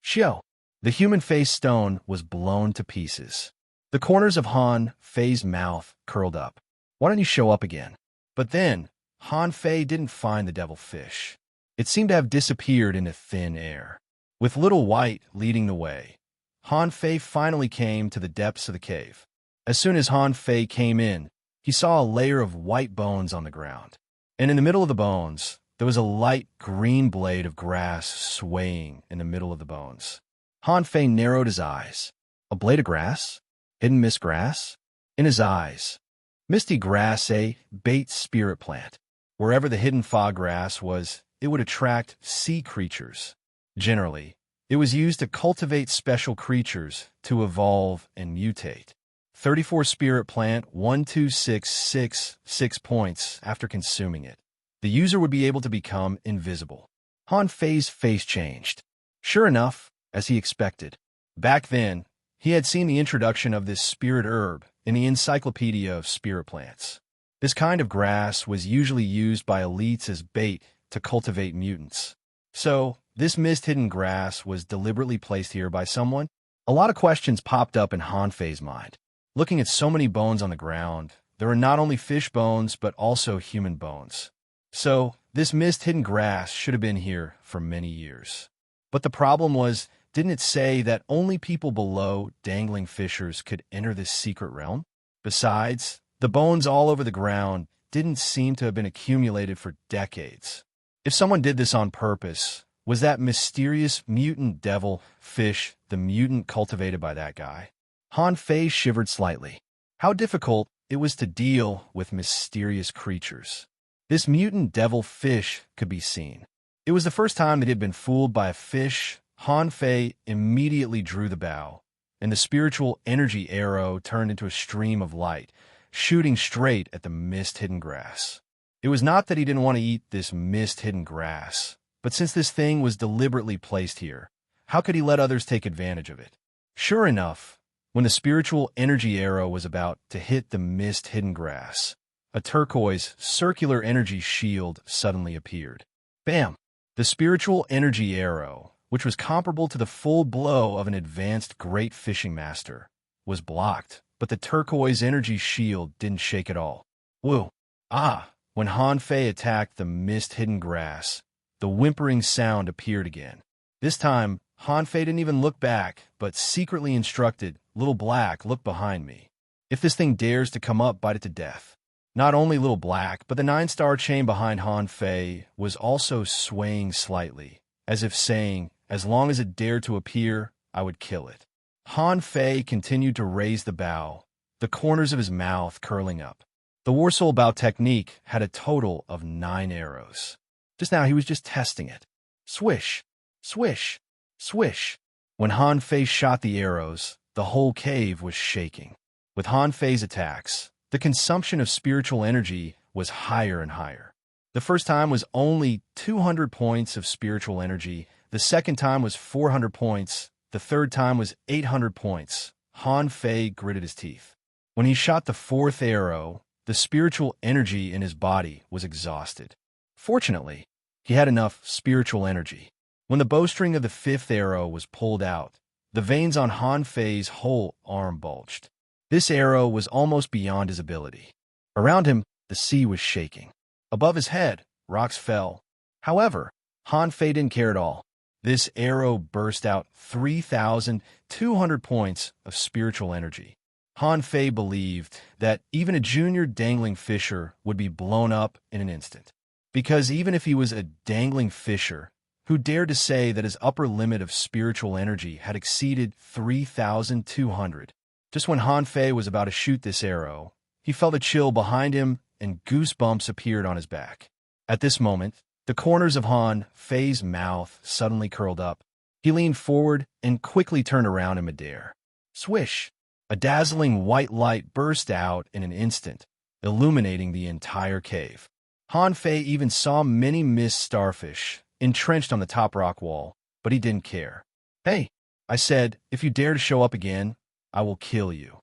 Xiao, the human face stone was blown to pieces. The corners of Han Fei's mouth curled up. Why don't you show up again? But then, Han Fei didn't find the devil fish. It seemed to have disappeared into thin air. With Little White leading the way, Han Fei finally came to the depths of the cave. As soon as Han Fei came in, he saw a layer of white bones on the ground. And in the middle of the bones, there was a light green blade of grass swaying in the middle of the bones. Han Fei narrowed his eyes. A blade of grass? Hidden mist grass? In his eyes, misty grass, a bait spirit plant. Wherever the hidden fog grass was, it would attract sea creatures. Generally, it was used to cultivate special creatures to evolve and mutate. 34 spirit plant, 12666 points after consuming it. The user would be able to become invisible. Han Fei's face changed. Sure enough, as he expected. Back then, he had seen the introduction of this spirit herb in the Encyclopedia of Spirit Plants. This kind of grass was usually used by elites as bait to cultivate mutants. So, this mist-hidden grass was deliberately placed here by someone? A lot of questions popped up in Han Fei's mind. Looking at so many bones on the ground, there were not only fish bones, but also human bones. So, this mist-hidden grass should have been here for many years. But the problem was, didn't it say that only people below dangling fishers could enter this secret realm? Besides, the bones all over the ground didn't seem to have been accumulated for decades. If someone did this on purpose, was that mysterious mutant devil fish the mutant cultivated by that guy? Han Fei shivered slightly. How difficult it was to deal with mysterious creatures. This mutant devil fish could be seen. It was the first time that he had been fooled by a fish. Han Fei immediately drew the bow, and the spiritual energy arrow turned into a stream of light, shooting straight at the mist-hidden grass. It was not that he didn't want to eat this mist-hidden grass, but since this thing was deliberately placed here, how could he let others take advantage of it? Sure enough, when the spiritual energy arrow was about to hit the mist-hidden grass, a turquoise, circular energy shield suddenly appeared. Bam! The spiritual energy arrow, which was comparable to the full blow of an advanced great fishing master, was blocked, but the turquoise energy shield didn't shake at all. Whoa! Ah! When Han Fei attacked the mist-hidden grass, the whimpering sound appeared again. This time, Han Fei didn't even look back, but secretly instructed, Little Black, look behind me. If this thing dares to come up, bite it to death. Not only Little Black, but the 9-star chain behind Han Fei was also swaying slightly, as if saying, as long as it dared to appear, I would kill it. Han Fei continued to raise the bow, the corners of his mouth curling up. The Warsaw Bow technique had a total of 9 arrows. Just now, he was just testing it. Swish, swish, swish. When Han Fei shot the arrows, the whole cave was shaking. With Han Fei's attacks, the consumption of spiritual energy was higher and higher. The first time was only 200 points of spiritual energy. The second time was 400 points. The third time was 800 points. Han Fei gritted his teeth. When he shot the fourth arrow, the spiritual energy in his body was exhausted. Fortunately, he had enough spiritual energy. When the bowstring of the fifth arrow was pulled out, the veins on Han Fei's whole arm bulged. This arrow was almost beyond his ability. Around him, the sea was shaking. Above his head, rocks fell. However, Han Fei didn't care at all. This arrow burst out 3,200 points of spiritual energy. Han Fei believed that even a junior dangling fisher would be blown up in an instant. Because even if he was a dangling fisher, who dared to say that his upper limit of spiritual energy had exceeded 3,200. Just when Han Fei was about to shoot this arrow, he felt a chill behind him and goosebumps appeared on his back. At this moment, the corners of Han Fei's mouth suddenly curled up. He leaned forward and quickly turned around in midair. Swish! A dazzling white light burst out in an instant, illuminating the entire cave. Han Fei even saw many mist starfish entrenched on the top rock wall, but he didn't care. Hey, I said, if you dare to show up again, I will kill you.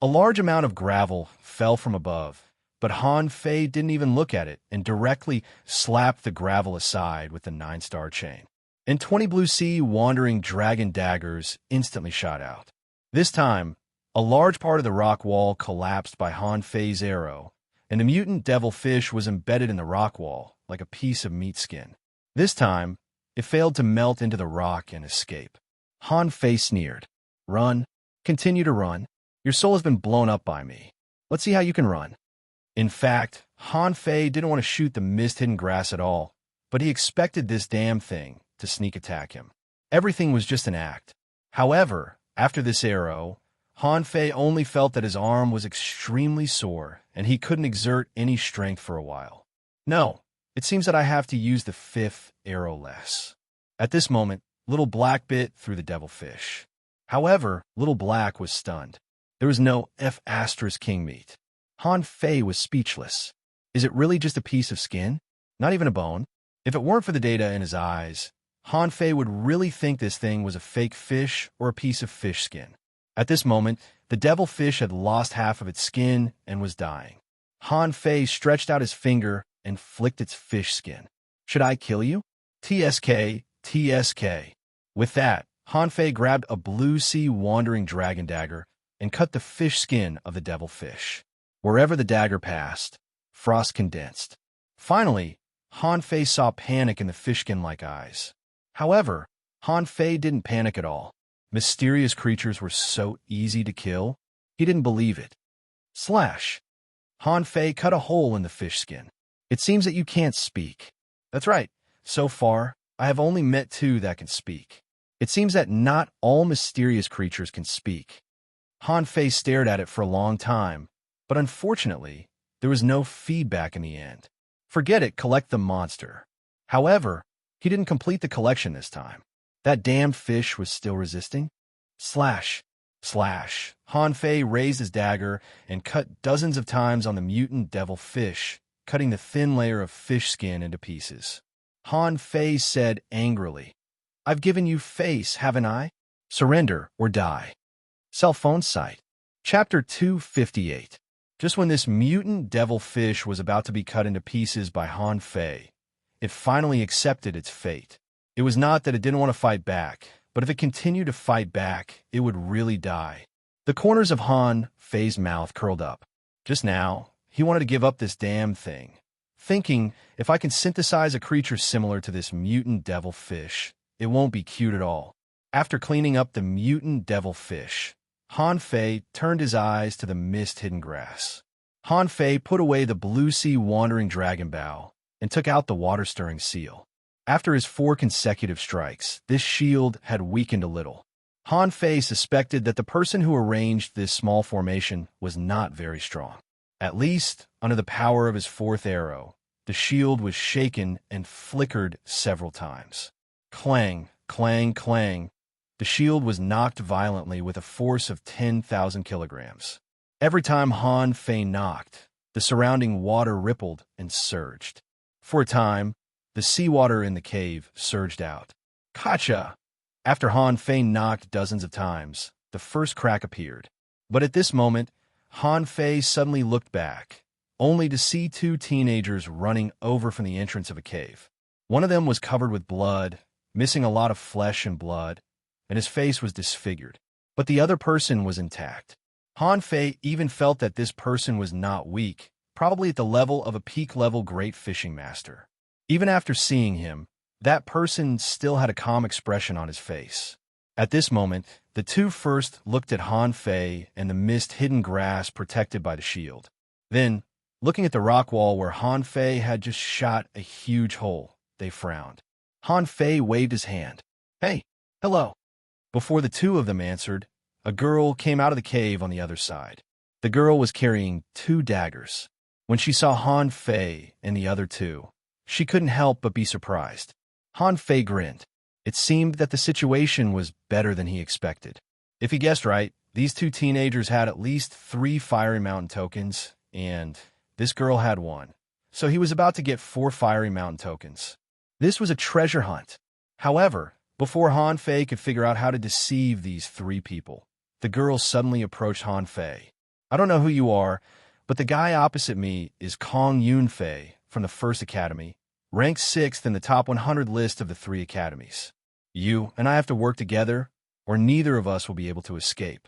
A large amount of gravel fell from above, but Han Fei didn't even look at it and directly slapped the gravel aside with the 9-star chain. And 20 blue sea wandering dragon daggers instantly shot out. This time, a large part of the rock wall collapsed by Han Fei's arrow, and the mutant devil fish was embedded in the rock wall like a piece of meat skin. This time, it failed to melt into the rock and escape. Han Fei sneered. Run. Continue to run. Your soul has been blown up by me. Let's see how you can run. In fact, Han Fei didn't want to shoot the mist-hidden grass at all, but he expected this damn thing to sneak attack him. Everything was just an act. However, after this arrow, Han Fei only felt that his arm was extremely sore and he couldn't exert any strength for a while. No, it seems that I have to use the 5th arrow less. At this moment, Little Black bit through the devilfish. However, Little Black was stunned. There was no F*** meat. Han Fei was speechless. Is it really just a piece of skin? Not even a bone? If it weren't for the data in his eyes, Han Fei would really think this thing was a fake fish or a piece of fish skin. At this moment, the devilfish had lost half of its skin and was dying. Han Fei stretched out his finger and flicked its fish skin. Should I kill you? TSK, TSK. With that, Han Fei grabbed a blue sea wandering dragon dagger and cut the fish skin of the devilfish. Wherever the dagger passed, frost condensed. Finally, Han Fei saw panic in the fishskin-like eyes. However, Han Fei didn't panic at all. Mysterious creatures were so easy to kill, he didn't believe it. Slash. Han Fei cut a hole in the fish skin. It seems that you can't speak. That's right. So far, I have only met 2 that can speak. It seems that not all mysterious creatures can speak. Han Fei stared at it for a long time, but unfortunately, there was no feedback in the end. Forget it, collect the monster. However, he didn't complete the collection this time. That damned fish was still resisting. Slash. Slash. Han Fei raised his dagger and cut dozens of times on the mutant devil fish, cutting the thin layer of fish skin into pieces. Han Fei said angrily, I've given you face, haven't I? Surrender or die. Cell phone site. Chapter 258. Just when this mutant devil fish was about to be cut into pieces by Han Fei, it finally accepted its fate. It was not that it didn't want to fight back, but if it continued to fight back, it would really die. The corners of Han Fei's mouth curled up. Just now, he wanted to give up this damn thing, thinking, if I can synthesize a creature similar to this mutant devil fish, it won't be cute at all. After cleaning up the mutant devil fish, Han Fei turned his eyes to the mist-hidden grass. Han Fei put away the blue sea wandering dragon bow and took out the water-stirring seal. After his 4 consecutive strikes, this shield had weakened a little. Han Fei suspected that the person who arranged this small formation was not very strong. At least, under the power of his fourth arrow, the shield was shaken and flickered several times. Clang, clang, clang. The shield was knocked violently with a force of 10,000 kilograms. Every time Han Fei knocked, the surrounding water rippled and surged. For a time, the seawater in the cave surged out. Gotcha! After Han Fei knocked dozens of times, the first crack appeared. But at this moment, Han Fei suddenly looked back, only to see two teenagers running over from the entrance of a cave. One of them was covered with blood, missing a lot of flesh and blood, and his face was disfigured. But the other person was intact. Han Fei even felt that this person was not weak, probably at the level of a peak-level great fishing master. Even after seeing him, that person still had a calm expression on his face. At this moment, the two first looked at Han Fei and the mist-hidden grass protected by the shield. Then, looking at the rock wall where Han Fei had just shot a huge hole, they frowned. Han Fei waved his hand. "Hey, hello." Before the two of them answered, a girl came out of the cave on the other side. The girl was carrying 2 daggers. When she saw Han Fei and the other two, she couldn't help but be surprised. Han Fei grinned. It seemed that the situation was better than he expected. If he guessed right, these two teenagers had at least 3 Fiery Mountain tokens, and this girl had 1. So he was about to get 4 Fiery Mountain tokens. This was a treasure hunt. However, before Han Fei could figure out how to deceive these 3 people, the girl suddenly approached Han Fei. "I don't know who you are, but the guy opposite me is Kong Yunfei from the First Academy, ranked 6th in the top 100 list of the 3 academies. You and I have to work together, or neither of us will be able to escape."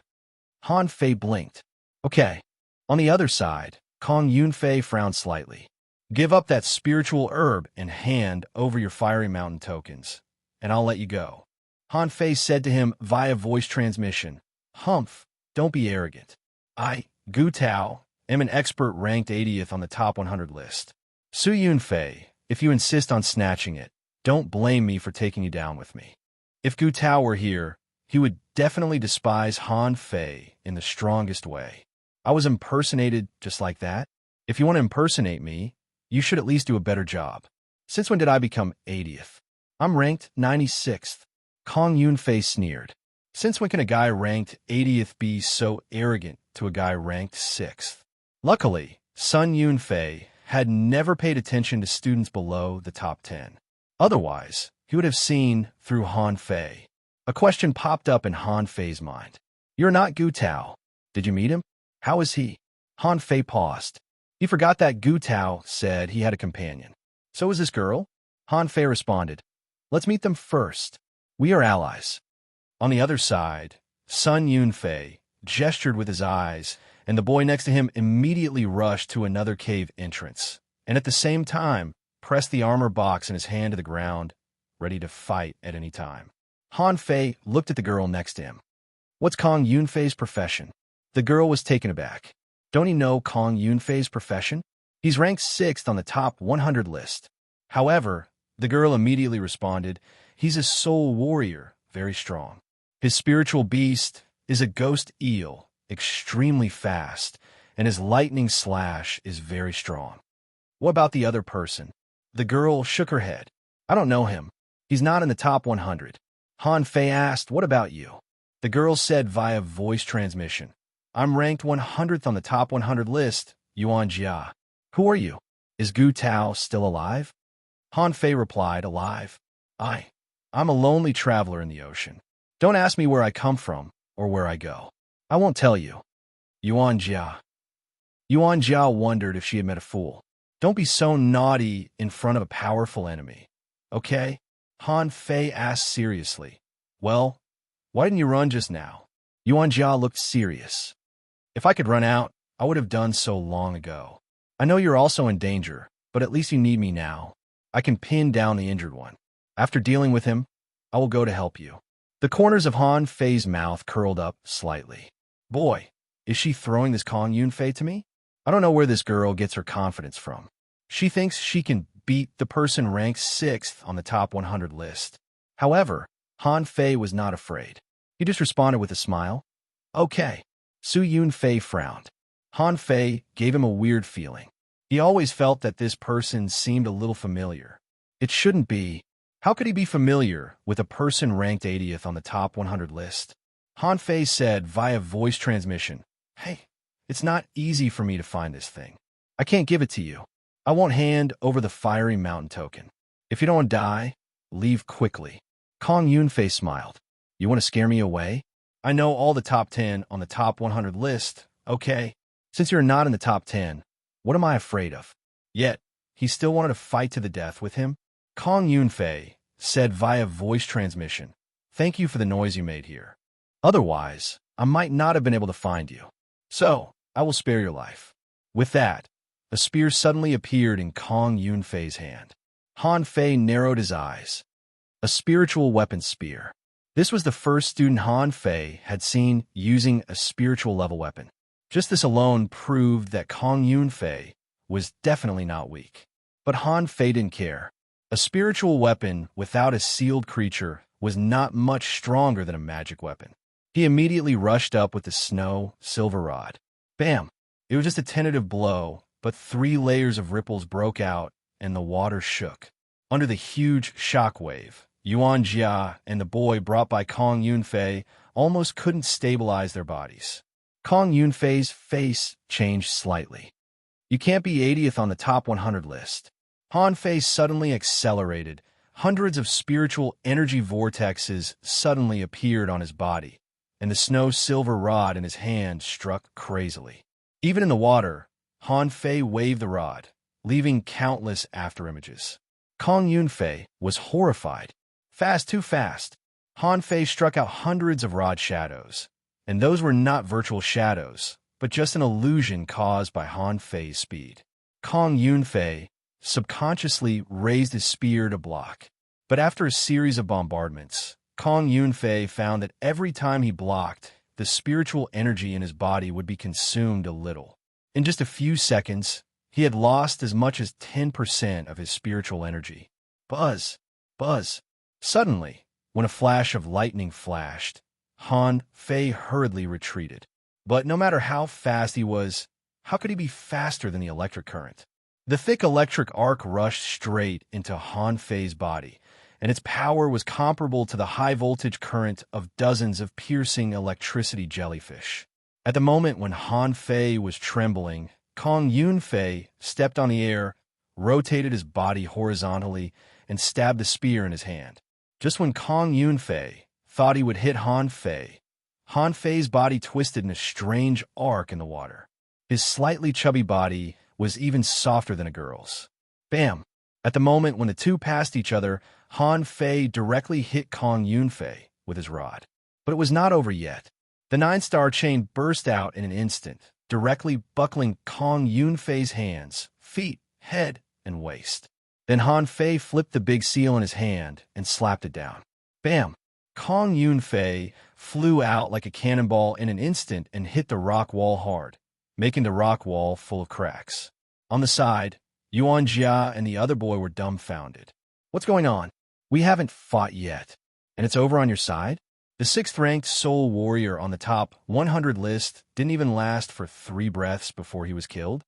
Han Fei blinked. "Okay." On the other side, Kong Yunfei frowned slightly. "Give up that spiritual herb and hand over your Fiery Mountain tokens, and I'll let you go." Han Fei said to him via voice transmission, "Humph, don't be arrogant. I, Gu Tao, am an expert ranked 80th on the top 100 list. Su Yunfei, if you insist on snatching it, don't blame me for taking you down with me." If Gu Tao were here, he would definitely despise Han Fei in the strongest way. I was impersonated just like that? If you want to impersonate me, you should at least do a better job. Since when did I become 80th? I'm ranked 96th. Kong Yunfei sneered. Since when can a guy ranked 80th be so arrogant to a guy ranked 6th? Luckily, Sun Yunfei had never paid attention to students below the top 10. Otherwise, he would have seen through Han Fei. A question popped up in Han Fei's mind. "You're not Gu Tao. Did you meet him? How is he?" Han Fei paused. He forgot that Gu Tao said he had a companion. "So is this girl?" Han Fei responded. "Let's meet them first. We are allies." On the other side, Sun Yunfei gestured with his eyes, and the boy next to him immediately rushed to another cave entrance, and at the same time pressed the armor box in his hand to the ground, ready to fight at any time. Han Fei looked at the girl next to him. "What's Kong Yunfei's profession?" The girl was taken aback. "Don't you know Kong Yunfei's profession? He's ranked 6th on the top 100 list." However, the girl immediately responded, "He's a soul warrior, very strong. His spiritual beast is a ghost eel, extremely fast, and his lightning slash is very strong." "What about the other person?" The girl shook her head. "I don't know him. He's not in the top 100. Han Fei asked, "What about you?" The girl said via voice transmission, "I'm ranked 100th on the top 100 list, Yuan Jia." "Who are you? Is Gu Tao still alive?" Han Fei replied, "Alive. I'm a lonely traveler in the ocean. Don't ask me where I come from or where I go. I won't tell you." Yuan Jia. Yuan Jia wondered if she had met a fool. "Don't be so naughty in front of a powerful enemy, okay?" Han Fei asked seriously. "Well, why didn't you run just now?" Yuan Jia looked serious. "If I could run out, I would have done so long ago. I know you're also in danger, but at least you need me now. I can pin down the injured one. After dealing with him, I will go to help you." The corners of Han Fei's mouth curled up slightly. "Boy, is she throwing this Kong Yunfei to me? I don't know where this girl gets her confidence from. She thinks she can beat the person ranked 6th on the top 100 list." However, Han Fei was not afraid. He just responded with a smile. "Okay." Su Yunfei frowned. Han Fei gave him a weird feeling. He always felt that this person seemed a little familiar. It shouldn't be. How could he be familiar with a person ranked 80th on the top 100 list? Han Fei said via voice transmission, "Hey, it's not easy for me to find this thing. I can't give it to you. I won't hand over the fiery mountain token. If you don't want to die, leave quickly." Kong Yunfei smiled. "You want to scare me away? I know all the top 10 on the top 100 list, okay? Since you're not in the top 10, what am I afraid of?" Yet, he still wanted to fight to the death with him. Kong Yunfei said via voice transmission, "Thank you for the noise you made here. Otherwise, I might not have been able to find you. So, I will spare your life." With that, a spear suddenly appeared in Kong Yunfei's hand. Han Fei narrowed his eyes. A spiritual weapon spear. This was the first student Han Fei had seen using a spiritual level weapon. Just this alone proved that Kong Yunfei was definitely not weak. But Han Fei didn't care. A spiritual weapon without a sealed creature was not much stronger than a magic weapon. He immediately rushed up with the snow silver rod. Bam! It was just a tentative blow, but 3 layers of ripples broke out and the water shook. Under the huge shock wave, Yuan Jia and the boy brought by Kong Yunfei almost couldn't stabilize their bodies. Kong Yunfei's face changed slightly. "You can't be 80th on the top 100 list." Han Fei suddenly accelerated. Hundreds of spiritual energy vortexes suddenly appeared on his body, and the snow silver rod in his hand struck crazily. Even in the water, Han Fei waved the rod, leaving countless afterimages. Kong Yunfei was horrified. Fast, too fast. Han Fei struck out hundreds of rod shadows, and those were not virtual shadows, but just an illusion caused by Han Fei's speed. Kong Yunfei subconsciously raised his spear to block, but after a series of bombardments, Kong Yunfei found that every time he blocked, the spiritual energy in his body would be consumed a little. In just a few seconds, he had lost as much as 10% of his spiritual energy. Buzz! Buzz! Suddenly, when a flash of lightning flashed, Han Fei hurriedly retreated. But no matter how fast he was, how could he be faster than the electric current? The thick electric arc rushed straight into Han Fei's body, and its power was comparable to the high-voltage current of dozens of piercing electricity jellyfish. At the moment when Han Fei was trembling, Kong Yunfei stepped on the air, rotated his body horizontally, and stabbed the spear in his hand. Just when Kong Yunfei thought he would hit Han Fei's body twisted in a strange arc in the water. His slightly chubby body was even softer than a girl's. Bam! At the moment when the two passed each other, Han Fei directly hit Kong Yunfei with his rod. But it was not over yet. The 9-star chain burst out in an instant, directly buckling Kong Yunfei's hands, feet, head, and waist. Then Han Fei flipped the big seal in his hand and slapped it down. Bam! Kong Yunfei flew out like a cannonball in an instant and hit the rock wall hard, making the rock wall full of cracks. On the side, Yuan Jia and the other boy were dumbfounded. "What's going on? We haven't fought yet. And it's over on your side?" The 6th-ranked soul warrior on the top 100 list didn't even last for 3 breaths before he was killed.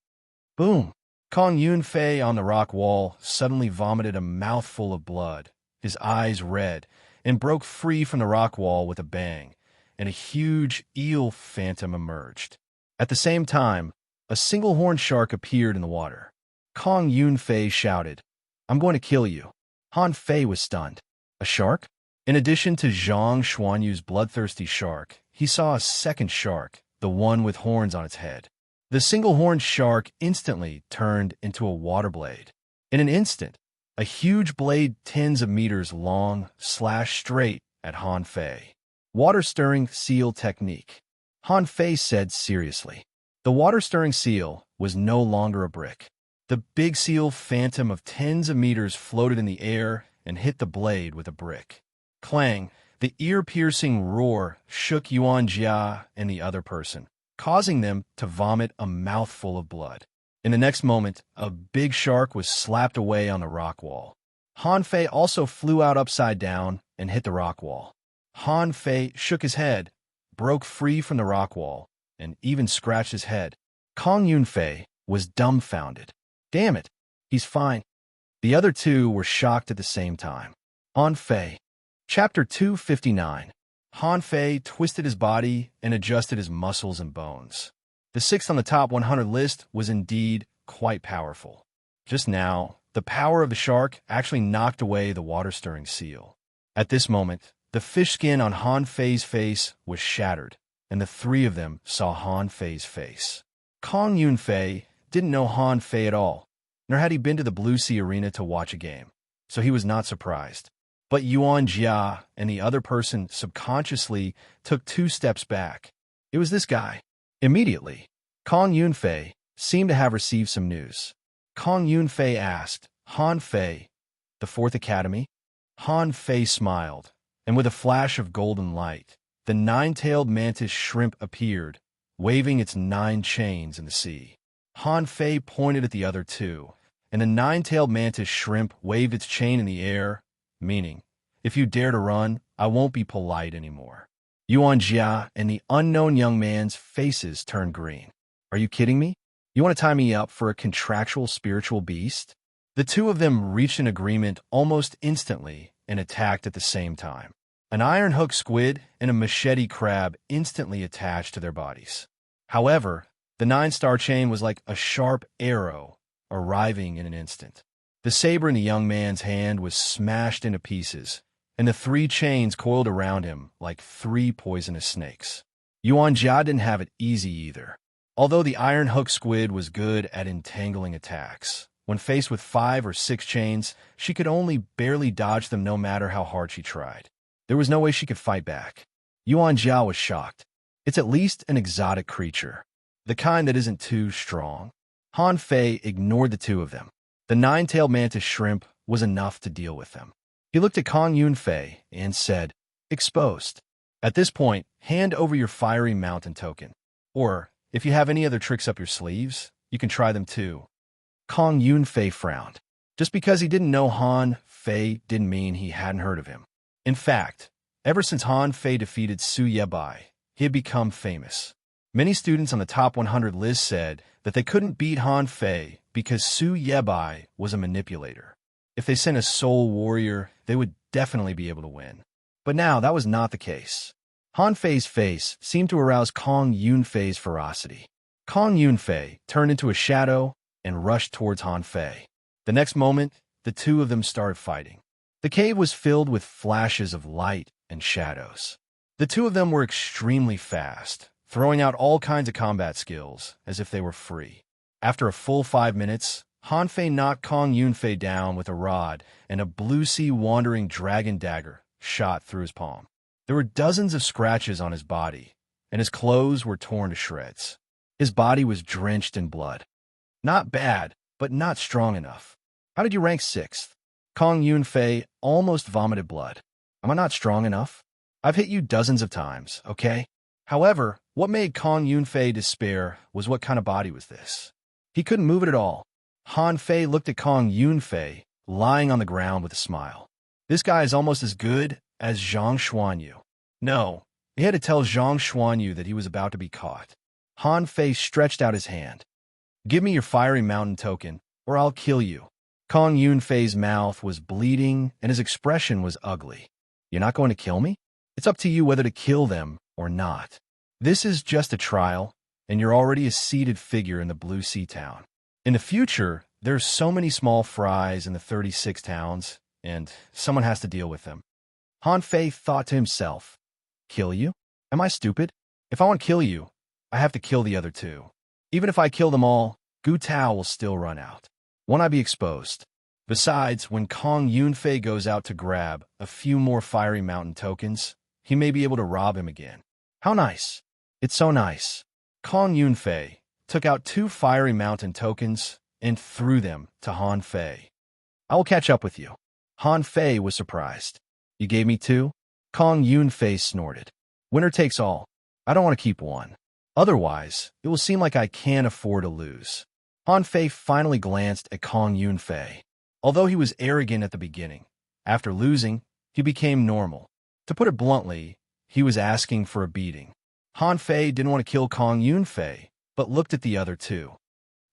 Boom! Kong Yunfei on the rock wall suddenly vomited a mouthful of blood, his eyes red, and broke free from the rock wall with a bang, and a huge eel phantom emerged. At the same time, a single horned shark appeared in the water. Kong Yunfei shouted, "I'm going to kill you." Han Fei was stunned. A shark? In addition to Zhang Xuanyu's bloodthirsty shark, he saw a second shark, the one with horns on its head. The single-horned shark instantly turned into a water blade. In an instant, a huge blade tens of meters long slashed straight at Han Fei. Water-stirring seal technique. Han Fei said seriously. The water-stirring seal was no longer a brick. The big seal phantom of tens of meters floated in the air and hit the blade with a brick. Clang! The ear-piercing roar shook Yuan Jia and the other person, causing them to vomit a mouthful of blood. In the next moment, a big shark was slapped away on the rock wall. Han Fei also flew out upside down and hit the rock wall. Han Fei shook his head, broke free from the rock wall, and even scratched his head. Kong Yunfei was dumbfounded. Damn it, he's fine. The other two were shocked at the same time. Han Fei. Chapter 259. Han Fei twisted his body and adjusted his muscles and bones. The sixth on the top 100 list was indeed quite powerful. Just now, the power of the shark actually knocked away the water-stirring seal. At this moment, the fish skin on Han Fei's face was shattered, and the three of them saw Han Fei's face. Kong Yunfei didn't know Han Fei at all, nor had he been to the Blue Sea Arena to watch a game, so he was not surprised. But Yuan Jia and the other person subconsciously took 2 steps back. It was this guy. Immediately, Kong Yunfei seemed to have received some news. Kong Yunfei asked, Han Fei, the 4th Academy? Han Fei smiled, and with a flash of golden light, the 9-tailed mantis shrimp appeared, waving its 9 chains in the sea. Han Fei pointed at the other two, and the 9-tailed mantis shrimp waved its chain in the air, meaning, if you dare to run, I won't be polite anymore. Yuan Jia and the unknown young man's faces turned green. Are you kidding me? You want to tie me up for a contractual spiritual beast? The two of them reached an agreement almost instantly and attacked at the same time. An iron hook squid and a machete crab instantly attached to their bodies. However, the 9-star chain was like a sharp arrow, arriving in an instant. The saber in the young man's hand was smashed into pieces, and the 3 chains coiled around him like 3 poisonous snakes. Yuan Jia didn't have it easy either. Although the iron hook squid was good at entangling attacks, when faced with 5 or 6 chains, she could only barely dodge them no matter how hard she tried. There was no way she could fight back. Yuan Jia was shocked. It's at least an exotic creature, the kind that isn't too strong. Han Fei ignored the 2 of them. The 9-tailed mantis shrimp was enough to deal with them. He looked at Kong Yunfei and said, exposed. At this point, hand over your fiery mountain token. Or, if you have any other tricks up your sleeves, you can try them too. Kong Yunfei frowned. Just because he didn't know Han Fei didn't mean he hadn't heard of him. In fact, ever since Han Fei defeated Su Yebai, he had become famous. Many students on the top 100 list said that they couldn't beat Han Fei because Su Yebai was a manipulator. If they sent a soul warrior, they would definitely be able to win. But now that was not the case. Han Fei's face seemed to arouse Kong Yunfei's ferocity. Kong Yunfei turned into a shadow and rushed towards Han Fei. The next moment, the 2 of them started fighting. The cave was filled with flashes of light and shadows. The 2 of them were extremely fast, throwing out all kinds of combat skills as if they were free. After a full 5 minutes, Han Fei knocked Kong Yunfei down with a rod, and a blue sea wandering dragon dagger shot through his palm. There were dozens of scratches on his body, and his clothes were torn to shreds. His body was drenched in blood. Not bad, but not strong enough. How did you rank 6th? Kong Yunfei almost vomited blood. Am I not strong enough? I've hit you dozens of times, okay? However, what made Kong Yunfei despair was what kind of body was this? He couldn't move it at all. Han Fei looked at Kong Yunfei, lying on the ground with a smile. This guy is almost as good as Zhang Xuanyu. No, he had to tell Zhang Xuanyu that he was about to be caught. Han Fei stretched out his hand. Give me your fiery mountain token, or I'll kill you. Kong Yunfei's mouth was bleeding, and his expression was ugly. You're not going to kill me? It's up to you whether to kill them or not. This is just a trial, and you're already a seated figure in the Blue Sea town. In the future, there's so many small fries in the 36 towns, and someone has to deal with them. Han Fei thought to himself, kill you? Am I stupid? If I want to kill you, I have to kill the other 2. Even if I kill them all, Gu Tao will still run out. Won't I be exposed? Besides, when Kong Yunfei goes out to grab a few more fiery mountain tokens, he may be able to rob him again. How nice. It's so nice. Kong Yunfei took out 2 fiery mountain tokens and threw them to Han Fei. I will catch up with you. Han Fei was surprised. You gave me 2? Kong Yunfei snorted. Winner takes all. I don't want to keep 1. Otherwise, it will seem like I can't afford to lose. Han Fei finally glanced at Kong Yunfei. Although he was arrogant at the beginning, after losing, he became normal. To put it bluntly, he was asking for a beating. Han Fei didn't want to kill Kong Yunfei, but looked at the other two.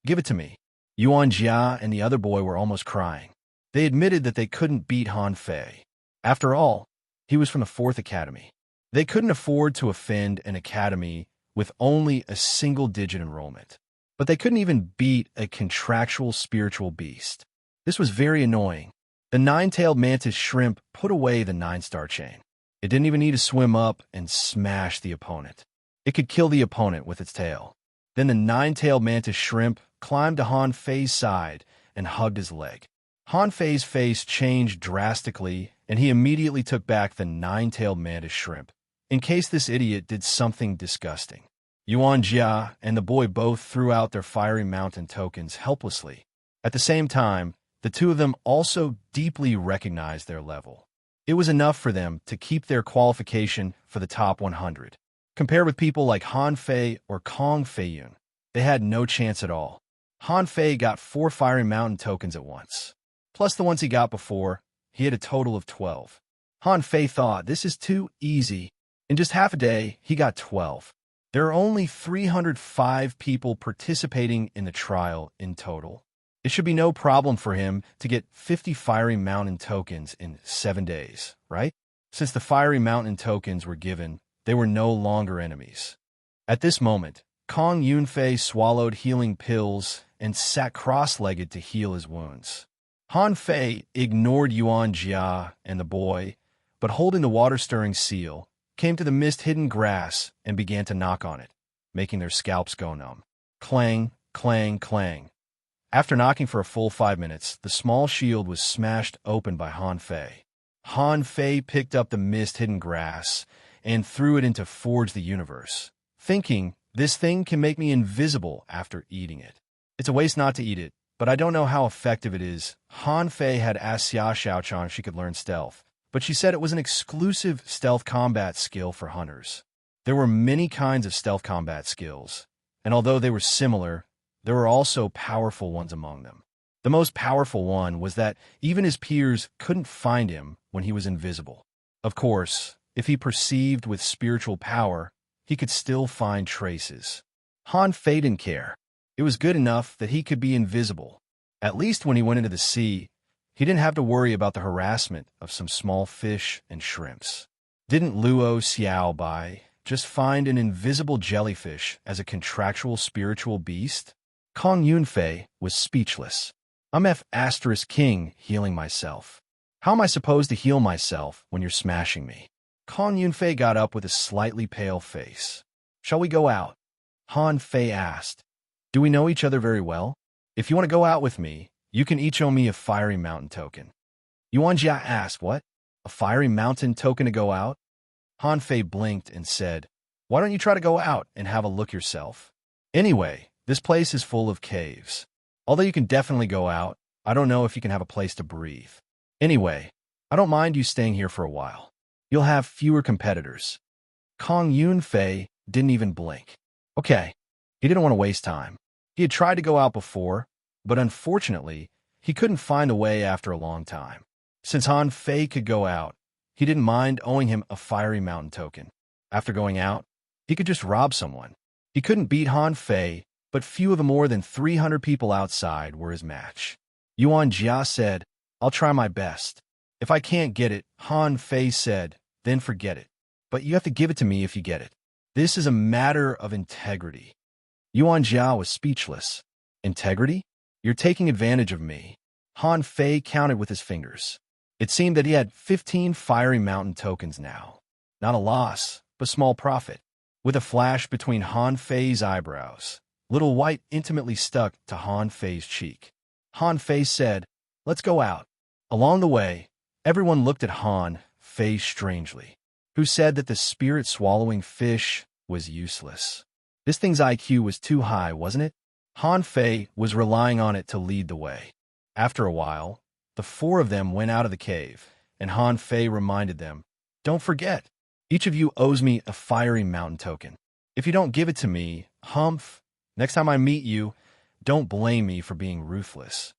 Give it to me. Yuan Jia and the other boy were almost crying. They admitted that they couldn't beat Han Fei. After all, he was from the 4th Academy. They couldn't afford to offend an academy with only a single-digit enrollment. But they couldn't even beat a contractual spiritual beast. This was very annoying. The 9-tailed mantis shrimp put away the 9-star chain. It didn't even need to swim up and smash the opponent. It could kill the opponent with its tail. Then the 9-tailed mantis shrimp climbed to Han Fei's side and hugged his leg. Han Fei's face changed drastically, and he immediately took back the 9-tailed mantis shrimp, in case this idiot did something disgusting. Yuan Jia and the boy both threw out their fiery mountain tokens helplessly. At the same time, the two of them also deeply recognized their level. It was enough for them to keep their qualification for the top 100. Compared with people like Han Fei or Kong Feiyun, they had no chance at all. Han Fei got 4 fiery mountain tokens at once. Plus the ones he got before, he had a total of 12. Han Fei thought, this is too easy. In just half a day, he got 12. There are only 305 people participating in the trial in total. It should be no problem for him to get 50 fiery mountain tokens in 7 days, right? Since the fiery mountain tokens were given, they were no longer enemies. At this moment, Kong Yunfei swallowed healing pills and sat cross-legged to heal his wounds. Han Fei ignored Yuan Jia and the boy, but holding the water-stirring seal, came to the mist-hidden grass and began to knock on it, making their scalps go numb. Clang, clang, clang. After knocking for a full 5 minutes, the small shield was smashed open by Han Fei. Han Fei picked up the mist-hidden grass and threw it into Forge the Universe, thinking, this thing can make me invisible after eating it. It's a waste not to eat it, but I don't know how effective it is. Han Fei had asked Xia Xiaochan if she could learn stealth, but she said it was an exclusive stealth combat skill for hunters. There were many kinds of stealth combat skills, and although they were similar, there were also powerful ones among them. The most powerful one was that even his peers couldn't find him when he was invisible. Of course, if he perceived with spiritual power, he could still find traces. Han Fei didn't care. It was good enough that he could be invisible. At least when he went into the sea, he didn't have to worry about the harassment of some small fish and shrimps. Didn't Luo Xiaobai just find an invisible jellyfish as a contractual spiritual beast? Kong Yunfei was speechless. I'm F***king healing myself. How am I supposed to heal myself when you're smashing me? Kong Yunfei got up with a slightly pale face. Shall we go out? Han Fei asked. Do we know each other very well? If you want to go out with me, you can each owe me a fiery mountain token. Yuan Jia asked, what? A fiery mountain token to go out? Han Fei blinked and said, why don't you try to go out and have a look yourself? Anyway, this place is full of caves. Although you can definitely go out, I don't know if you can have a place to breathe. Anyway, I don't mind you staying here for a while. You'll have fewer competitors. Kong Yunfei didn't even blink. Okay, he didn't want to waste time. He had tried to go out before, but unfortunately, he couldn't find a way after a long time. Since Han Fei could go out, he didn't mind owing him a fiery mountain token. After going out, he could just rob someone. He couldn't beat Han Fei, but few of the more than 300 people outside were his match. Yuan Jia said, I'll try my best. If I can't get it, Han Fei said, then forget it. But you have to give it to me if you get it. This is a matter of integrity. Yuan Jia was speechless. Integrity? You're taking advantage of me. Han Fei counted with his fingers. It seemed that he had 15 fiery mountain tokens now. Not a loss, but small profit. With a flash between Han Fei's eyebrows, Little White intimately stuck to Han Fei's cheek. Han Fei said, let's go out. Along the way, everyone looked at Han Fei strangely, who said that the spirit-swallowing fish was useless. This thing's IQ was too high, wasn't it? Han Fei was relying on it to lead the way. After a while, the 4 of them went out of the cave, and Han Fei reminded them, don't forget, each of you owes me a fiery mountain token. If you don't give it to me, humph, next time I meet you, don't blame me for being ruthless.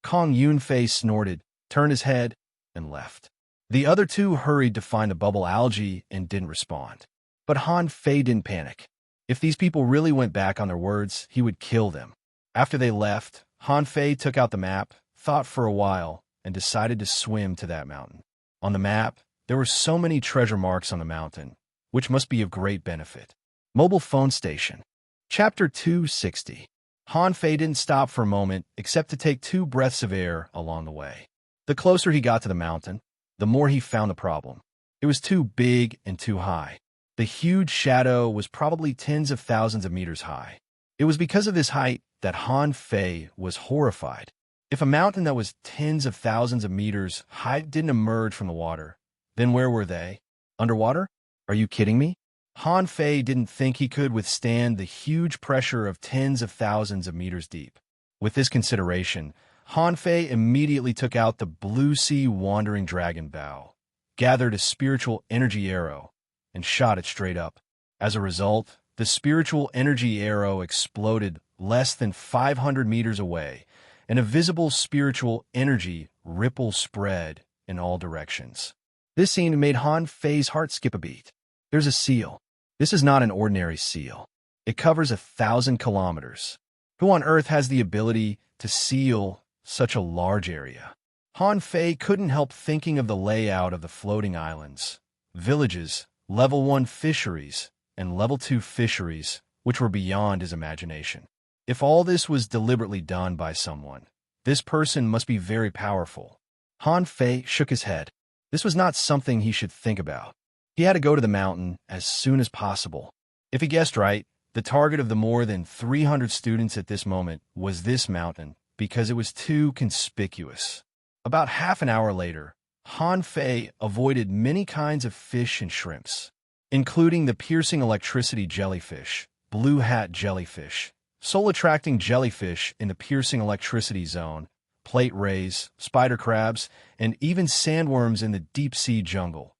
Kong Yunfei snorted, turned his head, and left. The other 2 hurried to find the bubble algae and didn't respond. But Han Fei didn't panic. If these people really went back on their words, he would kill them. After they left, Han Fei took out the map, thought for a while, and decided to swim to that mountain. On the map, there were so many treasure marks on the mountain, which must be of great benefit. Mobile phone station. Chapter 260. Han Fei didn't stop for a moment except to take 2 breaths of air along the way. The closer he got to the mountain, the more he found the problem. It was too big and too high. The huge shadow was probably tens of thousands of meters high. It was because of this height that Han Fei was horrified. If a mountain that was tens of thousands of meters high didn't emerge from the water, then where were they? Underwater? Are you kidding me? Han Fei didn't think he could withstand the huge pressure of tens of thousands of meters deep. With this consideration, Han Fei immediately took out the blue sea wandering dragon bow, gathered a spiritual energy arrow, and shot it straight up. As a result, the spiritual energy arrow exploded less than 500 meters away, and a visible spiritual energy ripple spread in all directions. This scene made Han Fei's heart skip a beat. There's a seal. This is not an ordinary seal. It covers 1,000 kilometers. Who on earth has the ability to seal such a large area? Han Fei couldn't help thinking of the layout of the floating islands, villages, level 1 fisheries, and level 2 fisheries, which were beyond his imagination. If all this was deliberately done by someone, this person must be very powerful. Han Fei shook his head. This was not something he should think about. He had to go to the mountain as soon as possible. If he guessed right, the target of the more than 300 students at this moment was this mountain because it was too conspicuous. About half an hour later, Han Fei avoided many kinds of fish and shrimps, including the piercing electricity jellyfish, blue hat jellyfish, soul-attracting jellyfish in the piercing electricity zone, plate rays, spider crabs, and even sandworms in the deep-sea jungle.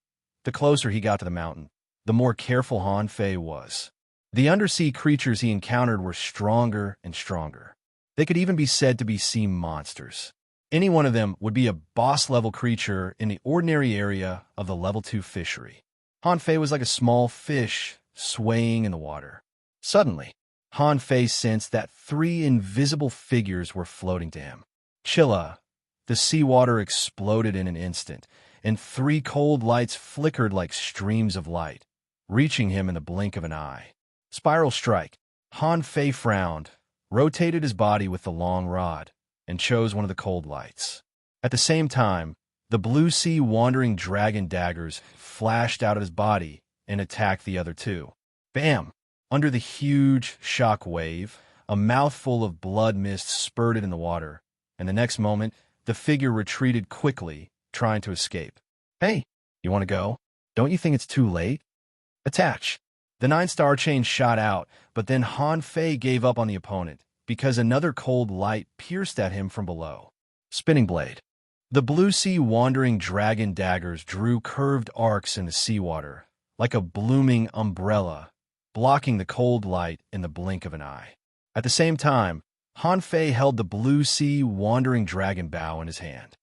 The closer he got to the mountain, the more careful Han Fei was. The undersea creatures he encountered were stronger and stronger. They could even be said to be sea monsters. Any one of them would be a boss-level creature in the ordinary area of the level 2 fishery. Han Fei was like a small fish swaying in the water. Suddenly, Han Fei sensed that 3 invisible figures were floating to him. Chilla, the seawater exploded in an instant, and 3 cold lights flickered like streams of light, reaching him in the blink of an eye. Spiral strike. Han Fei frowned, rotated his body with the long rod, and chose one of the cold lights. At the same time, the blue sea wandering dragon daggers flashed out of his body and attacked the other 2. Bam! Under the huge shock wave, a mouthful of blood mist spurted in the water, and the next moment, the figure retreated quickly, trying to escape. Hey, you want to go? Don't you think it's too late? Attach. The 9-star chain shot out, but then Han Fei gave up on the opponent because another cold light pierced at him from below. Spinning blade. The blue sea wandering dragon daggers drew curved arcs in the seawater, like a blooming umbrella, blocking the cold light in the blink of an eye. At the same time, Han Fei held the blue sea wandering dragon bow in his hand.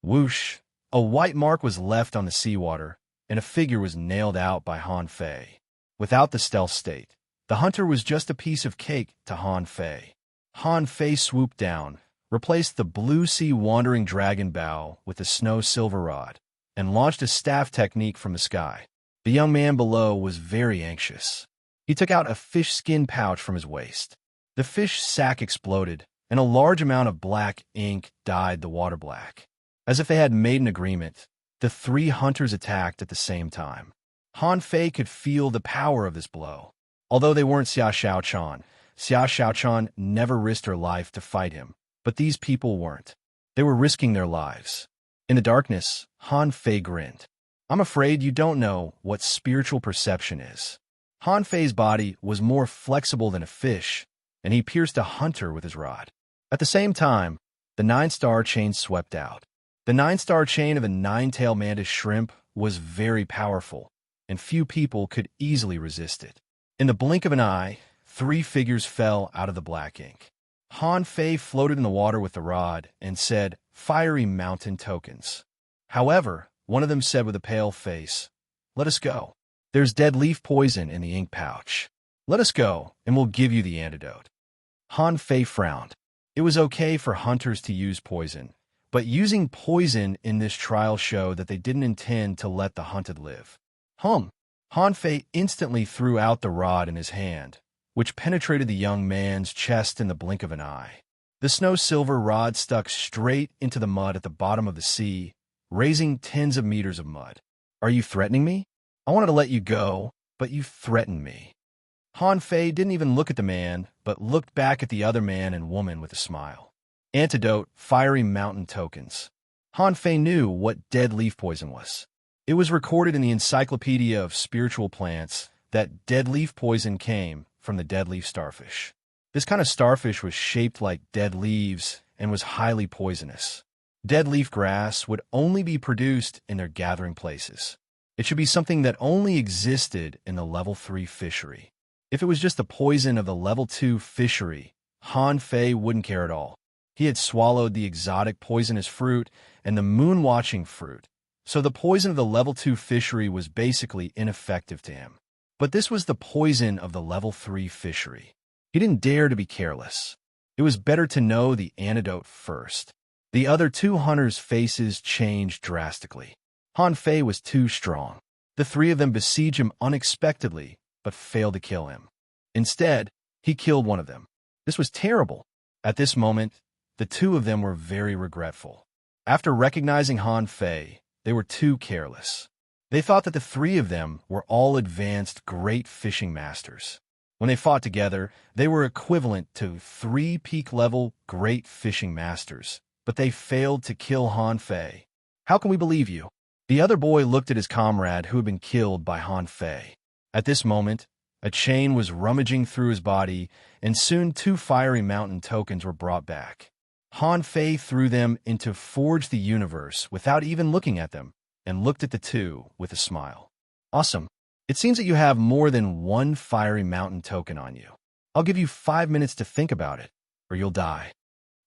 Whoosh! A white mark was left on the seawater, and a figure was nailed out by Han Fei. Without the stealth state, the hunter was just a piece of cake to Han Fei. Han Fei swooped down, replaced the blue sea wandering dragon bow with the snow silver rod, and launched a staff technique from the sky. The young man below was very anxious. He took out a fish skin pouch from his waist. The fish sack exploded, and a large amount of black ink dyed the water black. As if they had made an agreement, the 3 hunters attacked at the same time. Han Fei could feel the power of this blow. Although they weren't Xia Xiaochan never risked her life to fight him, but these people weren't. They were risking their lives. In the darkness, Han Fei grinned. I'm afraid you don't know what spiritual perception is. Han Fei's body was more flexible than a fish, and he pierced a hunter with his rod. At the same time, the 9-star chain swept out. The 9-star chain of a 9-tailed mantis shrimp was very powerful, and few people could easily resist it. In the blink of an eye, 3 figures fell out of the black ink. Han Fei floated in the water with the rod and said, "Fiery mountain tokens." However, one of them said with a pale face, "Let us go. There's dead leaf poison in the ink pouch." Let us go, and we'll give you the antidote. Han Fei frowned. It was okay for hunters to use poison, but using poison in this trial showed that they didn't intend to let the hunted live. Han Fei instantly threw out the rod in his hand, which penetrated the young man's chest in the blink of an eye. The snow-silver rod stuck straight into the mud at the bottom of the sea, raising tens of meters of mud. Are you threatening me? I wanted to let you go, but you threatened me. Han Fei didn't even look at the man, but looked back at the other man and woman with a smile. Antidote, fiery mountain tokens. Han Fei knew what dead leaf poison was. It was recorded in the Encyclopedia of Spiritual Plants that dead leaf poison came from the dead leaf starfish. This kind of starfish was shaped like dead leaves and was highly poisonous. Dead leaf grass would only be produced in their gathering places. It should be something that only existed in the level 3 fishery. If it was just the poison of the level 2 fishery, Han Fei wouldn't care at all. He had swallowed the exotic poisonous fruit and the moon-watching fruit, so the poison of the level 2 fishery was basically ineffective to him. But this was the poison of the level 3 fishery. He didn't dare to be careless. It was better to know the antidote first. The other two hunters' faces changed drastically. Han Fei was too strong. The three of them besieged him unexpectedly, but failed to kill him. Instead, he killed one of them. This was terrible. At this moment, the two of them were very regretful. After recognizing Han Fei, they were too careless. They thought that the three of them were all advanced great fishing masters. When they fought together, they were equivalent to 3 peak-level great fishing masters, but they failed to kill Han Fei. How can we believe you? The other boy looked at his comrade who had been killed by Han Fei. At this moment, a chain was rummaging through his body, and soon 2 fiery mountain tokens were brought back. Han Fei threw them into Forge the Universe without even looking at them, and looked at the two with a smile. Awesome. It seems that you have more than 1 fiery mountain token on you. I'll give you 5 minutes to think about it, or you'll die.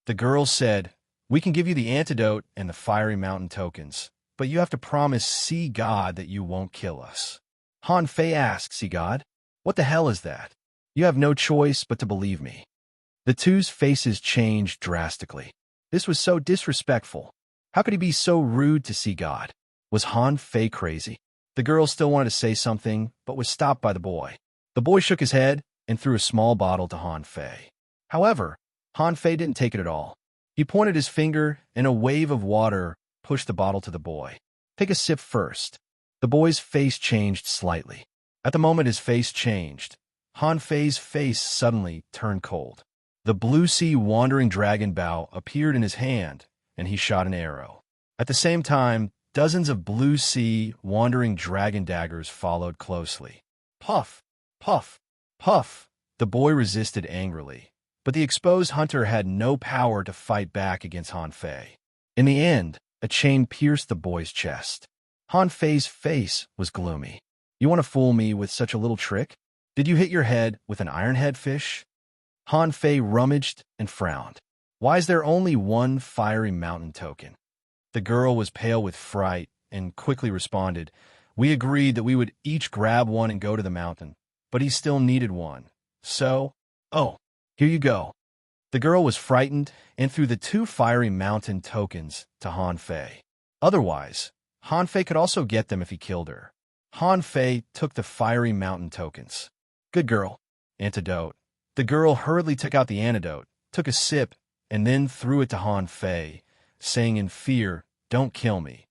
The girl said, we can give you the antidote and the fiery mountain tokens, but you have to promise Sea God that you won't kill us. Han Fei asked Sea God, what the hell is that? You have no choice but to believe me. The two's faces changed drastically. This was so disrespectful. How could he be so rude to Sea God? Was Han Fei crazy? The girl still wanted to say something, but was stopped by the boy. The boy shook his head and threw a small bottle to Han Fei. However, Han Fei didn't take it at all. He pointed his finger, and a wave of water pushed the bottle to the boy. Take a sip first. The boy's face changed slightly. At the moment his face changed, Han Fei's face suddenly turned cold. The blue sea wandering dragon bow appeared in his hand, and he shot an arrow. At the same time, dozens of blue sea wandering dragon daggers followed closely. Puff, puff, puff. The boy resisted angrily, but the exposed hunter had no power to fight back against Han Fei. In the end, a chain pierced the boy's chest. Han Fei's face was gloomy. You want to fool me with such a little trick? Did you hit your head with an ironhead fish? Han Fei rummaged and frowned. Why is there only 1 fiery mountain token? The girl was pale with fright and quickly responded, we agreed that we would each grab one and go to the mountain, but he still needed one. So, oh, here you go. The girl was frightened and threw the 2 fiery mountain tokens to Han Fei. Otherwise, Han Fei could also get them if he killed her. Han Fei took the fiery mountain tokens. Good girl. Antidote. The girl hurriedly took out the antidote, took a sip, and then threw it to Han Fei, saying in fear, don't kill me.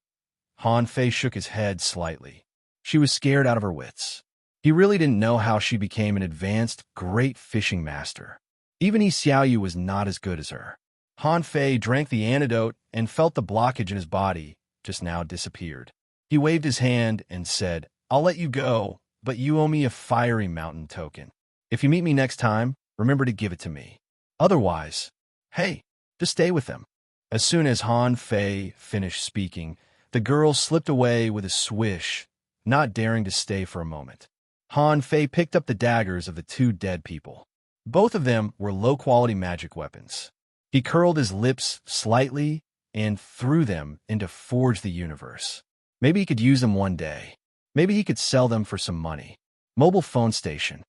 Han Fei shook his head slightly. She was scared out of her wits. He really didn't know how she became an advanced, great fishing master. Even Yi Xiaoyu was not as good as her. Han Fei drank the antidote and felt the blockage in his body just now disappeared. He waved his hand and said, I'll let you go, but you owe me a fiery mountain token. If you meet me next time, remember to give it to me. Otherwise, hey, just stay with them. As soon as Han Fei finished speaking, the girl slipped away with a swish, not daring to stay for a moment. Han Fei picked up the daggers of the 2 dead people. Both of them were low-quality magic weapons. He curled his lips slightly and threw them into Forge the Universe. Maybe he could use them one day. Maybe he could sell them for some money. Mobile phone station.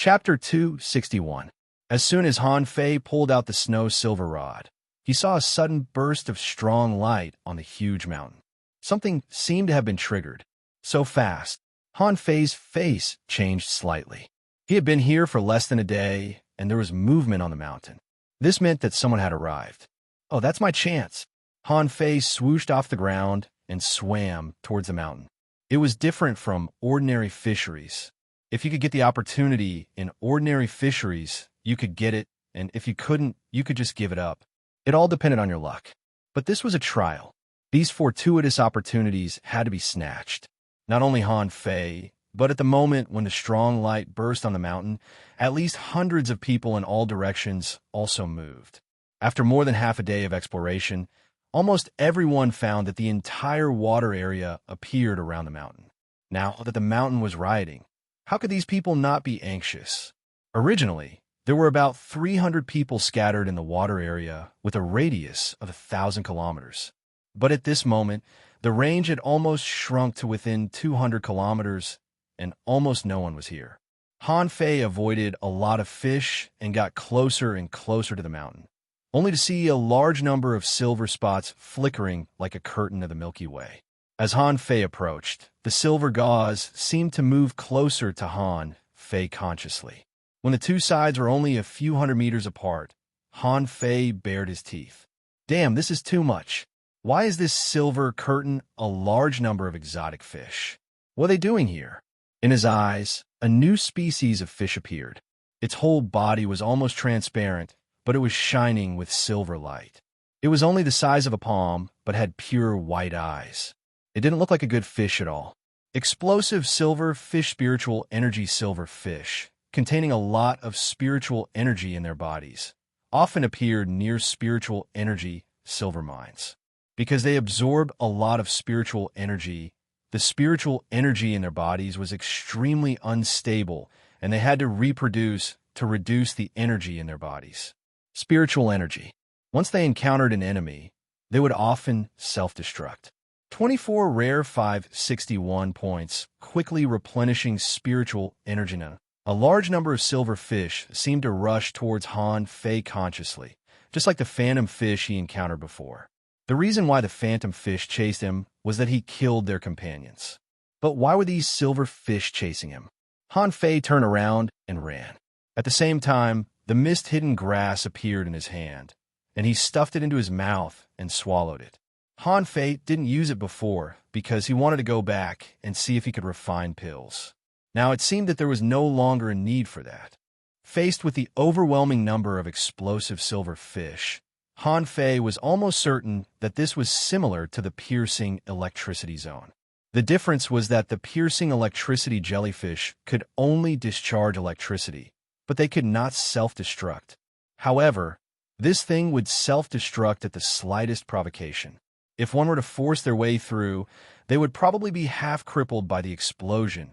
Chapter 261. As soon as Han Fei pulled out the snow silver rod, he saw a sudden burst of strong light on the huge mountain. Something seemed to have been triggered. So fast, Han Fei's face changed slightly. He had been here for less than a day, and there was movement on the mountain. This meant that someone had arrived. Oh, that's my chance. Han Fei swooshed off the ground and swam towards the mountain. It was different from ordinary fisheries. If you could get the opportunity in ordinary fisheries, you could get it, and if you couldn't, you could just give it up. It all depended on your luck. But this was a trial. These fortuitous opportunities had to be snatched. Not only Han Fei, but at the moment when the strong light burst on the mountain, at least hundreds of people in all directions also moved. After more than half a day of exploration, almost everyone found that the entire water area appeared around the mountain. Now that the mountain was rioting, how could these people not be anxious? Originally, there were about 300 people scattered in the water area with a radius of 1,000 kilometers. But at this moment, the range had almost shrunk to within 200 kilometers, and almost no one was here. Han Fei avoided a lot of fish and got closer and closer to the mountain, only to see a large number of silver spots flickering like a curtain of the Milky Way. As Han Fei approached, the silver gauze seemed to move closer to Han Fei consciously. When the two sides were only a few hundred meters apart, Han Fei bared his teeth. Damn, this is too much. Why is this silver curtain a large number of exotic fish? What are they doing here? In his eyes, a new species of fish appeared. Its whole body was almost transparent, but it was shining with silver light. It was only the size of a palm, but had pure white eyes. It didn't look like a good fish at all. Explosive silver fish, spiritual energy silver fish, containing a lot of spiritual energy in their bodies, often appeared near spiritual energy silver mines. Because they absorbed a lot of spiritual energy, the spiritual energy in their bodies was extremely unstable, and they had to reproduce to reduce the energy in their bodies. Spiritual energy. Once they encountered an enemy, they would often self-destruct. 24 rare 561 points, quickly replenishing spiritual energy. A large number of silver fish seemed to rush towards Han Fei consciously, just like the phantom fish he encountered before. The reason why the phantom fish chased him was that he killed their companions. But why were these silver fish chasing him? Han Fei turned around and ran. At the same time, the mist-hidden grass appeared in his hand, and he stuffed it into his mouth and swallowed it. Han Fei didn't use it before because he wanted to go back and see if he could refine pills. Now it seemed that there was no longer a need for that. Faced with the overwhelming number of explosive silver fish, Han Fei was almost certain that this was similar to the piercing electricity zone. The difference was that the piercing electricity jellyfish could only discharge electricity, but they could not self-destruct. However, this thing would self-destruct at the slightest provocation. If one were to force their way through, they would probably be half-crippled by the explosion.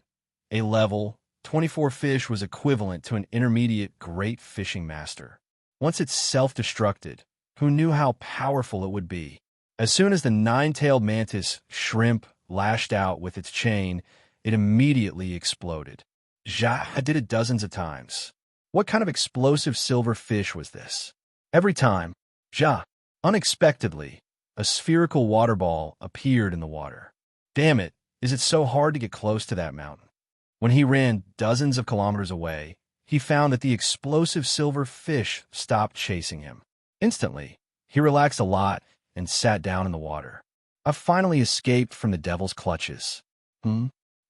A level 24 fish was equivalent to an intermediate great fishing master. Once it self-destructed, who knew how powerful it would be? As soon as the nine-tailed mantis shrimp lashed out with its chain, it immediately exploded. Jia did it dozens of times. What kind of explosive silver fish was this? Every time, Jia, unexpectedly, a spherical water ball appeared in the water. Damn it, is it so hard to get close to that mountain? When he ran dozens of kilometers away, he found that the explosive silver fish stopped chasing him. Instantly, he relaxed a lot and sat down in the water. I've finally escaped from the devil's clutches.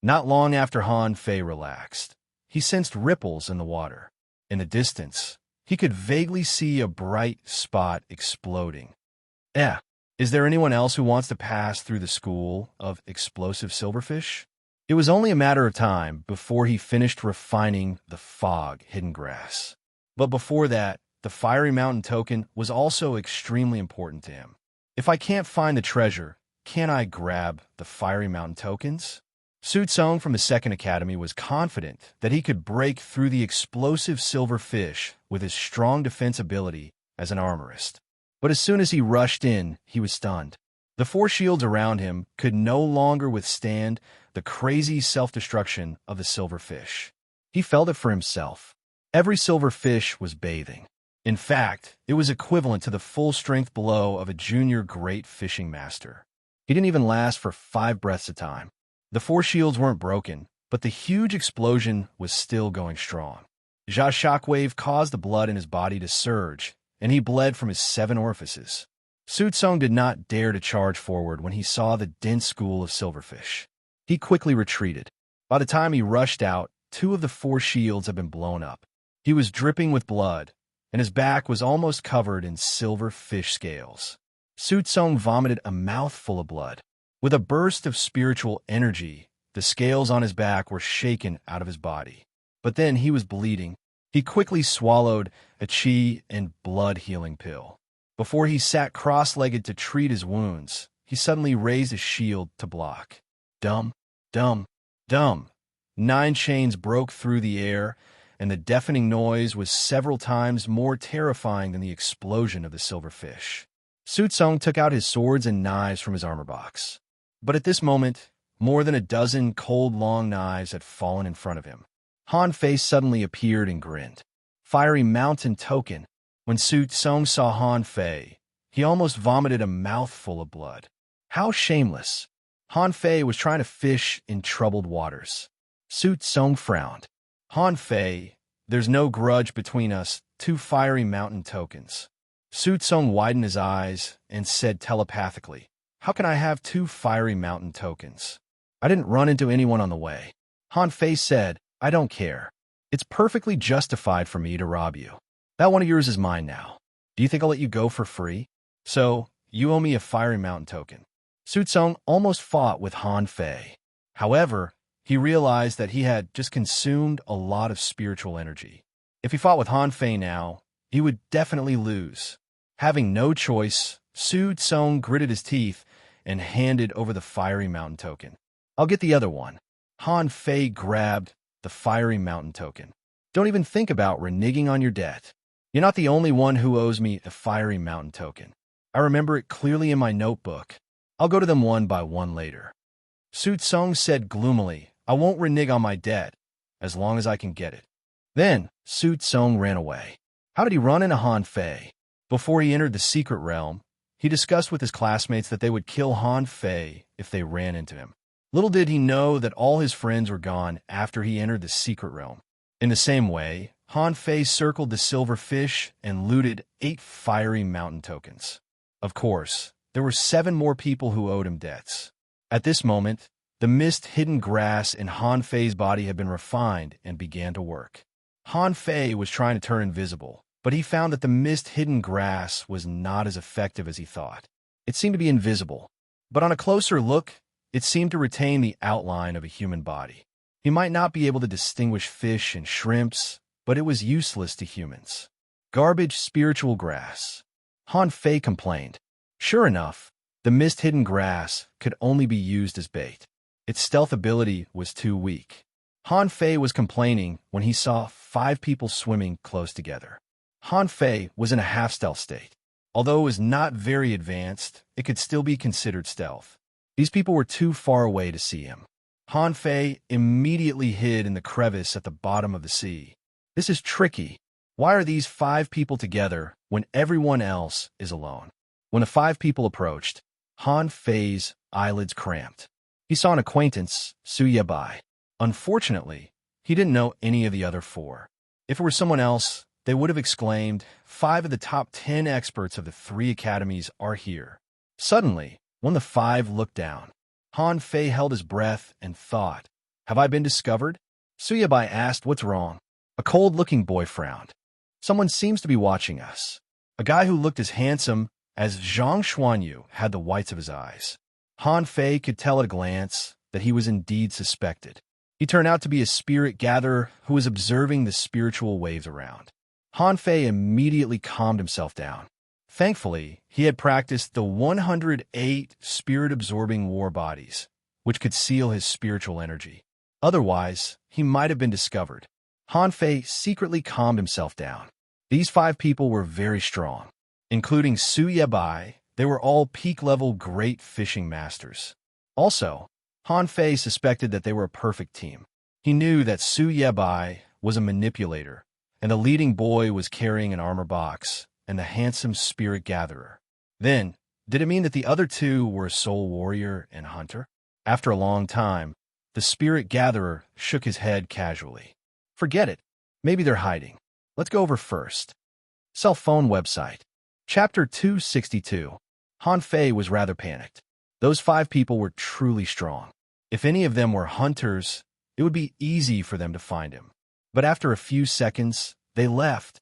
Not long after Han Fei relaxed, he sensed ripples in the water. In the distance, he could vaguely see a bright spot exploding. Is there anyone else who wants to pass through the school of explosive silverfish? It was only a matter of time before he finished refining the fog-hidden grass. But before that, the Fiery Mountain token was also extremely important to him. If I can't find the treasure, can I grab the Fiery Mountain tokens? Su Tsung from the Second Academy was confident that he could break through the explosive silver fish with his strong defense ability as an armorist. But as soon as he rushed in, he was stunned. The four shields around him could no longer withstand the crazy self-destruction of the silver fish. He felt it for himself. Every silver fish was bathing. In fact, it was equivalent to the full-strength blow of a junior great fishing master. He didn't even last for 5 breaths a time. The 4 shields weren't broken, but the huge explosion was still going strong. Ja's shockwave caused the blood in his body to surge, and he bled from his 7 orifices. Su Tsung did not dare to charge forward when he saw the dense school of silverfish. He quickly retreated. By the time he rushed out, 2 of the 4 shields had been blown up. He was dripping with blood, and his back was almost covered in silver fish scales. Su Tsung vomited a mouthful of blood. With a burst of spiritual energy, the scales on his back were shaken out of his body. But then he was bleeding. He quickly swallowed a qi and blood-healing pill. Before he sat cross-legged to treat his wounds, he suddenly raised his shield to block. Dum, dum, dum. 9 chains broke through the air, and the deafening noise was several times more terrifying than the explosion of the silverfish. Su Tsung took out his swords and knives from his armor box. But at this moment, more than a dozen cold, long knives had fallen in front of him. Han Fei suddenly appeared and grinned. Fiery mountain token. When Su Tsung saw Han Fei, he almost vomited a mouthful of blood. How shameless. Han Fei was trying to fish in troubled waters. Su Tsung frowned. Han Fei, there's no grudge between us, 2 fiery mountain tokens. Su Tsung widened his eyes and said telepathically, how can I have 2 fiery mountain tokens? I didn't run into anyone on the way. Han Fei said, I don't care. It's perfectly justified for me to rob you. That one of yours is mine now. Do you think I'll let you go for free? So, you owe me a fiery mountain token. Su Tsung almost fought with Han Fei. However, he realized that he had just consumed a lot of spiritual energy. If he fought with Han Fei now, he would definitely lose. Having no choice, Su Tsung gritted his teeth and handed over the fiery mountain token. I'll get the other one. Han Fei grabbed the fiery mountain token. Don't even think about reneging on your debt. You're not the only one who owes me a fiery mountain token. I remember it clearly in my notebook. I'll go to them one by one later. Su Tsung said gloomily, I won't renege on my debt, as long as I can get it. Then, Su Tsung ran away. How did he run into Han Fei? Before he entered the secret realm, he discussed with his classmates that they would kill Han Fei if they ran into him. Little did he know that all his friends were gone after he entered the secret realm. In the same way, Han Fei circled the silver fish and looted 8 fiery mountain tokens. Of course, there were 7 more people who owed him debts. At this moment, the mist-hidden grass in Han Fei's body had been refined and began to work. Han Fei was trying to turn invisible, but he found that the mist-hidden grass was not as effective as he thought. It seemed to be invisible, but on a closer look, it seemed to retain the outline of a human body. He might not be able to distinguish fish and shrimps, but it was useless to humans. Garbage spiritual grass. Han Fei complained. Sure enough, the mist-hidden grass could only be used as bait. Its stealth ability was too weak. Han Fei was complaining when he saw 5 people swimming close together. Han Fei was in a half-stealth state. Although it was not very advanced, it could still be considered stealth. These people were too far away to see him. Han Fei immediately hid in the crevice at the bottom of the sea. This is tricky. Why are these 5 people together when everyone else is alone? When the 5 people approached, Han Fei's eyelids cramped. He saw an acquaintance, Su Yebai. Unfortunately, he didn't know any of the other 4. If it were someone else, they would have exclaimed, 5 of the top 10 experts of the 3 academies are here. Suddenly, when the 5 looked down, Han Fei held his breath and thought, have I been discovered? Su Yebai asked, what's wrong? A cold-looking boy frowned. Someone seems to be watching us. A guy who looked as handsome as Zhang Xuanyu had the whites of his eyes. Han Fei could tell at a glance that he was indeed suspected. He turned out to be a spirit gatherer who was observing the spiritual waves around. Han Fei immediately calmed himself down. Thankfully, he had practiced the 108 spirit-absorbing war bodies, which could seal his spiritual energy. Otherwise, he might have been discovered. Han Fei secretly calmed himself down. These 5 people were very strong. Including Su Yebai, they were all peak-level great fishing masters. Also, Han Fei suspected that they were a perfect team. He knew that Su Yebai was a manipulator, and the leading boy was carrying an armor box, and the handsome spirit gatherer. Then, did it mean that the other two were a soul warrior and hunter? After a long time, the spirit gatherer shook his head casually. Forget it. Maybe they're hiding. Let's go over first. Cell phone website. Chapter 262. Han Fei was rather panicked. Those 5 people were truly strong. If any of them were hunters, it would be easy for them to find him. But after a few seconds, they left,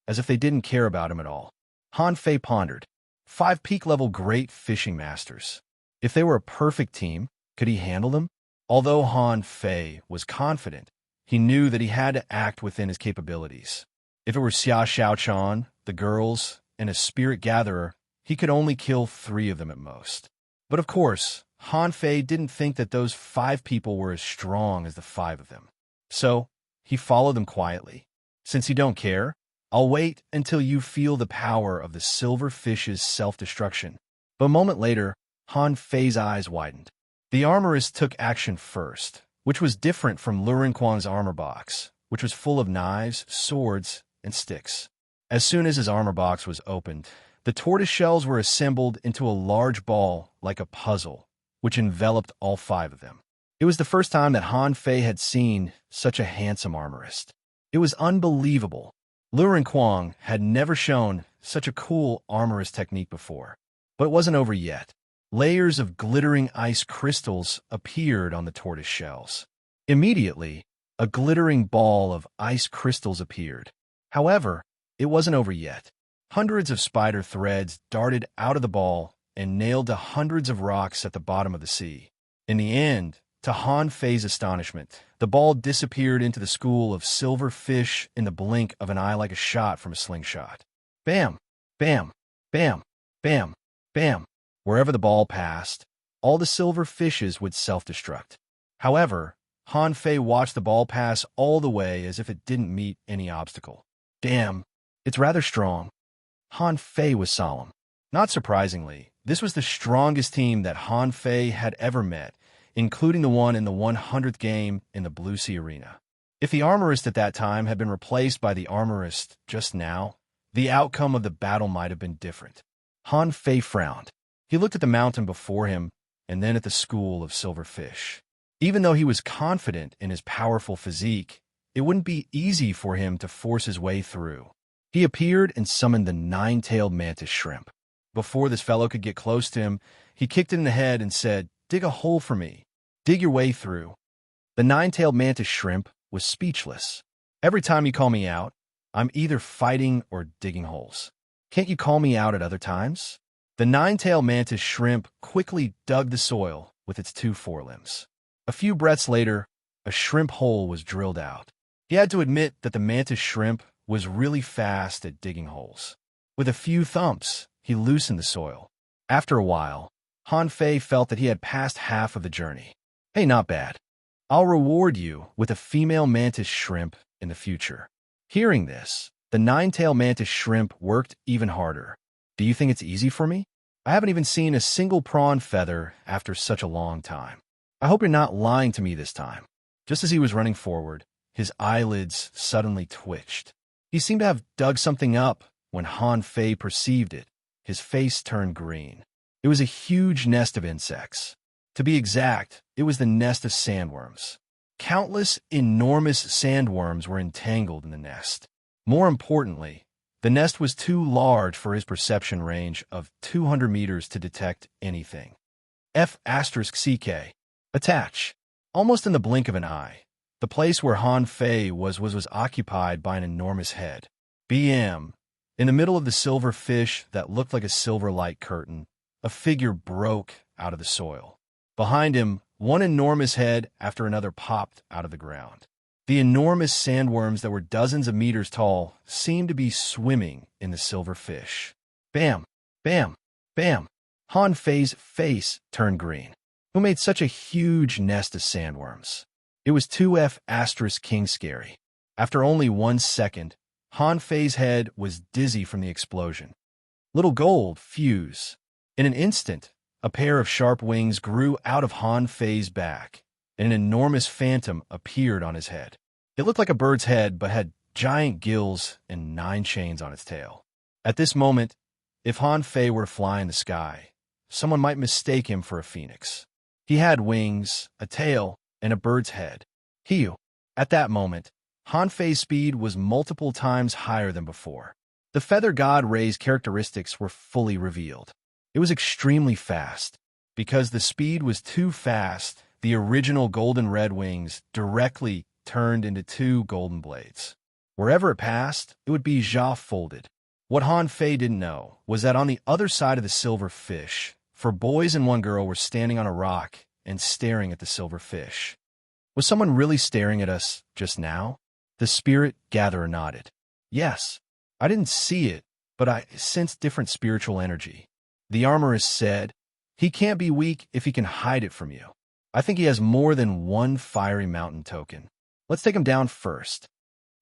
as if they didn't care about him at all. Han Fei pondered. 5 peak-level great fishing masters. If they were a perfect team, could he handle them? Although Han Fei was confident, he knew that he had to act within his capabilities. If it were Xia Xiaochan, the girls, and a spirit gatherer, he could only kill 3 of them at most. But of course, Han Fei didn't think that those 5 people were as strong as the 5 of them. So, he followed them quietly. Since you don't care, I'll wait until you feel the power of the silver fish's self-destruction. But a moment later, Han Fei's eyes widened. The armorist took action first, which was different from Lurin Quang's armor box, which was full of knives, swords, and sticks. As soon as his armor box was opened, the tortoise shells were assembled into a large ball like a puzzle, which enveloped all 5 of them. It was the first time that Han Fei had seen such a handsome armorist. It was unbelievable. Lurin Quang had never shown such a cool armorist technique before. But it wasn't over yet. Layers of glittering ice crystals appeared on the tortoise shells. Immediately, a glittering ball of ice crystals appeared. However, it wasn't over yet. Hundreds of spider threads darted out of the ball and nailed to hundreds of rocks at the bottom of the sea. In the end, to Han Fei's astonishment, the ball disappeared into the school of silver fish in the blink of an eye like a shot from a slingshot. Bam! Bam! Bam! Bam! Bam! Wherever the ball passed, all the silver fishes would self-destruct. However, Han Fei watched the ball pass all the way as if it didn't meet any obstacle. Damn, it's rather strong. Han Fei was solemn. Not surprisingly, this was the strongest team that Han Fei had ever met, including the one in the 100th game in the Blue Sea Arena. If the armorist at that time had been replaced by the armorist just now, the outcome of the battle might have been different. Han Fei frowned. He looked at the mountain before him and then at the school of silver fish. Even though he was confident in his powerful physique, it wouldn't be easy for him to force his way through. He appeared and summoned the 9-tailed mantis shrimp. Before this fellow could get close to him, he kicked it in the head and said, "Dig a hole for me. Dig your way through." The 9-tailed mantis shrimp was speechless. "Every time you call me out, I'm either fighting or digging holes. Can't you call me out at other times?" The 9-tailed mantis shrimp quickly dug the soil with its 2 forelimbs. A few breaths later, a shrimp hole was drilled out. He had to admit that the mantis shrimp was really fast at digging holes. With a few thumps, he loosened the soil. After a while, Han Fei felt that he had passed half of the journey. "Hey, not bad. I'll reward you with a female mantis shrimp in the future." Hearing this, the 9-tailed mantis shrimp worked even harder. "Do you think it's easy for me? I haven't even seen a single prawn feather after such a long time. I hope you're not lying to me this time." Just as he was running forward, his eyelids suddenly twitched. He seemed to have dug something up. When Han Fei perceived it, his face turned green. It was a huge nest of insects. To be exact, it was the nest of sandworms. Countless enormous sandworms were entangled in the nest. More importantly, the nest was too large for his perception range of 200 meters to detect anything. F***CK. Attach. Almost in the blink of an eye, the place where Han Fei was occupied by an enormous head. BM. In the middle of the silver fish that looked like a silver light curtain, a figure broke out of the soil. Behind him, one enormous head after another popped out of the ground. The enormous sandworms that were dozens of meters tall seemed to be swimming in the silver fish. Bam! Bam! Bam! Han Fei's face turned green. Who made such a huge nest of sandworms? It was 2F** King Scary. After only 1 second, Han Fei's head was dizzy from the explosion. Little Gold, fuse. In an instant, a pair of sharp wings grew out of Han Fei's back, and an enormous phantom appeared on his head. It looked like a bird's head, but had giant gills and 9 chains on its tail. At this moment, if Han Fei were to fly in the sky, someone might mistake him for a phoenix. He had wings, a tail, and a bird's head. At that moment, Han Fei's speed was multiple times higher than before. The feather god Rei's characteristics were fully revealed. It was extremely fast. Because the speed was too fast, the original golden red wings directly turned into 2 golden blades. Wherever it passed, it would be jaw folded. What Han Fei didn't know was that on the other side of the silver fish, 4 boys and 1 girl were standing on a rock and staring at the silver fish. Was someone really staring at us just now? The spirit gatherer nodded. Yes, I didn't see it, but I sensed different spiritual energy. The armorist said, he can't be weak if he can hide it from you. I think he has more than 1 fiery mountain token. Let's take him down first.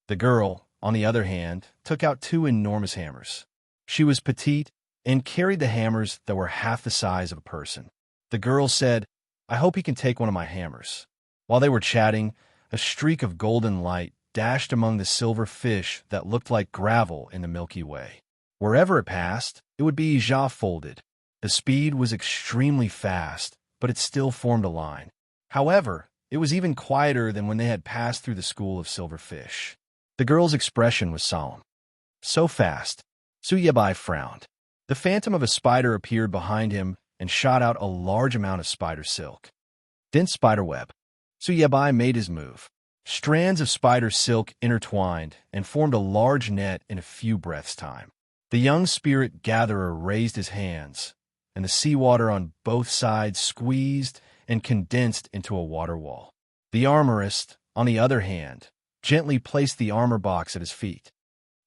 The girl, on the other hand, took out 2 enormous hammers. She was petite and carried the hammers that were half the size of a person. The girl said, I hope he can take one of my hammers. While they were chatting, a streak of golden light dashed among the silver fish that looked like gravel in the Milky Way. Wherever it passed, it would be jaw folded. The speed was extremely fast, but it still formed a line. However, it was even quieter than when they had passed through the school of silver fish. The girl's expression was solemn. So fast. Su Yebai frowned. The phantom of a spider appeared behind him and shot out a large amount of spider silk. Dense spider web. Su Yebai made his move. Strands of spider silk intertwined and formed a large net in a few breaths' time. The young spirit gatherer raised his hands, and the seawater on both sides squeezed and condensed into a water wall. The armorist, on the other hand, gently placed the armor box at his feet.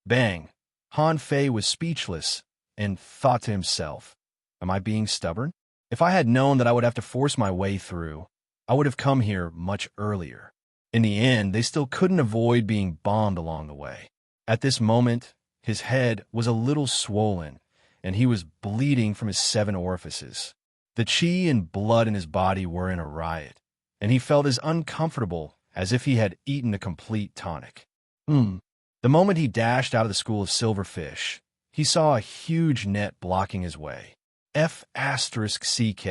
Bang! Han Fei was speechless and thought to himself, am I being stubborn? If I had known that I would have to force my way through, I would have come here much earlier. In the end, they still couldn't avoid being bombed along the way. At this moment, his head was a little swollen, and he was bleeding from his 7 orifices. The chi and blood in his body were in a riot, and he felt as uncomfortable as if he had eaten a complete tonic. The moment he dashed out of the school of silverfish, he saw a huge net blocking his way. F***CK.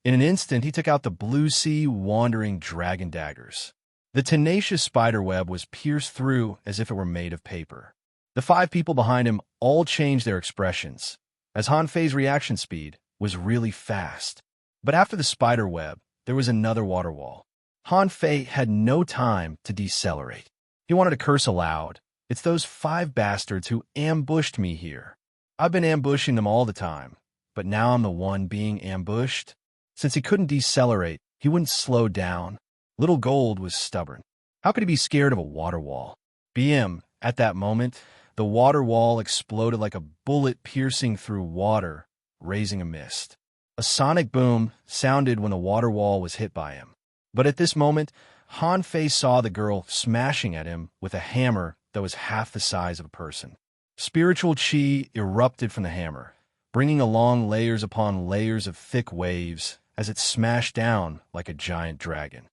In an instant, he took out the blue sea wandering dragon daggers. The tenacious spiderweb was pierced through as if it were made of paper. The 5 people behind him all changed their expressions, as Han Fei's reaction speed was really fast. But after the spider web, there was another water wall. Han Fei had no time to decelerate. He wanted to curse aloud. It's those 5 bastards who ambushed me here. I've been ambushing them all the time, but now I'm the one being ambushed. Since he couldn't decelerate, he wouldn't slow down. Little Gold was stubborn. How could he be scared of a water wall? At that moment, the water wall exploded like a bullet piercing through water, raising a mist. A sonic boom sounded when the water wall was hit by him. But at this moment, Han Fei saw the girl smashing at him with a hammer that was half the size of a person. Spiritual chi erupted from the hammer, bringing along layers upon layers of thick waves as it smashed down like a giant dragon.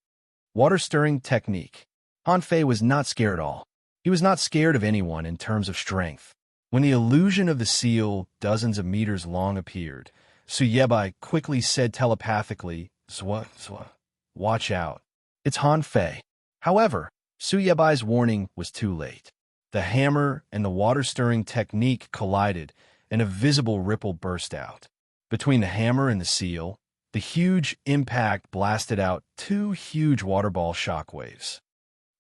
Water-stirring technique. Han Fei was not scared at all. He was not scared of anyone in terms of strength. When the illusion of the seal, dozens of meters long, appeared, Su Yebai quickly said telepathically, Zwa, watch out. It's Han Fei. However, Su Yebai's warning was too late. The hammer and the water-stirring technique collided, and a visible ripple burst out. Between the hammer and the seal, the huge impact blasted out 2 huge water ball shockwaves.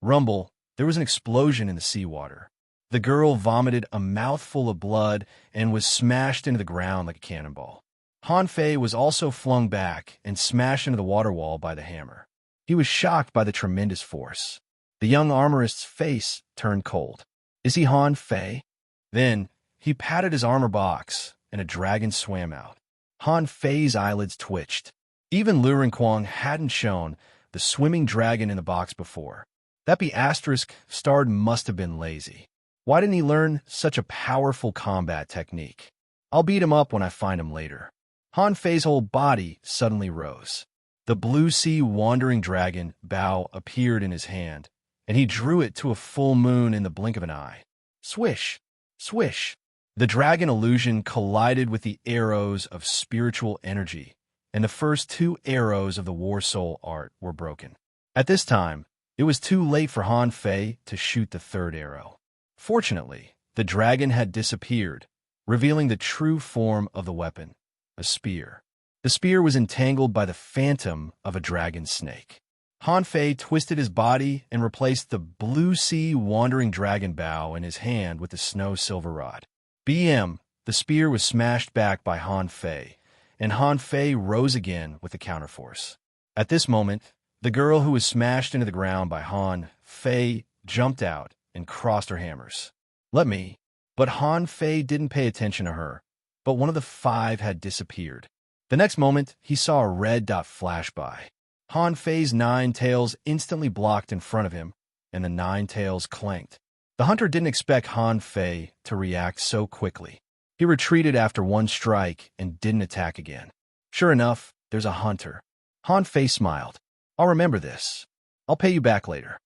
Rumble, there was an explosion in the seawater. The girl vomited a mouthful of blood and was smashed into the ground like a cannonball. Han Fei was also flung back and smashed into the water wall by the hammer. He was shocked by the tremendous force. The young armorist's face turned cold. Is he Han Fei? Then he patted his armor box, and a dragon swam out. Han Fei's eyelids twitched. Even Lu Renquang hadn't shown the swimming dragon in the box before. That *** must have been lazy. Why didn't he learn such a powerful combat technique? I'll beat him up when I find him later. Han Fei's whole body suddenly rose. The blue sea wandering dragon bow appeared in his hand, and he drew it to a full moon in the blink of an eye. Swish! Swish! The dragon illusion collided with the arrows of spiritual energy, and the first 2 arrows of the War Soul art were broken. At this time, it was too late for Han Fei to shoot the 3rd arrow. Fortunately, the dragon had disappeared, revealing the true form of the weapon, a spear. The spear was entangled by the phantom of a dragon snake. Han Fei twisted his body and replaced the blue sea wandering dragon bow in his hand with the snow silver rod. BM, the spear was smashed back by Han Fei, and Han Fei rose again with the counterforce. At this moment, the girl who was smashed into the ground by Han Fei jumped out and crossed her hammers. Let me. But Han Fei didn't pay attention to her, but one of the 5 had disappeared. The next moment, he saw a red dot flash by. Han Fei's 9 tails instantly blocked in front of him, and the 9 tails clanked. The hunter didn't expect Han Fei to react so quickly. He retreated after 1 strike and didn't attack again. Sure enough, there's a hunter. Han Fei smiled. I'll remember this. I'll pay you back later.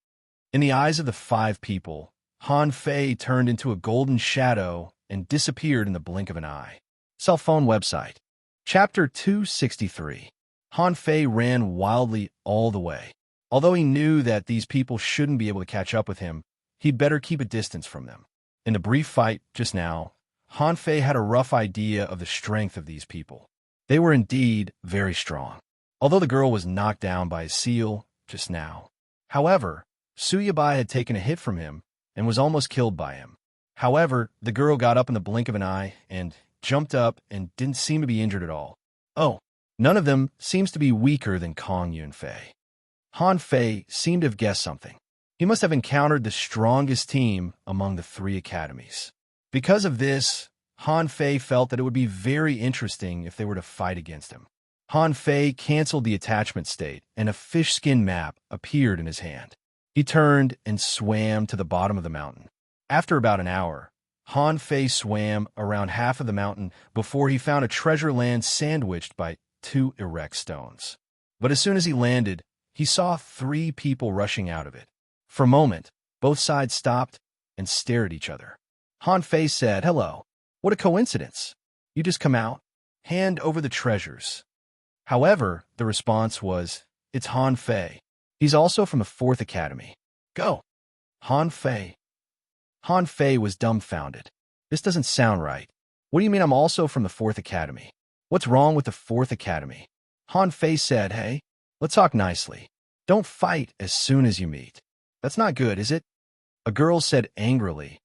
In the eyes of the 5 people, Han Fei turned into a golden shadow and disappeared in the blink of an eye. Cell phone website. Chapter 263. Han Fei ran wildly all the way. Although he knew that these people shouldn't be able to catch up with him, he'd better keep a distance from them. In the brief fight just now, Han Fei had a rough idea of the strength of these people. They were indeed very strong, although the girl was knocked down by a seal just now. However, Suyabai had taken a hit from him and was almost killed by him. However, the girl got up in the blink of an eye and jumped up and didn't seem to be injured at all. Oh, none of them seems to be weaker than Kong Yunfei. Han Fei seemed to have guessed something. He must have encountered the strongest team among the 3 academies. Because of this, Han Fei felt that it would be very interesting if they were to fight against him. Han Fei canceled the attachment state, and a fish skin map appeared in his hand. He turned and swam to the bottom of the mountain. After about an hour, Han Fei swam around half of the mountain before he found a treasure land sandwiched by 2 erect stones. But as soon as he landed, he saw 3 people rushing out of it. For a moment, both sides stopped and stared at each other. Han Fei said, "Hello. What a coincidence. You just come out. Hand over the treasures." However, the response was, "It's Han Fei. He's also from the 4th Academy. Go." Han Fei. Han Fei was dumbfounded. This doesn't sound right. What do you mean I'm also from the 4th Academy? What's wrong with the 4th Academy? Han Fei said, "Hey, let's talk nicely. Don't fight as soon as you meet. That's not good, is it?" A girl said angrily,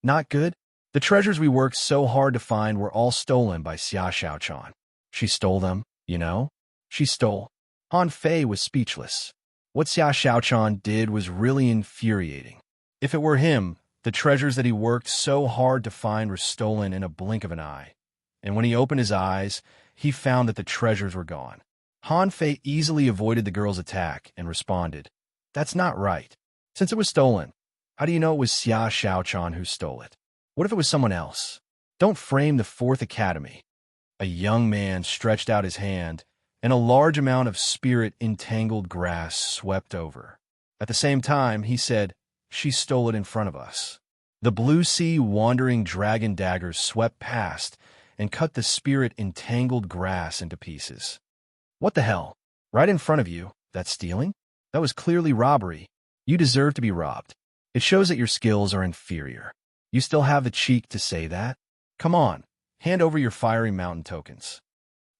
"Not good? The treasures we worked so hard to find were all stolen by Xia Xiaochan. She stole them, you know? She stole." Han Fei was speechless. What Xia Xiaochan did was really infuriating. If it were him, the treasures that he worked so hard to find were stolen in a blink of an eye. And when he opened his eyes, he found that the treasures were gone. Han Fei easily avoided the girl's attack and responded, "That's not right. Since it was stolen, how do you know it was Xia Xiaochan who stole it? What if it was someone else? Don't frame the 4th Academy." A young man stretched out his hand, and a large amount of spirit-entangled grass swept over. At the same time, he said, "She stole it in front of us." The blue sea wandering dragon daggers swept past and cut the spirit-entangled grass into pieces. "What the hell? Right in front of you? That's stealing? That was clearly robbery. You deserve to be robbed. It shows that your skills are inferior. You still have the cheek to say that? Come on, hand over your Fiery Mountain tokens."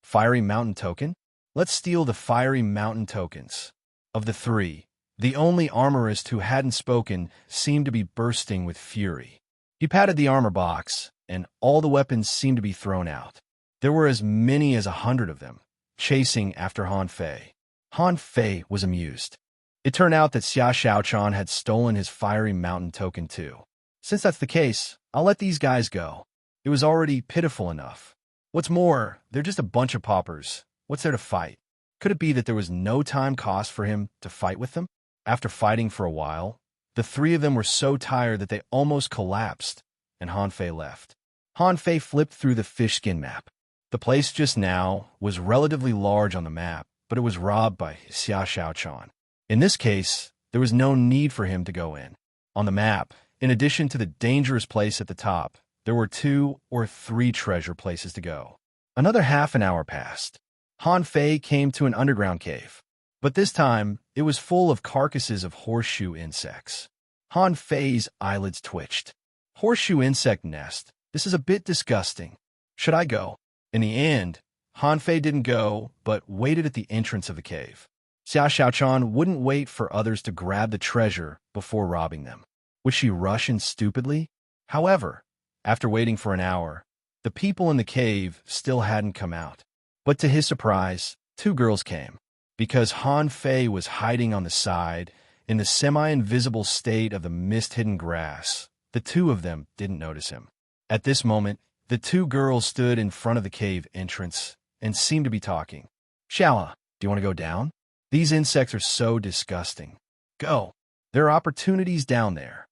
Fiery Mountain token? Let's steal the Fiery Mountain tokens. Of the 3, the only armorist who hadn't spoken seemed to be bursting with fury. He patted the armor box, and all the weapons seemed to be thrown out. There were as many as 100 of them, chasing after Han Fei. Han Fei was amused. It turned out that Xia Xiaochan had stolen his Fiery Mountain token too. Since that's the case, I'll let these guys go. It was already pitiful enough. What's more, they're just a bunch of paupers. What's there to fight? Could it be that there was no time cost for him to fight with them? After fighting for a while, the 3 of them were so tired that they almost collapsed, and Han Fei left. Han Fei flipped through the fish skin map. The place just now was relatively large on the map, but it was robbed by Xia Xiaochan. In this case, there was no need for him to go in. On the map, in addition to the dangerous place at the top, there were 2 or 3 treasure places to go. Another half an hour passed. Han Fei came to an underground cave, but this time it was full of carcasses of horseshoe insects. Han Fei's eyelids twitched. Horseshoe insect nest. This is a bit disgusting. Should I go? In the end, Han Fei didn't go, but waited at the entrance of the cave. Xia Xiaochan wouldn't wait for others to grab the treasure before robbing them. Would she rush in stupidly? However, after waiting for an hour, the people in the cave still hadn't come out. But to his surprise, 2 girls came. Because Han Fei was hiding on the side, in the semi-invisible state of the mist-hidden grass, the 2 of them didn't notice him. At this moment, the 2 girls stood in front of the cave entrance and seemed to be talking. Xiaoa, do you want to go down? These insects are so disgusting. Go. There are opportunities down there.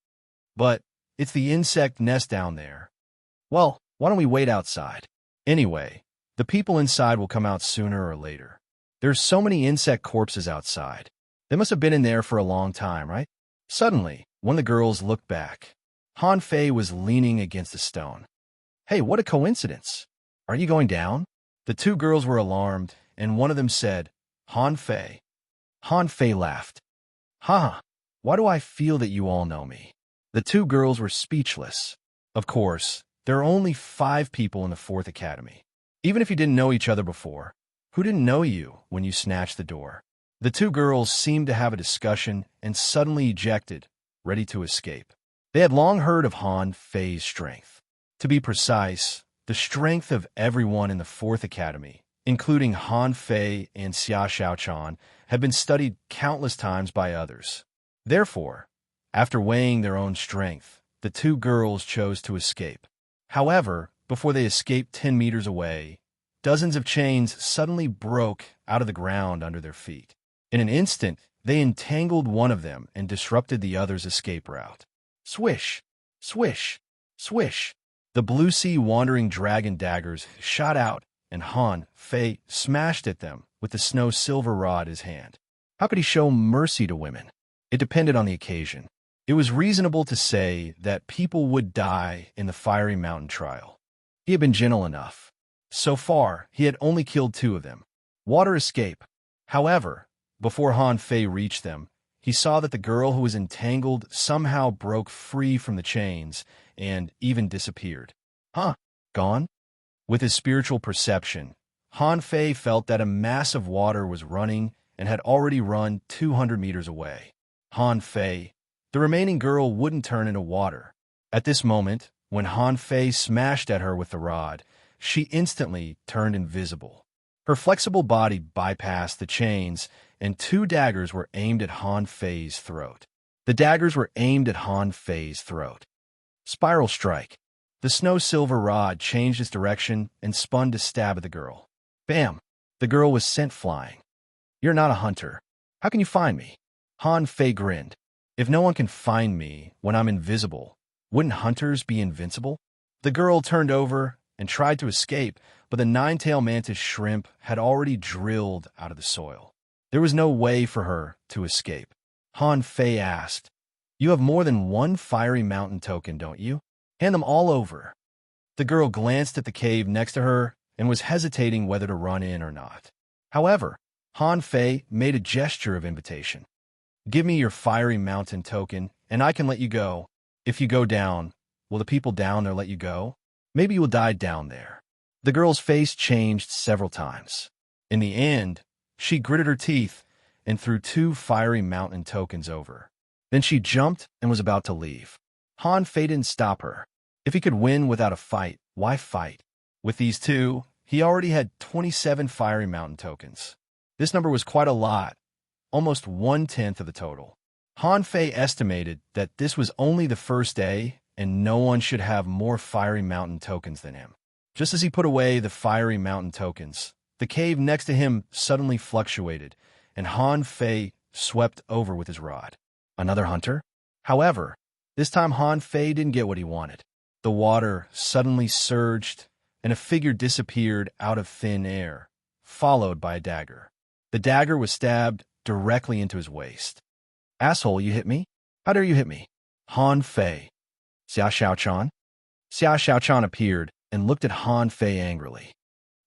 But it's the insect nest down there. Well, why don't we wait outside? Anyway, the people inside will come out sooner or later. There's so many insect corpses outside. They must have been in there for a long time, right? Suddenly, one of the girls looked back. Han Fei was leaning against a stone. Hey, what a coincidence. Are you going down? The 2 girls were alarmed, and one of them said, Han Fei. Han Fei laughed. Ha! Why do I feel that you all know me? The 2 girls were speechless. Of course, there are only 5 people in the 4th Academy. Even if you didn't know each other before, who didn't know you when you snatched the door? The 2 girls seemed to have a discussion and suddenly ejected, ready to escape. They had long heard of Han Fei's strength. To be precise, the strength of everyone in the 4th Academy, including Han Fei and Xia Xiaochan, had been studied countless times by others. Therefore, after weighing their own strength, the 2 girls chose to escape. However, before they escaped 10 meters away, dozens of chains suddenly broke out of the ground under their feet. In an instant, they entangled one of them and disrupted the other's escape route. Swish! Swish! Swish! The blue sea wandering dragon daggers shot out, and Han Fei smashed at them with the snow silver rod in his hand. How could he show mercy to women? It depended on the occasion. It was reasonable to say that people would die in the fiery mountain trial. He had been gentle enough. So far, he had only killed 2 of them. Water escape. However, before Han Fei reached them, he saw that the girl who was entangled somehow broke free from the chains and even disappeared. Huh? Gone? With his spiritual perception, Han Fei felt that a mass of water was running and had already run 200 meters away. Han Fei, the remaining girl, wouldn't turn into water. At this moment, when Han Fei smashed at her with the rod, she instantly turned invisible. Her flexible body bypassed the chains, and 2 daggers were aimed at Han Fei's throat. The daggers were aimed at Han Fei's throat. Spiral strike. The snow silver rod changed its direction and spun to stab at the girl. Bam! The girl was sent flying. You're not a hunter. How can you find me? Han Fei grinned. If no one can find me when I'm invisible, wouldn't hunters be invincible? The girl turned over and tried to escape, but the 9-tailed mantis shrimp had already drilled out of the soil. There was no way for her to escape. Han Fei asked, You have more than 1 fiery mountain token, don't you? Hand them all over. The girl glanced at the cave next to her and was hesitating whether to run in or not. However, Han Fei made a gesture of invitation. Give me your fiery mountain token, and I can let you go. If you go down, will the people down there let you go? Maybe you will die down there. The girl's face changed several times. In the end, she gritted her teeth and threw 2 fiery mountain tokens over. Then she jumped and was about to leave. Han Fei didn't stop her. If he could win without a fight, why fight? With these 2, he already had 27 fiery mountain tokens. This number was quite a lot, almost 1/10 of the total. Han Fei estimated that this was only the first day and no one should have more fiery mountain tokens than him. Just as he put away the fiery mountain tokens, the cave next to him suddenly fluctuated, and Han Fei swept over with his rod. Another hunter? However, this time Han Fei didn't get what he wanted. The water suddenly surged, and a figure disappeared out of thin air, followed by a dagger. The dagger was stabbed directly into his waist. Asshole, you hit me? How dare you hit me? Han Fei. Xia Xiaochan? Xia Xiaochan appeared and looked at Han Fei angrily.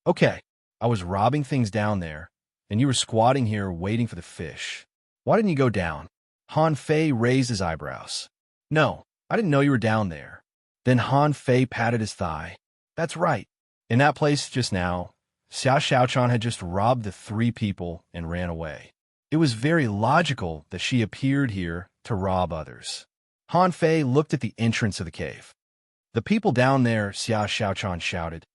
Okay, I was robbing things down there, and you were squatting here waiting for the fish. Why didn't you go down? Han Fei raised his eyebrows. No, I didn't know you were down there. Then Han Fei patted his thigh. That's right. In that place just now, Xia Xiaochan had just robbed the 3 people and ran away. It was very logical that she appeared here to rob others. Han Fei looked at the entrance of the cave. The people down there, Xia Xiaochan shouted.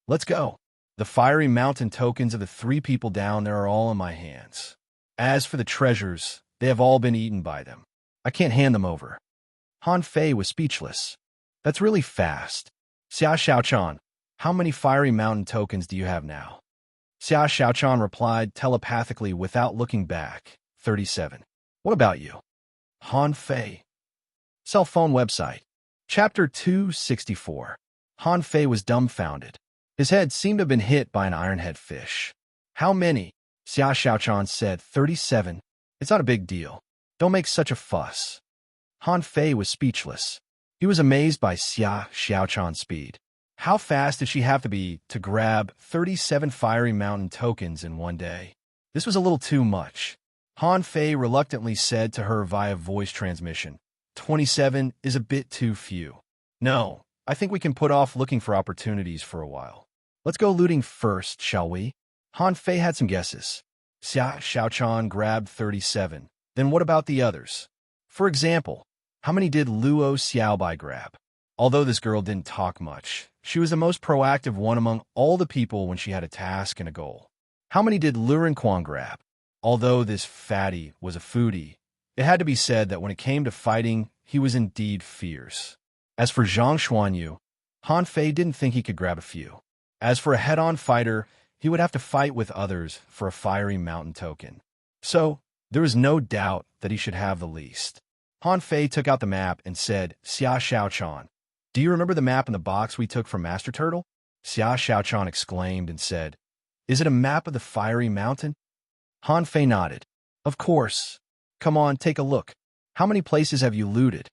Let's go. The fiery mountain tokens of the 3 people down there are all in my hands. As for the treasures, they have all been eaten by them. I can't hand them over. Han Fei was speechless. That's really fast. Xia Xiaochan, how many fiery mountain tokens do you have now? Xia Xiaochan replied telepathically without looking back. 37. What about you? Han Fei. Cell phone website. Chapter 264. Han Fei was dumbfounded. His head seemed to have been hit by an ironhead fish. How many? Xia Xiaochan said. 37. It's not a big deal. Don't make such a fuss. Han Fei was speechless. He was amazed by Xia Xiaochan's speed. How fast did she have to be to grab 37 fiery mountain tokens in one day? This was a little too much. Han Fei reluctantly said to her via voice transmission, 27 is a bit too few. No, I think we can put off looking for opportunities for a while. Let's go looting first, shall we? Han Fei had some guesses. Xia Xiaochan grabbed 37. Then what about the others? For example, how many did Luo Xiaobai grab? Although this girl didn't talk much, she was the most proactive one among all the people when she had a task and a goal. How many did Lu Renquan grab? Although this fatty was a foodie, it had to be said that when it came to fighting, he was indeed fierce. As for Zhang Xuanyu, Han Fei didn't think he could grab a few. As for a head-on fighter, he would have to fight with others for a fiery mountain token. So, there was no doubt that he should have the least. Han Fei took out the map and said, Xia Xiaochan, do you remember the map in the box we took from Master Turtle? Xia Xiaochan exclaimed and said, Is it a map of the fiery mountain? Han Fei nodded. Of course. Come on, take a look. How many places have you looted?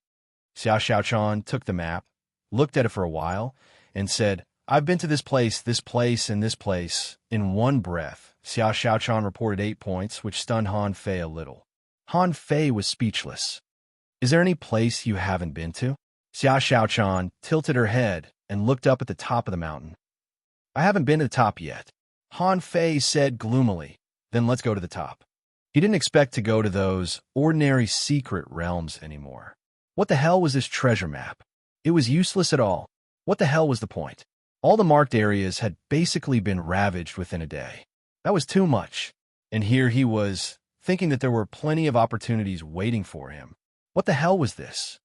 Xia Xiaochan took the map, looked at it for a while, and said, I've been to this place, and this place, in one breath. Xia Xiaochan reported 8 points, which stunned Han Fei a little. Han Fei was speechless. Is there any place you haven't been to? Xia Xiaochan tilted her head and looked up at the top of the mountain. I haven't been to the top yet. Han Fei said gloomily, then let's go to the top. He didn't expect to go to those ordinary secret realms anymore. What the hell was this treasure map? It was useless at all. What the hell was the point? All the marked areas had basically been ravaged within a day. That was too much. And here he was, thinking that there were plenty of opportunities waiting for him. What the hell was this?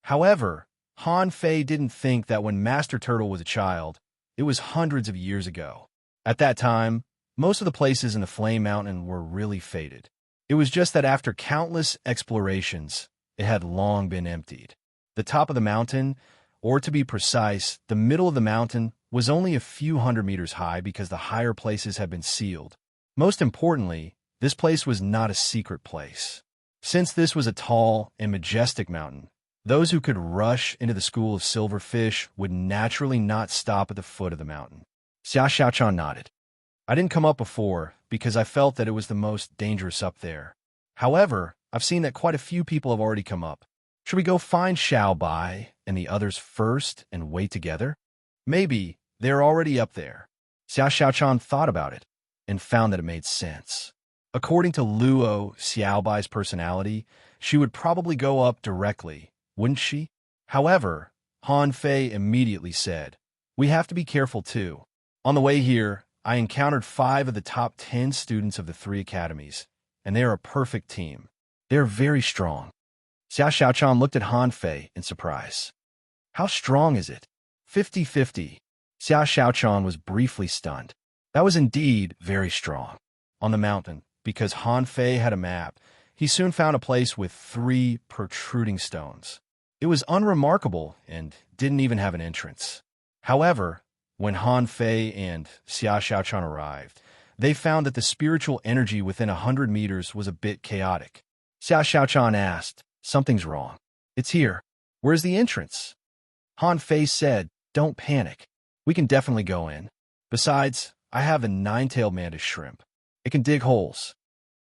However, Han Fei didn't think that when Master Turtle was a child, it was hundreds of years ago. At that time, most of the places in the Flame Mountain were really faded. It was just that after countless explorations, it had long been emptied. The top of the mountain, or to be precise, the middle of the mountain, was only a few hundred meters high because the higher places had been sealed. Most importantly, this place was not a secret place. Since this was a tall and majestic mountain, those who could rush into the school of silverfish would naturally not stop at the foot of the mountain. Xia Xiaochan nodded. I didn't come up before because I felt that it was the most dangerous up there. However, I've seen that quite a few people have already come up. Should we go find Xiao Bai and the others first and wait together? Maybe they're already up there. Xia Xiaochan thought about it and found that it made sense. According to Luo Xiaobai's personality, she would probably go up directly, wouldn't she? However, Han Fei immediately said, we have to be careful too. On the way here, I encountered 5 of the top 10 students of the 3 academies, and they are a perfect team. They are very strong. Xia Xiaochan looked at Han Fei in surprise. How strong is it? 50-50. Xia Xiaochan was briefly stunned. That was indeed very strong. On the mountain, because Han Fei had a map, he soon found a place with 3 protruding stones. It was unremarkable and didn't even have an entrance. However, when Han Fei and Xia Xiaochan arrived, they found that the spiritual energy within 100 meters was a bit chaotic. Xiao Xiaochan asked. Something's wrong. It's here. Where's the entrance? Han Fei said, don't panic. We can definitely go in. Besides, I have a nine-tailed mantis shrimp. It can dig holes.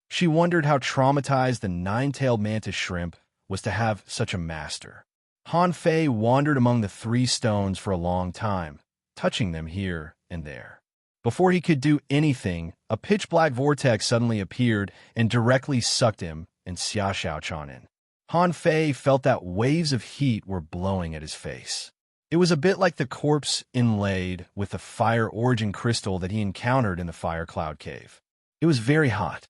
She wondered how traumatized the nine-tailed mantis shrimp was to have such a master. Han Fei wandered among the three stones for a long time, touching them here and there. Before he could do anything, a pitch-black vortex suddenly appeared and directly sucked him and Xia Xiaochan in. Han Fei felt that waves of heat were blowing at his face. It was a bit like the corpse inlaid with the fire origin crystal that he encountered in the fire cloud cave. It was very hot.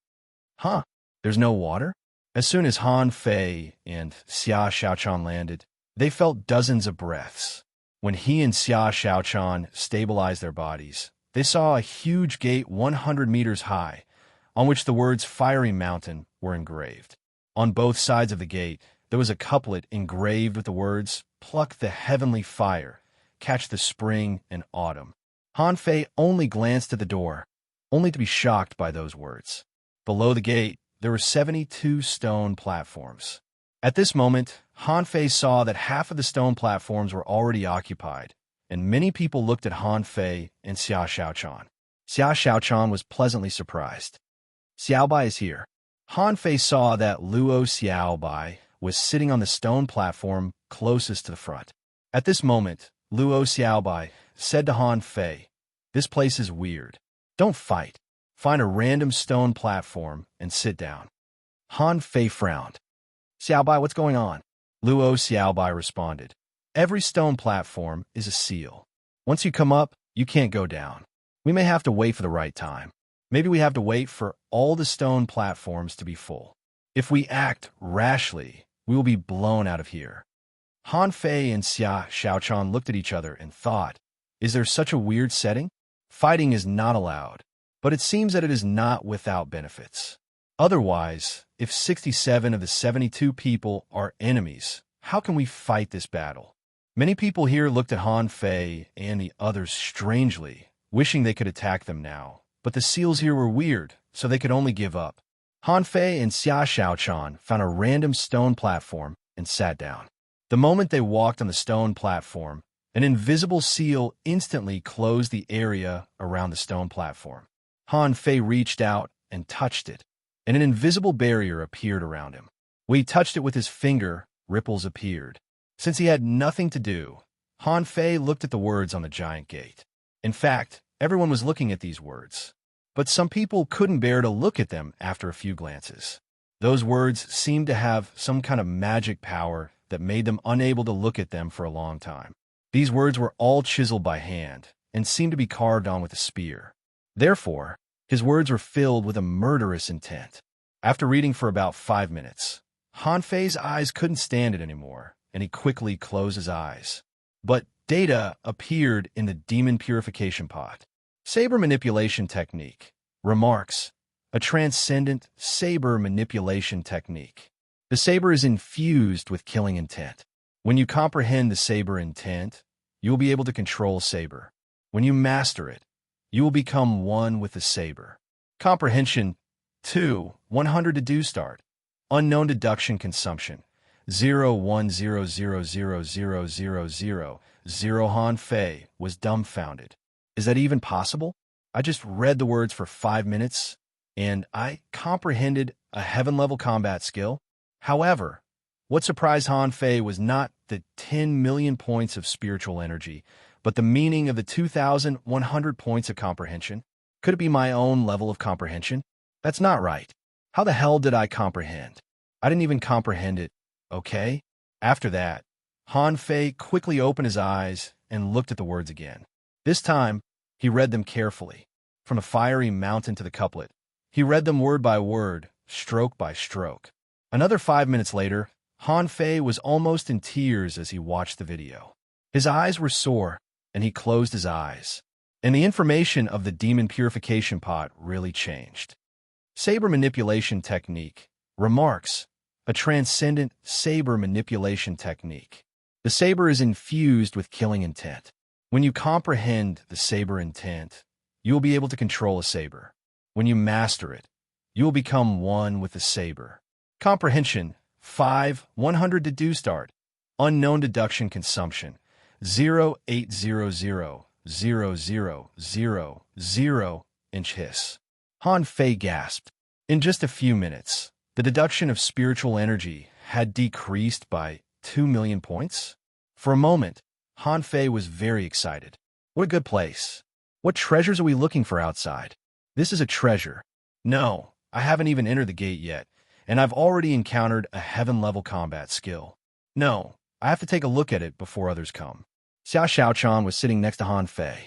Huh, there's no water? As soon as Han Fei and Xia Xiaochan landed, they felt dozens of breaths. When he and Xia Xiaochan stabilized their bodies, they saw a huge gate 100 meters high, on which the words Fiery Mountain were engraved. On both sides of the gate, there was a couplet engraved with the words, Pluck the heavenly fire, catch the spring and autumn. Han Fei only glanced at the door, only to be shocked by those words. Below the gate, there were 72 stone platforms. At this moment, Han Fei saw that half of the stone platforms were already occupied, and many people looked at Han Fei and Xia Xiaochan. Xia Xiaochan was pleasantly surprised. Xiaobai is here. Han Fei saw that Luo Xiaobai was sitting on the stone platform closest to the front. At this moment, Luo Xiaobai said to Han Fei, this place is weird. Don't fight. Find a random stone platform and sit down. Han Fei frowned. Xiaobai, what's going on? Luo Xiaobai responded. Every stone platform is a seal. Once you come up, you can't go down. We may have to wait for the right time. Maybe we have to wait for all the stone platforms to be full. If we act rashly, we will be blown out of here. Han Fei and Xia Xiaochan looked at each other and thought, is there such a weird setting? Fighting is not allowed, but it seems that it is not without benefits. Otherwise, if 67 of the 72 people are enemies, how can we fight this battle? Many people here looked at Han Fei and the others strangely, wishing they could attack them now, but the seals here were weird, so they could only give up. Han Fei and Xia Xiaochan found a random stone platform and sat down. The moment they walked on the stone platform, an invisible seal instantly closed the area around the stone platform. Han Fei reached out and touched it, and an invisible barrier appeared around him. When he touched it with his finger, ripples appeared. Since he had nothing to do, Han Fei looked at the words on the giant gate. In fact, everyone was looking at these words. But some people couldn't bear to look at them after a few glances. Those words seemed to have some kind of magic power that made them unable to look at them for a long time. These words were all chiseled by hand and seemed to be carved on with a spear. Therefore, his words were filled with a murderous intent. After reading for about 5 minutes, Han Fei's eyes couldn't stand it anymore, and he quickly closed his eyes. But data appeared in the demon purification pot. Saber manipulation technique. Remarks. A transcendent saber manipulation technique. The saber is infused with killing intent. When you comprehend the saber intent, you will be able to control saber. When you master it, you will become one with the saber. Comprehension 2. 100 to do start. Unknown deduction consumption. 0 Han Fei was dumbfounded. Is that even possible? I just read the words for 5 minutes, and I comprehended a heaven-level combat skill. However, what surprised Han Fei was not the 10 million points of spiritual energy, but the meaning of the 2,100 points of comprehension. Could it be my own level of comprehension? That's not right. How the hell did I comprehend? I didn't even comprehend it, okay? After that, Han Fei quickly opened his eyes and looked at the words again. This time, he read them carefully. From the fiery mountain to the couplet, he read them word by word, stroke by stroke. Another 5 minutes later, Han Fei was almost in tears as he watched the video. His eyes were sore, and he closed his eyes. And the information of the demon purification pot really changed. Saber manipulation technique. Remarks. A transcendent saber manipulation technique. The saber is infused with killing intent. When you comprehend the saber intent, you will be able to control a saber. When you master it, you will become one with the saber. Comprehension, 5, 100 deduced art. Unknown deduction consumption, 0.8000000 inch hiss. Han Fei gasped. In just a few minutes, the deduction of spiritual energy had decreased by 2 million points. For a moment, Han Fei was very excited. What a good place. What treasures are we looking for outside? This is a treasure. No, I haven't even entered the gate yet, and I've already encountered a heaven-level combat skill. No, I have to take a look at it before others come. Xiao Xiaochan was sitting next to Han Fei.